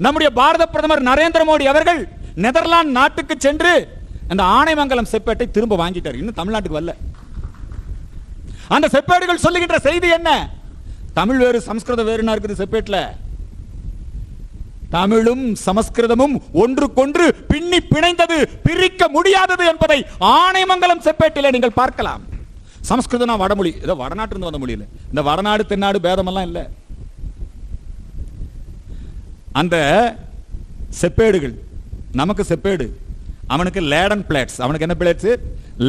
நம்முடைய பாரத பிரதமர் நரேந்திர மோடி அவர்கள் நெதர்லாந்து நாட்டுக்கு சென்று அந்த ஆனைமங்கலம் செப்பேட்டை திரும்ப வாங்கிட்டார். இன்னும் தமிழ்நாட்டுக்கு வரல. அந்த செப்பேடுகள் சொல்லுகின்ற செய்தி என்ன? தமிழ் வேறு சமஸ்கிருதம் வேறுனா இருக்குது செப்பேட்ல. தமிழும் சமஸ்கிருதமும் ஒன்றுக்கொன்று பின்னி பிணைந்தது, பிரிக்க முடியாதது என்பதை ஆனைமங்கலம் செப்பேட்டிலே நீங்கள் பார்க்கலாம். சமஸ்கிருதம் வடமொழி, ஏதோ வடநாட்டு இருந்து வந்த மொழி இல்லை. இந்த வடநாடு தென்னாடு பேதமெல்லாம் இல்லை. அந்த செப்பேடுகள் நமக்கு செப்பேடு, அவனுக்கு லேடன் பிளேட்ஸ். அவனுக்கு என்ன பிளேட்ஸ்?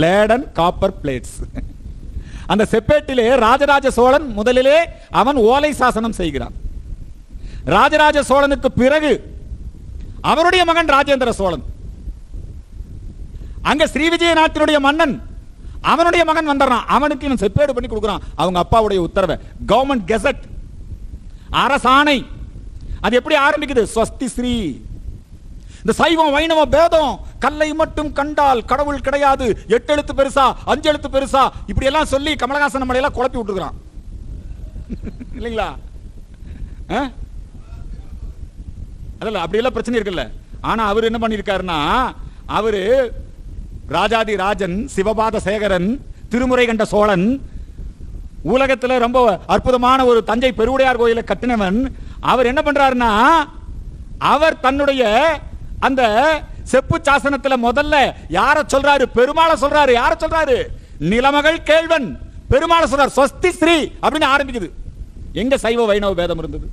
Laden copper plates. அந்த செப்பேட்டிலே ராஜராஜ சோழன் முதலிலே அவன் ஓலை சாசனம் செய்கிறான். ராஜராஜ சோழனுக்கு பிறகு அவருடைய மகன் ராஜேந்திர சோழன், அங்க ஸ்ரீவிஜய நாட்டினுடைய மன்னன் அவனுடைய மகன் வந்துறான், அவனுக்கு இவன் செப்பேடு பண்ணி கொடுக்குறான். அவங்க அப்பாவுடைய உத்தரவை, கவர்மெண்ட் கெசட், அரசாணை. அது எப்படி ஆரம்பிக்குது? ஸ்வஸ்தி ஸ்ரீ. இந்த சைவம் வைணவ பேதம், கல்லை மட்டும் கண்டால் கடவுள் கிடையாது, 8 எழுத்து பெருசா 5 எழுத்து பெருசா, இப்படி எல்லாம் சொல்லி கமலஹாசன் நம்மளை எல்லாம் குழப்பி விட்டுருக்கான் இல்லைங்களா? அதல்ல அப்படி எல்லாம் பிரச்சனை இருக்குல்ல. ஆனா அவர் என்ன பண்ணிருக்காருன்னா, அவரு ராஜாதி ராஜன், சிவபாத சேகரன், திருமுறை கண்ட சோழன், உலகத்தில் ரொம்ப அற்புதமான ஒரு தஞ்சை பெருவுடையார் கோயிலை கட்டினவன். அவர் என்ன பண்றாருன்னா, அவர் தன்னுடைய அந்த செப்பு சாசனத்தில் முதல்ல யார சொல்றாரு? பெருமாளை சொல்றாரு. யார சொல்றாரு? நிலமகள் கேள்வன் பெருமாளை சொல்றாரு. ஸ்வஸ்தி ஸ்ரீ அப்படின்னு ஆரம்பிக்குது. எங்க சைவ வைணவ பேதம் இருந்தது?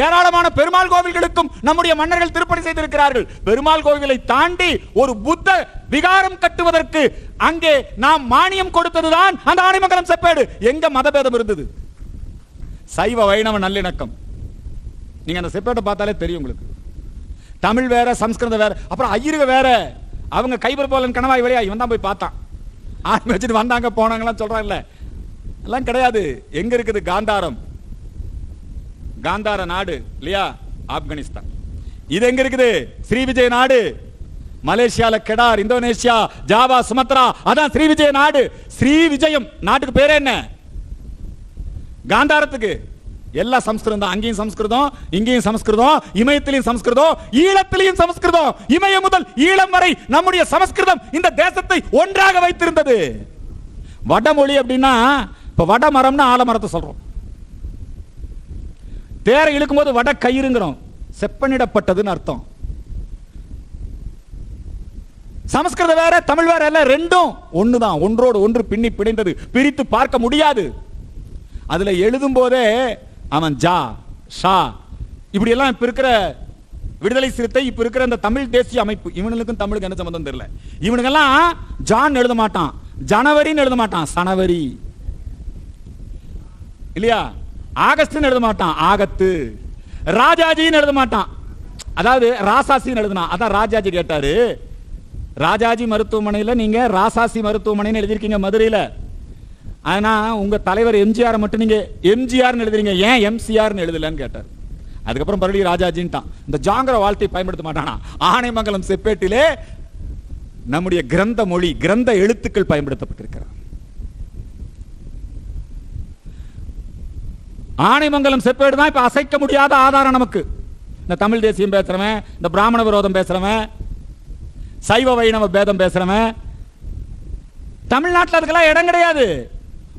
ஏராளமான பெருமாள் கோவில்களுக்கும் நம்முடைய மன்னர்கள் திருப்பணி செய்திருக்கிறார்கள். பெருமாள் கோவிலை தாண்டி ஒரு புத்த விகாரம் கட்டுவதற்கு அங்கே நாம் மானியம் கொடுத்ததுதான் அந்த ஆனைமங்கலம் செப்பேடு. எங்க மதபேதம் இருந்தது? சைவ வைணவ நல்லிணக்கம். நீங்க அந்த செப்பேட்டை பார்த்தாலே தெரியும் உங்களுக்கு. தமிழ் வேற, சம்ஸ்கிருதம் வேற, அப்புறம் ஐயருக வேற. அவங்க கைபர் போலன் கணவாய் வழியா இவன் தான் போய் பார்த்தான். ஆரம்பி வச்சுட்டு வந்தாங்க போனாங்கலாம் சொல்றாங்கல்ல, எல்லாம் கிடையாது. எங்க இருக்குது? காந்தாரம், காந்தார நாடு இல்லையா? ஆப்கானிஸ்தான். இது எங்க இருக்குது? ஸ்ரீவிஜய நாடு. மலேசியால கெடார், இந்தோனேஷியா, ஜாவா, சுமத்ரா, அதான் ஸ்ரீவிஜய நாடு. ஸ்ரீவிஜயம் நாட்டுக்கு பேரே என்ன? காந்தாரத்துக்கு எல்லா சமஸ்கிருதம் தான். அங்கேயும் சமஸ்கிருதம், இங்கேயும் சமஸ்கிருதம், இமயத்திலையும் சமஸ்கிருதம், ஈழத்திலையும் சமஸ்கிருதம். இமயம் முதல் ஈழம் வரை நம்முடைய சமஸ்கிருதம் இந்த தேசத்தை ஒன்றாக வைத்திருந்தது. வடமொழி அப்படின்னா, இப்ப வட மரம்னா ஆலமரத்தை சொல்றோம். தேரை இழுக்கும் போது வட கயிறுங்கிறோம். செப்பனிடப்பட்டதுன்னு அர்த்தம். சமஸ்கிருதம் வேற, தமிழ் வேற, எல்லாம் ரெண்டும் ஒண்ணுதான். ஒன்றோடு ஒன்று பின்னி பிணைந்தது, பிரித்து பார்க்க முடியாது. அதுல எழுதும் போதே அவன் ஜா, ஷா, இப்படி எல்லாம் இப்ப இருக்கிற விடுதலை சிறுத்தை, இப்ப இருக்கிற இந்த தமிழ் தேசிய அமைப்பு, இவனுக்கும் தமிழுக்கு என்ன சம்பந்தம் தெரியல. இவனுக்கெல்லாம் ஜான் எழுத மாட்டான், ஜனவரின்னு எழுத மாட்டான், சனவரி இல்லையா? ஆகஸ்ட் எழுத மாட்டான், ஆகத்து. ராஜாஜின்னு எழுத மாட்டான், அதாவது ராசாசின்னு எழுதுனா. அதான் ராஜாஜி கேட்டாரு, ராஜாஜி மருத்துவமனையில் நீங்க ராசாசி மருத்துவமனைன்னு எழுதிருக்கீங்க மதுரையில், ஆனா உங்க தலைவர் எம்ஜிஆர் மட்டும் நீங்க எம்ஜிஆர் எழுதுறீங்க, ஏன் எம்சிஆர் எழுதலன்னு கேட்டார். அதுக்கப்புறம் மறுபடியும் ராஜாஜின்ட்டான். இந்த ஜாங்கிர வாழ்த்தை பயன்படுத்த மாட்டானா. ஆனைமங்கலம் செப்பேட்டிலே நம்முடைய கிரந்த மொழி, கிரந்த எழுத்துக்கள் பயன்படுத்தப்பட்டிருக்கிறார். ஆனைமங்கலம் செப்பேடு தான் இப்ப அசைக்க முடியாத ஆதாரம் நமக்கு. இந்த தமிழ் தேசியம் பேசுறவன், இந்த பிராமண விரோதம் பேசுறவன், சைவ வைணவ பேதம் பேசுறவன், தமிழ்நாட்டில் அதுக்கெல்லாம் இடம் கிடையாது.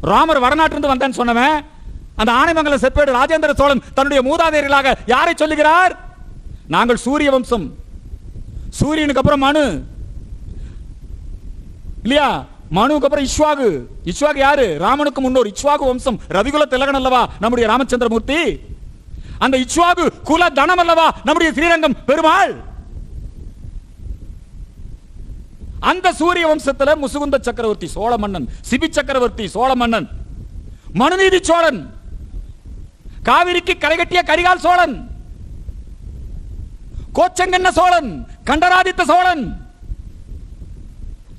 ராமர் வடநாட்டிலிருந்து வந்தேன்னு சொன்னவன், அந்த ஆனைமங்கலம் செப்பேடு ராஜேந்திர சோழன் தன்னுடைய மூதாதையர்களாக யாரை சொல்லுகிறார்? நாங்கள் சூரிய வம்சம். சூரியனுக்கு அப்புறம் மனு இல்லையா? மனுக்கு அப்புறம் இஷ்வாகு. இஷ்வாகு யாரு? ராமனுக்கு முன்னோர். இஷ்வாகு வம்சம் ரவிகுல திலகன் அல்லவா நம்முடைய ராமச்சந்திரமூர்த்தி. அந்த இஷ்வாகு குல தனம் அல்லவா நம்முடைய ஸ்ரீரங்கம் பெருமாள். அந்த சூரிய வம்சத்துல முசுகுந்த சக்கரவர்த்தி சோழ மன்னன், சிபி சக்கரவர்த்தி சோழ மன்னன், மனுநீதி சோழன், காவிரிக்கு கரைகட்டிய கரிகால் சோழன், கோச்சங்கண்ண சோழன், கண்டராதித்த சோழன்,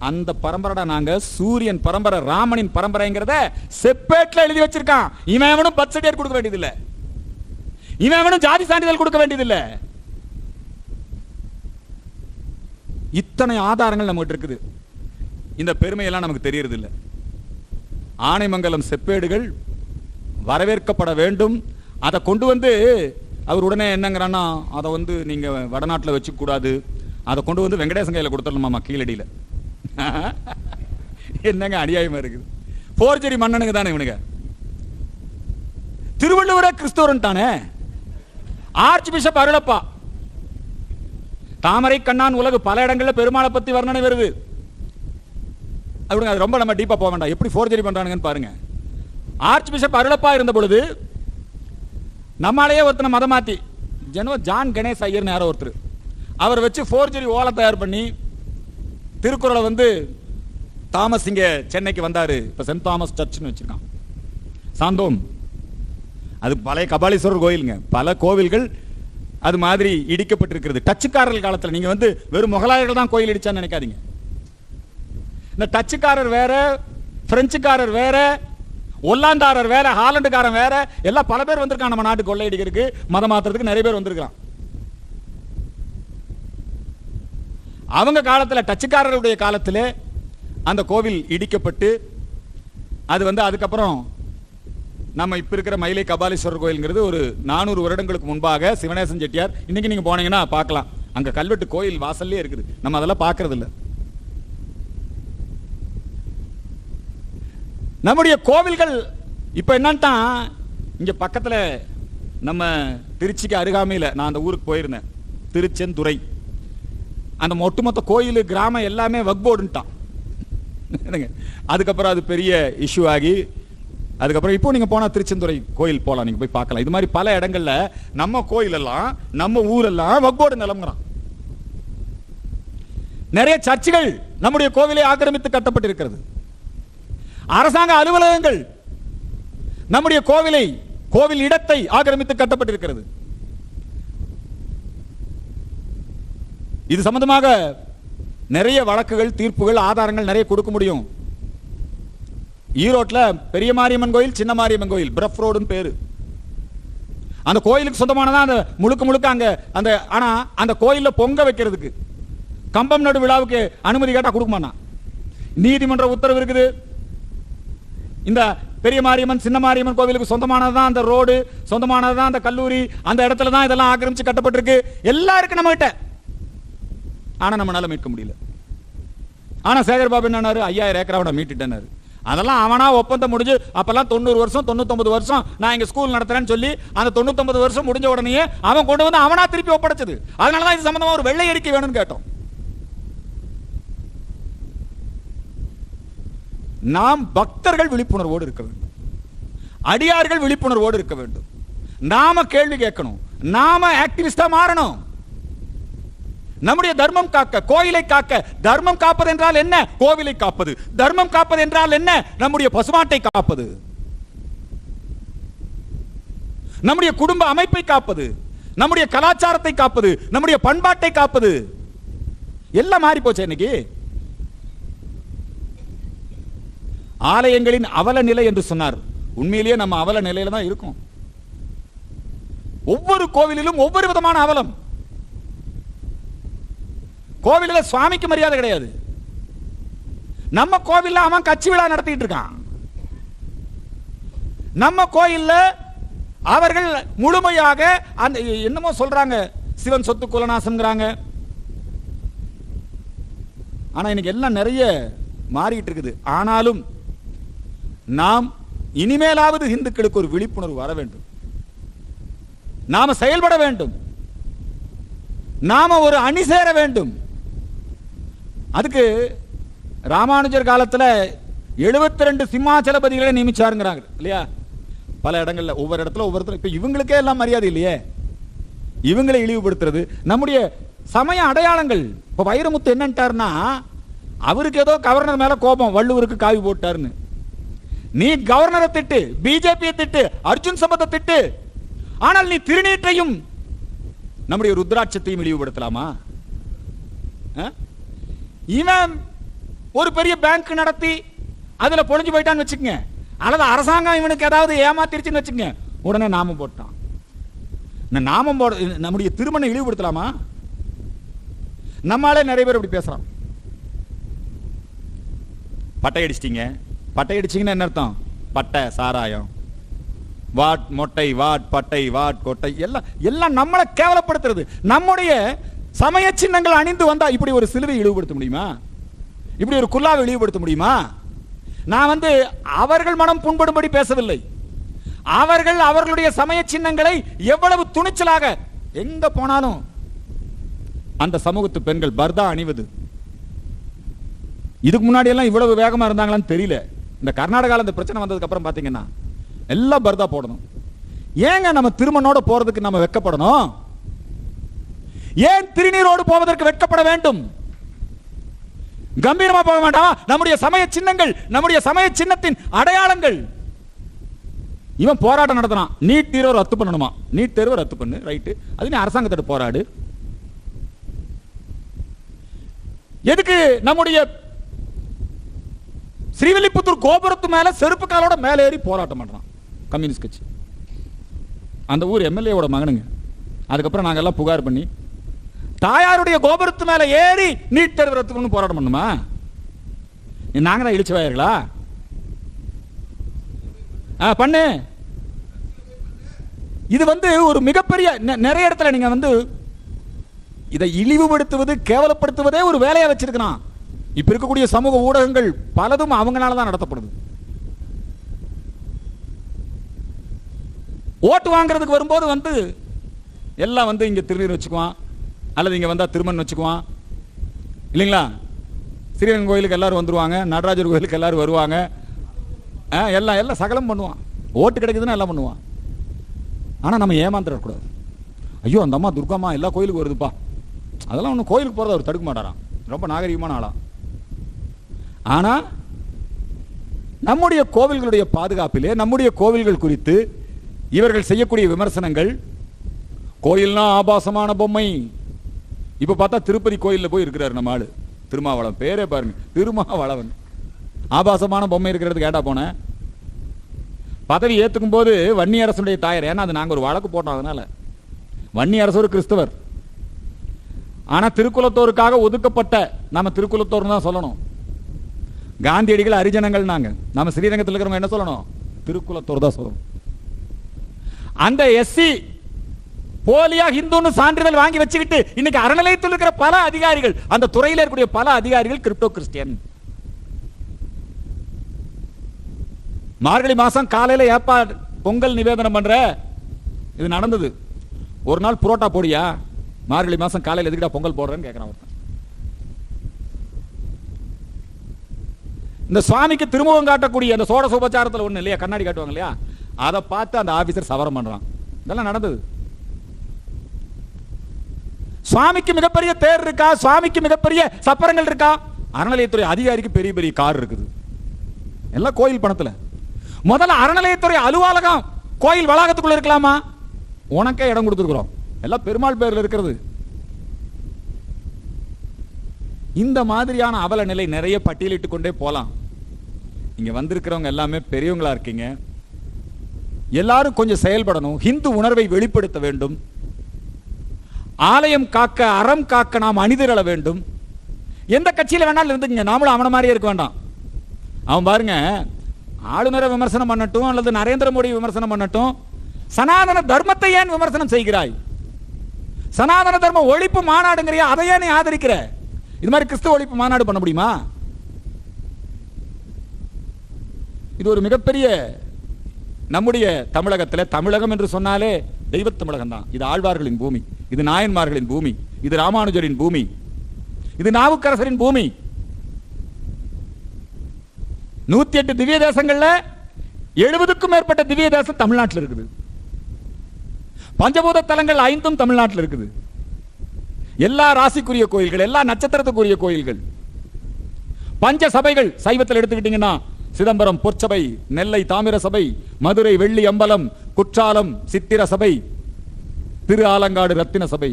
அந்த பரம்பரை. நாங்க சூரியன் பரம்பரை, ராமனின் பரம்பரைங்கிறத செப்பேட்ல எழுதி வச்சிருக்கான். இவனும் பர்த் சர்டிஃபிகேட் கொடுக்க வேண்டியதில்லை, இவனும் ஜாதி சான்றிதழ் கொடுக்க வேண்டியதில்லை. இத்தனை ஆதாரங்கள் நம்மகிட்ட இருக்குது. இந்த பெருமையெல்லாம் நமக்கு தெரியறது இல்லை. ஆனைமங்கலம் செப்பேடுகள் வரவேற்கப்பட வேண்டும். அதை கொண்டு வந்து அவர் உடனே என்னங்கிறான்னா, அதை வந்து நீங்க வடநாட்டில் வச்சு கூடாது, அதை கொண்டு வந்து வெங்கடேசன் கையில் கொடுத்துடலாமா கீழடியில். என்னங்க அநியாயமா இருக்குது. போர்ஜரி மன்னனுங்க தானே இவனுங்க. திருவள்ளுவர கிறிஸ்தவரன் தானே. ஆர்ச் பிஷப் அருளப்பா, தாமரை கண்ணான் உலகு, பல இடங்களில் பெருமாளை பத்தி வர்ணனை வருது. அது ரொம்ப நம்ம டீப்பா போக வேண்டாம். எப்படி போர்ஜரி பண்றானுங்கன்னு பாருங்க. ஆர்ச் பிஷப் அருளப்பா இருந்த பொழுது நம்மாலேயே ஒருத்தனை மதம் மாத்தி, ஜான் கணேஷ் ஐயர்னு யாரோ ஒருத்தர், அவர் வச்சு போர்ஜரி ஓலை தயார் பண்ணி திருக்குறளை வந்து தாமஸ் இங்க சென்னைக்கு வந்தாரு. இப்ப சென்ட் தாமஸ் சர்ச்னு வச்சிருக்கான், சாந்தோம். அது பழைய கபாலீஸ்வரர் கோயிலுங்க. பல கோவில்கள் அது மாதிரி இடிக்கப்பட்டிருக்கிறது. டச்சுக்காரர்கள் காலத்தில். நீங்க வந்து வெறும் முகலாயர்கள் தான் கோயில் இடிச்சான்னு நினைக்காதீங்க. இந்த டச்சுக்காரர் வேற, பிரெஞ்சுக்காரர் வேற, ஒல்லாந்தாரர் வேற, ஹாலண்டுக்காரன் வேற, எல்லாம் பல பேர் வந்திருக்கான் நம்ம நாட்டு கொள்ளையடிக்கிறதுக்கு, மதம் மாத்துறதுக்கு நிறைய பேர் வந்திருக்கான். அவங்க காலத்தில், டச்சுக்காரருடைய காலத்தில் அந்த கோவில் இடிக்கப்பட்டு அது வந்து அதுக்கப்புறம் நம்ம இப்ப இருக்கிற மயிலை கபாலீஸ்வரர் கோயில்ங்கிறது ஒரு 400 வருடங்களுக்கு முன்பாக சிவனேசன் செட்டியார். இன்னைக்கு நீங்க போனீங்கன்னா பார்க்கலாம், அங்க கல்வெட்டு கோயில் வாசல்லே இருக்குது. நம்ம அதெல்லாம் பார்க்கறது இல்ல. நம்முடைய கோவில்கள் இப்ப என்னன்னா, இங்க பக்கத்துல நம்ம திருச்சிக்கு அருகாமையில் நான் அந்த ஊருக்கு போயிருந்தேன், திருச்செந்துறை. அந்த ஒட்டுமொத்த கோயில் கிராமம் எல்லாமே வக்போர்டுன்ட்டான். அதுக்கப்புறம் அது பெரிய இஷ்யூ ஆகி அதுக்கப்புறம் இப்போ நீங்க போனா திருச்செந்துறை கோயில் போலாம், நீங்க போய் பார்க்கலாம். இது மாதிரி பல இடங்கள்ல நம்ம கோயில் எல்லாம் நம்ம ஊரெல்லாம் வக்போர்டு நிலம்ங்கிறான். நிறைய சர்ச்சுகள் நம்முடைய கோவிலை ஆக்கிரமித்து கட்டப்பட்டிருக்கிறது. அரசாங்க அலுவலகங்கள் நம்முடைய கோவில் இடத்தை ஆக்கிரமித்து கட்டப்பட்டிருக்கிறது. இது சம்பந்தமாக நிறைய வழக்குகள், தீர்ப்புகள், ஆதாரங்கள் நிறைய கொடுக்க முடியும். ஈரோட்டில் பெரிய மாரியம்மன் கோயில், சின்ன மாரியம்மன் கோயில், பிரஃப் ரோடுன்னு பேரு. அந்த கோயிலுக்கு சொந்தமானதான் அந்த முழுக்க அங்க அந்த, ஆனா அந்த கோயில்ல பொங்க வைக்கிறதுக்கு கம்பம் நடு விழாவுக்கு அனுமதி கேட்டா கொடுக்குமாண்ணா. நீதிமன்ற உத்தரவு இருக்குது. இந்த பெரிய மாரியம்மன், சின்ன மாரியம்மன் கோவிலுக்கு சொந்தமானதுதான் அந்த ரோடு, சொந்தமானதுதான் அந்த கல்லூரி, அந்த இடத்துல தான் இதெல்லாம் ஆக்கிரமிச்சு கட்டப்பட்டிருக்கு. எல்லாம் இருக்கு நம்ம கிட்ட. ஆனா நம்மளால மீட்க முடியல. ஆனா சேகர் பாபு என்ன 5000 ஏக்கரை மீட்டுட்டேன்னாரு. அதெல்லாம் அவனா ஒப்பந்தம் முடிஞ்சு அப்பெல்லாம் 90 வருஷம் 99 வருஷம் நான் இங்க ஸ்கூல் நடத்துறேன்னு சொல்லி அந்த 99 வருஷம் முடிஞ்ச உடனே அவன் கொண்டு வந்து அவனா திருப்பி ஒப்படைச்சது. அதனாலதான் இது சம்பந்தமா ஒரு வெள்ளை அறிக்கை வேணும்னு கேட்டோம். நாம் பக்தர்கள் விழிப்புணர்வோடு இருக்க வேண்டும், அடியார்கள் விழிப்புணர்வோடு இருக்க வேண்டும். நாம கேள்வி கேட்கணும், நாம ஆக்டிவிஸ்டா மாறணும். நம்முடைய தர்மம் காக்க, கோயிலை காக்க. தர்மம் காப்பது என்றால் என்ன? கோவிலை காப்பது. தர்மம் காப்பது என்றால் என்ன? நம்முடைய பசுமாட்டை காப்பது, நம்முடைய குடும்ப அமைப்பை காப்பது, நம்முடைய கலாச்சாரத்தை காப்பது, நம்முடைய பண்பாட்டை காப்பது. எல்லாம் மாறி போச்சு இன்னைக்கு. ஆலயங்களின் அவல நிலை என்று சொன்னார். உண்மையிலேயே நம்ம அவல நிலையில தான் இருக்கும். ஒவ்வொரு கோவிலிலும் ஒவ்வொரு விதமான அவலம். கோவிலில் சுவாமிக்கு மரியாதை கிடையாது. நம்ம கோவில்ல அவன் கட்சி விழா நடத்திட்டு இருக்கான். நம்ம கோயில்ல அவர்கள் முழுமையாக அந்த என்னமோ சொல்றாங்க, சிவன் சொத்து குலநாசம்ங்கிறாங்க. ஆனா இன்னைக்கு எல்லாம் நிறைய மாறிட்டு இருக்குது. ஆனாலும் நாம் இனிமேலாவது இந்துக்களுக்கு ஒரு விழிப்புணர்வு வர வேண்டும். நாம செயல்பட வேண்டும், நாம ஒரு அணி சேர வேண்டும். அதுக்கு ராமானுஜர் காலத்தில் 72 சிம்மாச்சலபதிகளை நியமிச்சாருங்கிறாங்க இல்லையா? பல இடங்கள்ல ஒவ்வொரு இடத்துல ஒவ்வொருத்தர். இப்ப இவங்களுக்கே எல்லாம் மரியாதை இல்லையே, இவங்களை இழிவுபடுத்துறது. நம்முடைய சமய அடையாளங்கள். இப்ப வைரமுத்து என்னன்ட்டாருன்னா, அவருக்கு ஏதோ கவர்னர் மேல கோபம், வள்ளுவருக்கு காவி போட்டாருன்னு. நீ கவர்னரை திட்டு, பிஜேபியை திட்டு, அர்ஜுன் சம்பத்தை திட்டு, ஆனால் நீ திருநீற்றையும் நம்முடைய ருத்ராட்சத்தையும் இழிவுபடுத்தலாமா? இவன் ஒரு பெரிய பேங்க் நடத்தி அதுல பொழிஞ்சு போயிட்டான்னு வச்சுக்கங்க, அல்லது அரசாங்கம் இவனுக்கு ஏதாவது ஏமாத்திருச்சுன்னு வச்சுக்கங்க, உடனே நாமம் போட்டான். நாமம் போட நம்முடைய திருமணம் இழிவுபடுத்தலாமா? நம்மளால நிறைய பேர் இப்படி பேசுறான். பட்டை அடிச்சிட்டீங்க. பட்டை அடிச்சிங்கன்னா என்ன அர்த்தம்? பட்டை சாராயம், வாட் மொட்டை, வாட் பட்டை, வாட் கொட்டை, எல்லாம் நம்மளை கேவலப்படுத்துறது. நம்முடைய சமய சின்னங்கள் அணிந்து வந்தா இப்படி ஒரு சிலுவை இழிவுபடுத்த முடியுமா? இப்படி ஒரு குல்லாவை இழிவுபடுத்த முடியுமா? நான் அவர்கள் மனம் புண்படும்படி பேசவில்லை. அவர்கள் அவர்களுடைய சமய சின்னங்களை எவ்வளவு துணிச்சலாக எங்க போனாலும் அந்த சமூகத்து பெண்கள் பர்தா அணிவது. இதுக்கு முன்னாடி எல்லாம் இவ்வளவு வேகமா இருந்தாங்களான்னு தெரியல. இந்த கர்நாடகால இந்த பிரச்சனை வந்ததுக்கு அப்புறம் பாத்தீங்கன்னா எல்லாம் பர்தா போடணும். ஏங்க நம்ம திருமணோட போறதுக்கு நம்ம வெட்கப்படணும்? ஏன் திருநீரோடு போவதற்கு வெட்கப்பட வேண்டும்? கம்பீரமா போக வேண்டாமா? நம்முடைய சமய சின்னங்கள், நம்முடைய சமய சின்னத்தின் அடையாளங்கள். இவன் போராட்டம் நடத்தினான், நீட் தேர்வை ரத்து பண்ணணுமா? நீட் தேர்வை ரத்து பண்ணு, ரைட்டு, அது நீ அரசாங்கத்திட்ட போராடு. எதுக்கு நம்முடைய ஸ்ரீவில்லிபுத்தூர் கோபுரத்து மேல செருப்பு காலோட மேலே ஏறி போராட்டம் பண்றான் கம்யூனிஸ்ட் கட்சி? அந்த ஊர் எம்எல்ஏவோட மகனுங்க. அதுக்கப்புறம் நாங்க எல்லாம் புகார் பண்ணி தாயாருடைய கோபுரத்து மேல ஏறி நீட் தேர்வு ரத்து பண்ணி போராட்டம் பண்ணுமா? நாங்க தான் இழிச்சவாயர்களா? பண்ணு. இது ஒரு மிகப்பெரிய நிறைய இடத்துல நீங்க இதை இழிவுபடுத்துவது, கேவலப்படுத்துவதே ஒரு வேலையா வச்சிருக்கிறான். இப்ப இருக்கக்கூடிய சமூக ஊடகங்கள் பலதும் அவங்களால தான் நடத்தப்படுது. ஓட்டு வாங்குறதுக்கு வரும்போது எல்லாம் இங்க திருநீர் வச்சுக்குவான், அல்லது இங்க வந்தா திருமணம் வச்சுக்குவான் இல்லைங்களா? ஸ்ரீரங்கம் கோயிலுக்கு எல்லாரும் வந்துருவாங்க, நடராஜர் கோயிலுக்கு எல்லாரும் வருவாங்க, எல்லாம் சகலம் பண்ணுவான். ஓட்டு கிடைக்குதுன்னா எல்லாம் பண்ணுவான். ஆனா நம்ம ஏமாந்துடக்கூடாது. ஐயோ அந்த அம்மா துர்காம்மா எல்லா கோயிலுக்கு வருதுப்பா, அதெல்லாம் ஒன்றும் கோயிலுக்கு போறத அவர் தடுக்க மாட்டாராம், ரொம்ப நாகரிகமான ஆளா. ஆனா நம்முடைய கோவில்களுடைய பாதுகாப்பிலே, நம்முடைய கோவில்கள் குறித்து இவர்கள் செய்யக்கூடிய விமர்சனங்கள், கோயில்னா ஆபாசமான பொம்மை. இப்ப பார்த்தா திருப்பதி கோயில்ல போய் இருக்கிறார் நம்ம ஆளு திருமாவளவன், பேரே பாருங்க திருமாவளவன். ஆபாசமான பொம்மை இருக்கிறது கேட்டா போன பதவி ஏத்துக்கும் போது வன்னி அரசுடைய தாயார், ஏன்னா அது நாங்க ஒரு வழக்கு போட்டோம், அதனால வன்னி அரசு ஒரு கிறிஸ்தவர். ஆனா திருக்குலத்தோருக்காக ஒதுக்கப்பட்ட, நாம திருக்குலத்தோர் தான் சொல்லணும். காந்தியடிகள் ஹரிஜனங்கள், நாங்க நம்ம ஸ்ரீரங்கத்தில் இருக்கிறவங்க என்ன சொல்லணும்? திருக்குலத்தோர் தான் சொல்லணும். அந்த எஸ்சி போலியா ஹிந்துன்னு சான்றிதழ் வாங்கி வச்சுக்கிட்டு இன்னைக்கு அறநிலையத்தில் இருக்கிற பல அதிகாரிகள், அந்த துறையில் இருக்கக்கூடிய பல அதிகாரிகள் கிரிப்டோ கிறிஸ்டியன். மார்கழி மாசம் காலையில ஏப்பா பொங்கல் நிவேதனம் பண்ற, இது நடந்தது. ஒரு நாள் புரோட்டா போடியா, மார்கழி மாசம் காலையில் எதுக்கிட்டா பொங்கல் போடுறேன்னு கேட்கிறான் ஒருத்தன். இந்த சுவாமிக்கு திருமுகம் காட்டக்கூடிய அந்த சோட சுபச்சாரத்தில் ஒண்ணு இல்லையா, கண்ணாடி காட்டுவாங்க இல்லையா, அதை பார்த்து அந்த ஆபீசர் சவரம் பண்றான். இதெல்லாம் நடந்தது. சுவாமிக்கு மிகப்பெரிய தேர் இருக்கா, சுவாமிக்கு மிகப்பெரிய சப்பரங்கள் இருக்கா? அறநிலையத்துறை அதிகாரிக்கு பெரிய பெரிய கார் இருக்குது, எல்லாம் கோயில் பணத்துல. முதல்ல அறநிலையத்துறை அலுவலகம் கோயில் வளாகத்துக்குள்ள இருக்கலாமா? உனக்கே இடம் கொடுத்துருக்கிறோம், எல்லாம் பெருமாள் பேர்ல இருக்கிறது. இந்த மாதிரியான அவல நிலை நிறைய பட்டியலிட்டு கொண்டே போலாம். இங்க வந்திருக்கிறவங்க எல்லாமே பெரியவங்களா இருக்கீங்க, எல்லாரும் கொஞ்சம் செயல்படணும், ஹிந்து உணர்வை வெளிப்படுத்த வேண்டும். ஆலயம் காக்க, அறம் காக்க நாம் அணிதிரள வேண்டும். எந்த கட்சியில வேணாலும் இருந்துங்க, நாமளும் அவன மாதிரியே இருக்க வேண்டாம். அவன் பாருங்க, ஆளுநரை விமர்சனம் பண்ணட்டும் அல்லது நரேந்திர மோடி விமர்சனம் பண்ணட்டும், சனாதன தர்மத்தை ஏன் விமர்சனம் செய்கிறாய்? சனாதன தர்ம ஒழிப்பு மாநாடுங்கிறியா, அதை ஏன் நீ ஆதரிக்கிற? இது மாதிரி கிறிஸ்துவ ஒழிப்பு மாநாடு பண்ண முடியுமா? இது ஒரு மிகப்பெரிய, நம்முடைய தமிழகத்தில், தமிழகம் என்று சொன்னாலே தெய்வ தமிழகம் தான். இது ஆழ்வார்களின் பூமி, இது நாயன்மார்களின் பூமி, இது ராமானுஜரின் பூமி, இது நாவுக்கரசரின் பூமி. 108 திவ்ய தேசங்கள்ல 70க்கும் மேற்பட்ட திவ்ய தேசம் தமிழ்நாட்டில் இருக்குது. பஞ்சபூத தலங்கள் 5 தமிழ்நாட்டில் இருக்குது. எல்லா ராசிக்குரிய கோயில்கள், எல்லா நட்சத்திரத்துக்குரிய கோயில்கள். பஞ்ச சபைகள் சைவத்தில் எடுத்துக்கிட்டீங்கன்னா சிதம்பரம் பொற்சபை, நெல்லை தாமிர சபை, மதுரை வெள்ளி அம்பலம், குற்றாலம் சித்திர சபை, திரு ஆலங்காடு ரத்தின சபை,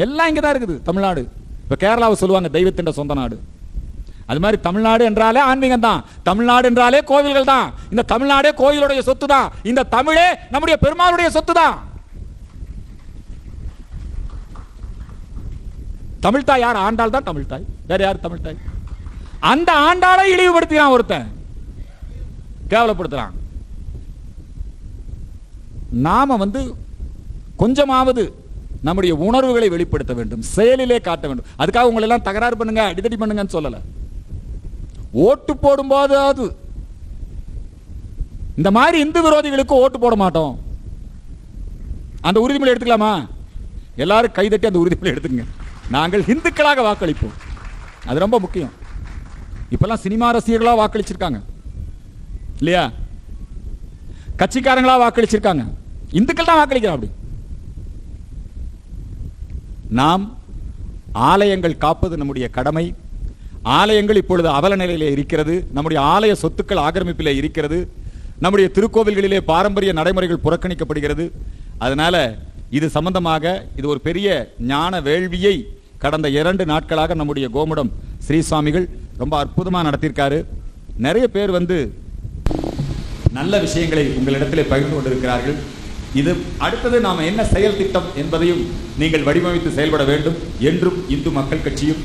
எல்லாம் இங்கதான் இருக்குது தமிழ்நாடு. இப்ப கேரளாவை சொல்லுவாங்க தெய்வத்தின் சொந்த நாடு. அது மாதிரி தமிழ்நாடு என்றாலே ஆன்மீகம் தான், தமிழ்நாடு என்றாலே கோவில்கள் தான். இந்த தமிழ்நாடே கோயிலுடைய சொத்து தான், இந்த தமிழே நம்முடைய பெருமாளுடைய சொத்து தான். தமிழ்தாய் யார்? ஆண்டாள் தான் தமிழ்தாய், வேற யார் தமிழ்தாய்? அந்த ஆண்டாளை இழிவுபடுத்தினான் ஒருத்தன், கேவலப்படுத்துறான். நாம கொஞ்சமாவது நம்முடைய உணர்வுகளை வெளிப்படுத்த வேண்டும், செயலிலே காட்ட வேண்டும். அதுக்காக உங்களை எல்லாம் தகராறு பண்ணுங்க, அடிதடி பண்ணுங்கன்னு சொல்லல. ஓட்டு போடும்போது இந்த மாதிரி இந்து விரோதிகளுக்கு ஓட்டு போட மாட்டோம். அந்த உறுதிமொழி எடுத்துக்கலாமா? எல்லாரும் கைதட்டி அந்த உறுதிமொழி எடுத்துங்க. நாங்கள் இந்துக்களாக வாக்களிப்போம், அது ரொம்ப முக்கியம். இப்பெல்லாம் சினிமா ரசிகர்களா வாக்களிச்சிருக்காங்க இல்லையா, கட்சிக்காரங்களா வாக்களிச்சிருக்காங்க, இந்துக்கள் தான் வாக்களிக்கிறோம். அப்படி நாம் ஆலயங்கள் காப்பது நம்முடைய கடமை. ஆலயங்கள் இப்பொழுது அவல நிலையிலே இருக்கிறது. நம்முடைய ஆலய சொத்துக்கள் ஆக்கிரமிப்பிலே இருக்கிறது. நம்முடைய திருக்கோவில்களிலே பாரம்பரிய நடைமுறைகள் புறக்கணிக்கப்படுகிறது. அதனால இது சம்பந்தமாக இது ஒரு பெரிய ஞான வேள்வியை கடந்த 2 நாட்களாக நம்முடைய கோமுடம் ஸ்ரீ சுவாமிகள் ரொம்ப அற்புதமாக நடத்தியிருக்காரு. நிறைய பேர் நல்ல விஷயங்களை உங்களிடத்திலே பகிர்ந்து கொண்டிருக்கிறார்கள். இது அடுத்தது நாம் என்ன செயல் திட்டம் என்பதையும் நீங்கள் வடிவமைத்து செயல்பட வேண்டும். என்றும் இந்து மக்கள் கட்சியும்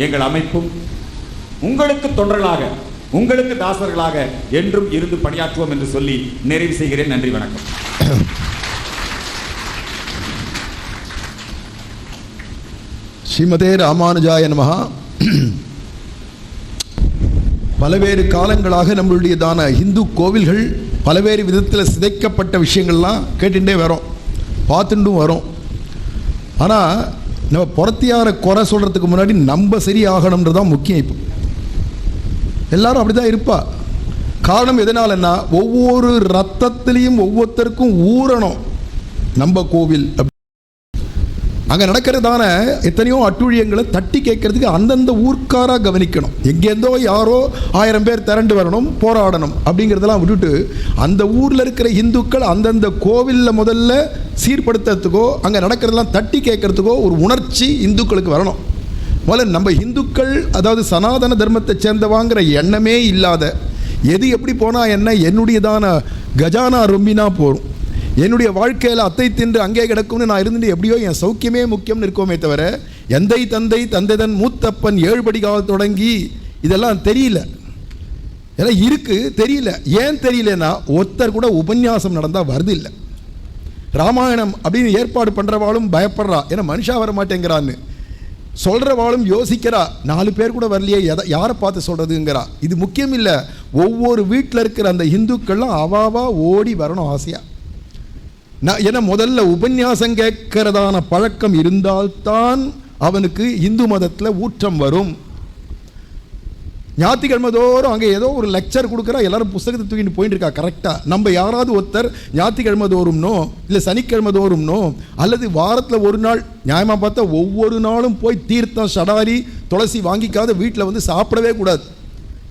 எங்கள் அமைப்பும் உங்களுக்கு தொண்டர்களாக, உங்களுக்கு தாசர்களாக என்றும் இருந்து பணியாற்றுவோம் என்று சொல்லி நிறைவு செய்கிறேன். நன்றி, வணக்கம். ஸ்ரீமதே ராமானுஜாய நமஹ. பலவேறு காலங்களாக நம்மளுடையதான இந்து கோவில்கள் பலவேறு விதத்தில் சிதைக்கப்பட்ட விஷயங்கள்லாம் கேட்டுட்டே வரோம், பார்த்துட்டும் வரோம். ஆனால் நம்ம புறத்தியார குறை சொல்கிறதுக்கு முன்னாடி நம்ம சரி ஆகணுன்றது தான் முக்கியம். இப்போ எல்லாரும் அப்படி தான் இருப்பா. காரணம் எதனாலன்னா, ஒவ்வொரு ரத்தத்திலையும் ஒவ்வொருத்தருக்கும் ஊறணும் நம்ம கோவில். அங்கே நடக்கிறதான எத்தனையோ அட்டுழியங்களை தட்டி கேட்கறதுக்கு அந்தந்த ஊர்க்காராக கவனிக்கணும். எங்கேருந்தோ யாரோ 1000 பேர் திரண்டு வரணும், போராடணும் அப்படிங்கிறதெல்லாம் விட்டுட்டு அந்த ஊரில் இருக்கிற இந்துக்கள் அந்தந்த கோவிலில் முதல்ல சீர்படுத்துறதுக்கோ அங்கே நடக்கிறதெல்லாம் தட்டி கேட்கறதுக்கோ ஒரு உணர்ச்சி இந்துக்களுக்கு வரணும். முதல்ல நம்ம இந்துக்கள், அதாவது சனாதன தர்மத்தை சேர்ந்தவாங்கிற எண்ணமே இல்லாத, எது எப்படி போனால் என்ன, என்னுடையதான கஜானா ரொம்பினா போகும், என்னுடைய வாழ்க்கையில் அத்தை தின்று அங்கே கிடக்கும்னு நான் இருந்துட்டு எப்படியோ என் சௌக்கியமே முக்கியம்னு இருக்கோமே தவிர, எந்தை தந்தை தந்தைதன் மூத்தப்பன் 7 படி காலம் தொடங்கி இதெல்லாம் தெரியல. எல்லாம் இருக்கு, தெரியல. ஏன் தெரியலன்னா, ஒருத்தர் கூட உபன்யாசம் நடந்தால் வருது இல்லை. ராமாயணம் அப்படின்னு ஏற்பாடு பண்ணுறவாளும் பயப்படுறா, ஏன்னா மனுஷா வர மாட்டேங்கிறான்னு. சொல்கிறவாளும் யோசிக்கிறா, 4 பேர் கூட வரலையே, யாரை பார்த்து சொல்கிறதுங்கிறா. இது முக்கியம் இல்லை. ஒவ்வொரு வீட்டில் இருக்கிற அந்த இந்துக்கள்லாம் அவாவா ஓடி வரணும் ஆசையாக. ஏன்னா முதல்ல உபன்யாசம் கேட்கறதான பழக்கம் இருந்தால்தான் அவனுக்கு இந்து மதத்தில் ஊற்றம் வரும். ஞாயிற்றுக்கிழமை தோறும் அங்கே ஏதோ ஒரு லெக்சர் கொடுக்குறா, எல்லாரும் புஸ்தகத்தை தூக்கிட்டு போயிட்டு இருக்கா. கரெக்டாக நம்ம யாராவது ஒருத்தர் ஞாயிற்றுக்கிழமை தோறும்னோ இல்லை சனிக்கிழமை தோறும்னோ அல்லது வாரத்தில் ஒரு நாள், நியாயமாக பார்த்தா ஒவ்வொரு நாளும் போய் தீர்த்தம் சடாரி துளசி வாங்கிக்காத வீட்டில் சாப்பிடவே கூடாது.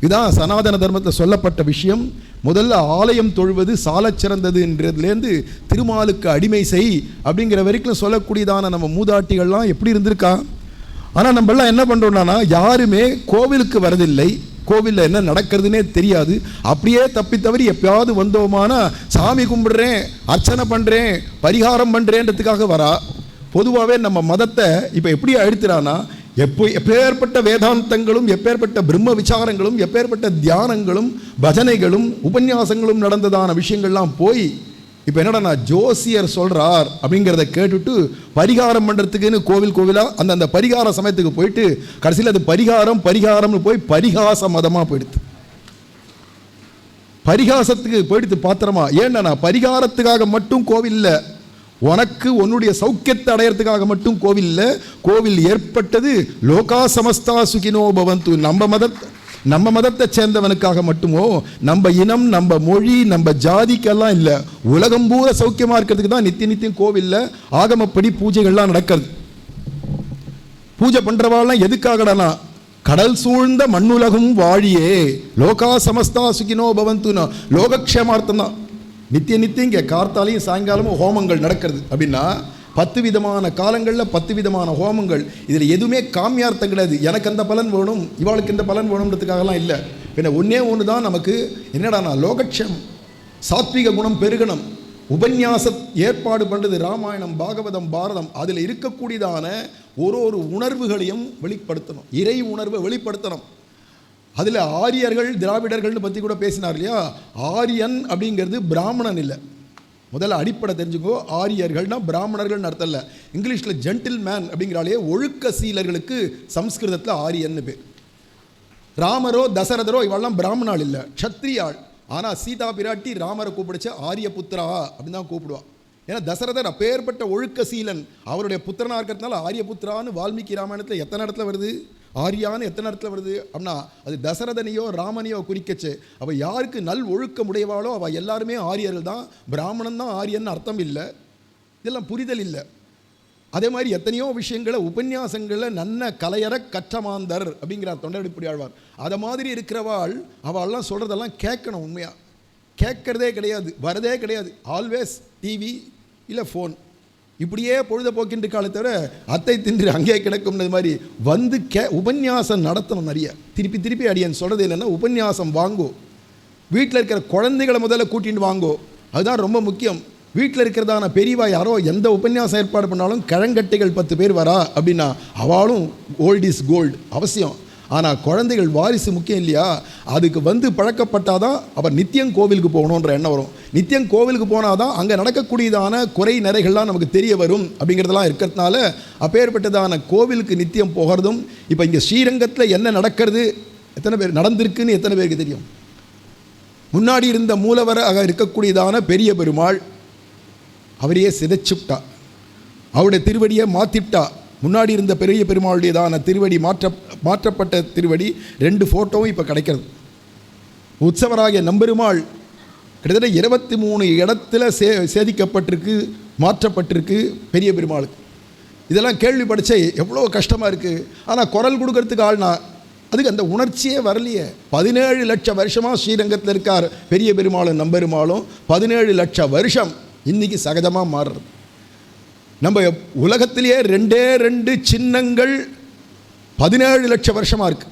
இதுதான் சனாதன தர்மத்தில் சொல்லப்பட்ட விஷயம். முதல்ல ஆலயம் தொழுவது சாலச் சிறந்ததுன்றதுலேருந்து திருமாலுக்கு அடிமை செய் அப்படிங்கிற வரைக்கும் சொல்லக்கூடியதான நம்ம மூதாட்டிகள்லாம் எப்படி இருந்திருக்கா. ஆனால் நம்மளாம் என்ன பண்ணுறோம்னா, யாருமே கோவிலுக்கு வரதில்லை, கோவிலில் என்ன நடக்கிறதுனே தெரியாது. அப்படியே தப்பி தவறி எப்பயாவது வந்தோமானா சாமி கும்பிடுறேன், அர்ச்சனை பண்ணுறேன், பரிகாரம் பண்ணுறேன்றதுக்காக வரா. பொதுவாகவே நம்ம மதத்தை இப்போ எப்படி அழுத்துறானா, எப்பேற்பட்ட வேதாந்தங்களும் எப்பேற்பட்ட பிரம்ம விசாரங்களும் எப்பேற்பட்ட தியானங்களும் பஜனைகளும் உபன்யாசங்களும் நடந்ததான விஷயங்கள்லாம் போய் இப்போ என்னடா ஜோசியர் சொல்கிறார் அப்படிங்கிறத கேட்டுட்டு பரிகாரம் பண்ணுறதுக்குன்னு கோவிலாக அந்த பரிகார சமயத்துக்கு போயிட்டு கடைசியில் அது பரிகாரம்னு போய் பரிகாச மதமாக போயிடுது. பரிகாசத்துக்கு போயிடுது பாத்திரமா. ஏன்னா பரிகாரத்துக்காக மட்டும் கோவிலில், உனக்கு உன்னுடைய சௌக்கியத்தை அடையிறதுக்காக மட்டும் கோவில் ஏற்பட்டது. லோகா சமஸ்தா சுகினோ பவந்து, நம்ம மதத்தை சேர்ந்தவனுக்காக மட்டுமோ, நம்ம இனம், நம்ம மொழி, நம்ம ஜாதிக்கெல்லாம் இல்லை, உலகம் பூரா சௌக்கியமாக இருக்கிறதுக்கு தான் நித்தியம் கோவிலில் ஆகமப்படி பூஜைகள்லாம் நடக்கிறது. பூஜை பண்ணுறவாள்லாம் எதுக்காகடனா, கடல் சூழ்ந்த மண்ணுலகும் வாழியே லோகா சமஸ்தா சுகினோ பவந்துனா லோகக்ஷேமார்த்தம் தான். நித்தியம் இங்கே கார்த்தாலையும் சாயங்காலமும் ஹோமங்கள் நடக்கிறது. அப்படின்னா 10 விதமான காலங்களில் 10 விதமான ஹோமங்கள். இதில் எதுவுமே காமியார்த்தம் கிடையாது. எனக்கு அந்த பலன் வேணும், இவாளுக்கு இந்த பலன் வேணுன்றதுக்காகலாம் இல்லை. பின்ன ஒன்று தான் நமக்கு என்னடானா, லோகக்ஷேமம், சாத்விக குணம் பெருகணும். உபன்யாச ஏற்பாடு பண்ணுறது ராமாயணம், பாகவதம், பாரதம். அதில் இருக்கக்கூடியதான ஒரு உணர்வுகளையும் வெளிப்படுத்தணும், இறை உணர்வை வெளிப்படுத்தணும். அதில் ஆரியர்கள் திராவிடர்கள்னு பற்றி கூட பேசினார் இல்லையா. ஆரியன் அப்படிங்கிறது பிராமணன் இல்லை. முதல்ல அடிப்படை தெரிஞ்சுக்கோ, ஆரியர்கள்னா பிராமணர்கள்னு அர்த்தம் இல்லை. இங்கிலீஷில் ஜென்டில் மேன் அப்படிங்கிறாலே ஒழுக்க சீலர்களுக்கு சம்ஸ்கிருதத்தில் ஆரியன்னு பேர். ராமரோ தசரதரோ இவெல்லாம் பிராமணாள் இல்லை, க்ஷத்ரியாள். ஆனால் சீதா பிராட்டி ராமரை கூப்பிடுச்சு ஆரிய புத்திரா அப்படின்னு தான் கூப்பிடுவாள். ஏன்னா தசரதர் அப்பேற்பட்ட ஒழுக்க சீலன், அவருடைய புத்திரனாக இருக்கிறதுனால ஆரிய புத்திரான்னு வால்மீகி ராமாயணத்தில் எத்தனை இடத்துல வருது, ஆரியான்னு எத்தனை இடத்துல வருது அப்படின்னா அது தசரதனையோ ராமனையோ குறிக்கச்சு. அவள் யாருக்கு நல் ஒழுக்கம் உடையவாளோ அவள் எல்லாருமே ஆரியர்கள் தான். பிராமணன் தான் ஆரியன்னு அர்த்தம் இல்லை. இதெல்லாம் புரிதல் இல்லை. அதே மாதிரி எத்தனையோ விஷயங்களை உபன்யாசங்களை நன்ன கலையற கற்றமாந்தர் அப்படிங்கிறார் தொண்டரடிப்புடி ஆழ்வார். அதை மாதிரி இருக்கிறவாள் அவள்லாம் சொல்கிறதெல்லாம் கேட்கணும். உண்மையாக கேட்கறதே கிடையாது, வரதே கிடையாது. ஆல்வேஸ் டிவி இல்லை ஃபோன் இப்படியே பொழுதுபோக்கின்ற காலை தவிர அத்தை தின்று அங்கே கிடக்கும்னது மாதிரி வந்து உபன்யாசம் நடத்தணும். நிறைய திருப்பி திருப்பி அடியன் சொல்கிறது என்னென்னா, உபன்யாசம் வாங்கோ, வீட்டில் இருக்கிற குழந்தைகளை முதல்ல கூட்டிகிட்டு வாங்கோ, அதுதான் ரொம்ப முக்கியம். வீட்டில் இருக்கிறதான பெரியவா யாரோ எந்த உபன்யாசம் ஏற்பாடு பண்ணாலும் கிழங்கட்டைகள் 10 பேர் வரா அப்படின்னா அவளும் ஓல்ட் இஸ் கோல்டு அவசியம். ஆனால் குழந்தைகள் வாரிசு முக்கியம் இல்லையா? அதுக்கு வந்து பழக்கப்பட்டாதான் அவர் நித்தியம் கோவிலுக்கு போகணுன்ற எண்ணம் வரும். நித்தியம் கோவிலுக்கு போனால் தான் அங்கே நடக்கக்கூடியதான குறை நிறைகள்லாம் நமக்கு தெரிய வரும் அப்படிங்கிறதெல்லாம் இருக்கிறதுனால அப்பேற்பட்டதான கோவிலுக்கு நித்தியம் போகிறதும். இப்போ இங்கே ஸ்ரீரங்கத்தில் என்ன நடக்கிறது, எத்தனை பேர் நடந்திருக்குன்னு எத்தனை பேருக்கு தெரியும்? முன்னாடி இருந்த மூலவராக இருக்கக்கூடியதான பெரிய பெருமாள் அவரையே சிதைச்சுட்டா, அவருடைய திருவடியை மாற்றிவிட்டா. முன்னாடி இருந்த பெரிய பெருமாளுடையதான திருவடி மாற்றப்பட்ட திருவடி 2 ஃபோட்டோவும் இப்போ கிடைக்கிறது. உற்சவராகிய நம்பெருமாள் கிட்டத்தட்ட 23 இடத்துல சேதிக்கப்பட்டிருக்கு, மாற்றப்பட்டிருக்கு பெரிய பெருமாளுக்கு. இதெல்லாம் கேள்வி படித்தே எவ்வளோ கஷ்டமாக இருக்குது. ஆனால் குரல் கொடுக்கறதுக்கு ஆள்னா அதுக்கு அந்த உணர்ச்சியே வரலையே. 17 லட்சம் வருஷமாக ஸ்ரீரங்கத்தில் இருக்கார் பெரிய பெருமாளும் நம்பெருமாளும். 17 லட்சம் வருஷம் இன்றைக்கி சகஜமாக மாறுறது. நம்ம உலகத்திலேயே 2 சின்னங்கள் 17 லட்சம் வருஷமாக இருக்குது.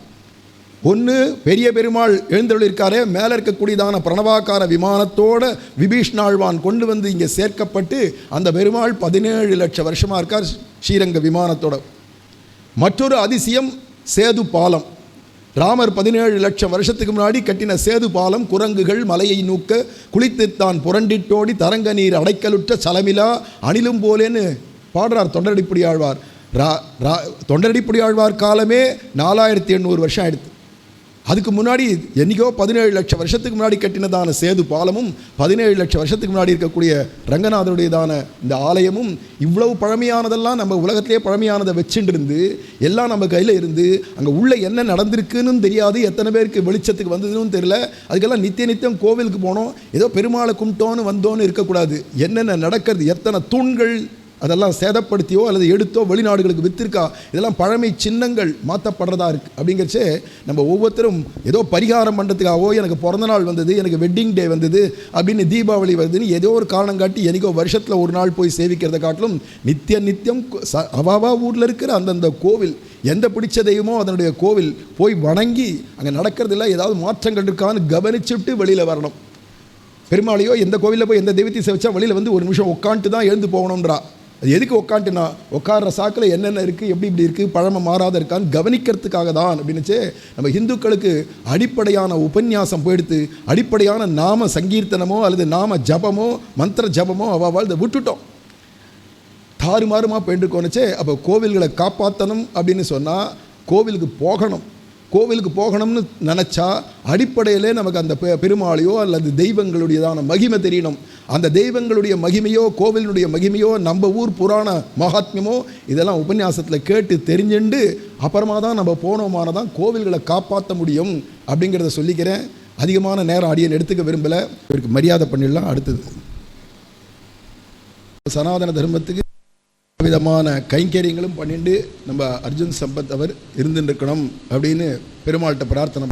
ஒன்று பெரிய பெருமாள் எழுந்தருளிருக்காரே, மேலே இருக்கக்கூடியதான பிரணவாக்கார விமானத்தோட விபீஷ்ணாழ்வான் கொண்டு வந்து இங்கே சேர்க்கப்பட்டு அந்த பெருமாள் 17 லட்சம் வருஷமாக இருக்கார் ஸ்ரீரங்க விமானத்தோட. மற்றொரு அதிசயம் சேது பாலம். ராமர் 17 லட்சம் வருஷத்துக்கு முன்னாடி கட்டின சேது பாலம் குரங்குகள் மலையை நூக்க குளித்துத்தான் புரண்டிட்டோடி தரங்க நீர் அடைக்கலுற்ற சலமிலா அணிலும் போலேன்னு பாடுறார் தொண்டரடிப்புடி ஆழ்வார். தொண்டரடிப்புடி ஆழ்வார் காலமே 4800 வருஷம் ஆயிடுது. அதுக்கு முன்னாடி என்றைக்கோ 17 லட்சம் வருஷத்துக்கு முன்னாடி கட்டினதான சேது பாலமும் 17 லட்சம் வருஷத்துக்கு முன்னாடி இருக்கக்கூடிய ரங்கநாதருடையதான இந்த ஆலயமும் இவ்வளவு பழமையானதெல்லாம் நம்ம உலகத்திலே பழமையானதை வச்சுட்டு இருந்து எல்லாம் நம்ம கையில் இருந்து அங்கே உள்ள என்ன நடந்திருக்குன்னு தெரியாது, எத்தனை பேருக்கு வெளிச்சத்துக்கு வந்ததுன்னு தெரியல. அதுக்கெல்லாம் நித்தியம் கோவிலுக்கு போனோம், ஏதோ பெருமாளை கும்பிட்டோன்னு வந்தோன்னு இருக்கக்கூடாது. என்னென்ன நடக்கிறது, எத்தனை தூண்கள் அதெல்லாம் சேதப்படுத்தியோ அல்லது எடுத்தோ வெளிநாடுகளுக்கு வித்திருக்கா, இதெல்லாம் பழமை சின்னங்கள் மாற்றப்படுறதா இருக்குது. அப்படிங்கிறச்சே நம்ம ஒவ்வொருத்தரும் ஏதோ பரிகாரம் பண்ணுறதுக்காகவோ எனக்கு பிறந்தநாள் வந்தது, எனக்கு வெட்டிங் டே வந்தது அப்படின்னு தீபாவளி வருதுன்னு ஏதோ ஒரு காரணம் காட்டி எனக்கோ வருஷத்தில் ஒரு நாள் போய் சேவிக்கிறத காட்டிலும் நித்தியம் அவாவா ஊரில் இருக்கிற அந்தந்த கோவில் எந்த பிடிச்ச தெய்வமோ அதனுடைய கோவில் போய் வணங்கி அங்கே நடக்கிறதில்ல ஏதாவது மாற்றங்கள் இருக்கான்னு கவனிச்சுட்டு வெளியில் வரணும். பெருமாளையோ எந்த கோவிலில் போய் எந்த தெய்வத்தை சேவிச்சா வெளியில் வந்து ஒரு நிமிஷம் உட்காந்துட்டு தான் எழுந்து போகணுன்றா. அது எதுக்கு உட்காந்துட்டுனா உட்கார்ற சாக்கில் என்னென்ன இருக்குது, எப்படி இப்படி இருக்குது, பழமை மாறாத இருக்கான்னு கவனிக்கிறதுக்காக தான் அப்படின்னுச்சு. நம்ம இந்துக்களுக்கு அடிப்படையான உபன்யாசம் போயிடுத்து, அடிப்படையான நாம சங்கீர்த்தனமோ அல்லது நாம ஜபமோ மந்திர ஜபமோ அவள் விட்டுட்டோம், தாறுமாறுமா போயிட்டுருக்கோன்னுச்சே. அப்போ கோவில்களை காப்பாற்றணும் அப்படின்னு சொன்னால் கோவிலுக்கு போகணும். கோவிலுக்கு போகணும்னு நினச்சா அடிப்படையிலே நமக்கு அந்த பெருமாளையோ அல்லது தெய்வங்களுடையதான மகிமை தெரியணும். அந்த தெய்வங்களுடைய மகிமையோ கோவிலுடைய மகிமையோ நம்ம ஊர் புராண மகாத்மியமோ இதெல்லாம் உபன்யாசத்தில் கேட்டு தெரிஞ்சுண்டு அப்புறமா தான் நம்ம போனோமானதான் கோவில்களை காப்பாற்ற முடியும் அப்படிங்கிறத சொல்லிக்கிறேன். அதிகமான நேரம் அடியன் எடுத்துக்க விரும்பலை, இவருக்கு மரியாதை பண்ணிடலாம். அடுத்தது சனாதன தர்மத்துக்கு விதமான கைங்கரியங்களும் பண்ணிட்டு நம்ம அர்ஜுன் சம்பத் அவர் இருந்துருக்கணும் அப்படின்னு பெருமாள்கிட்ட பிரார்த்தனை.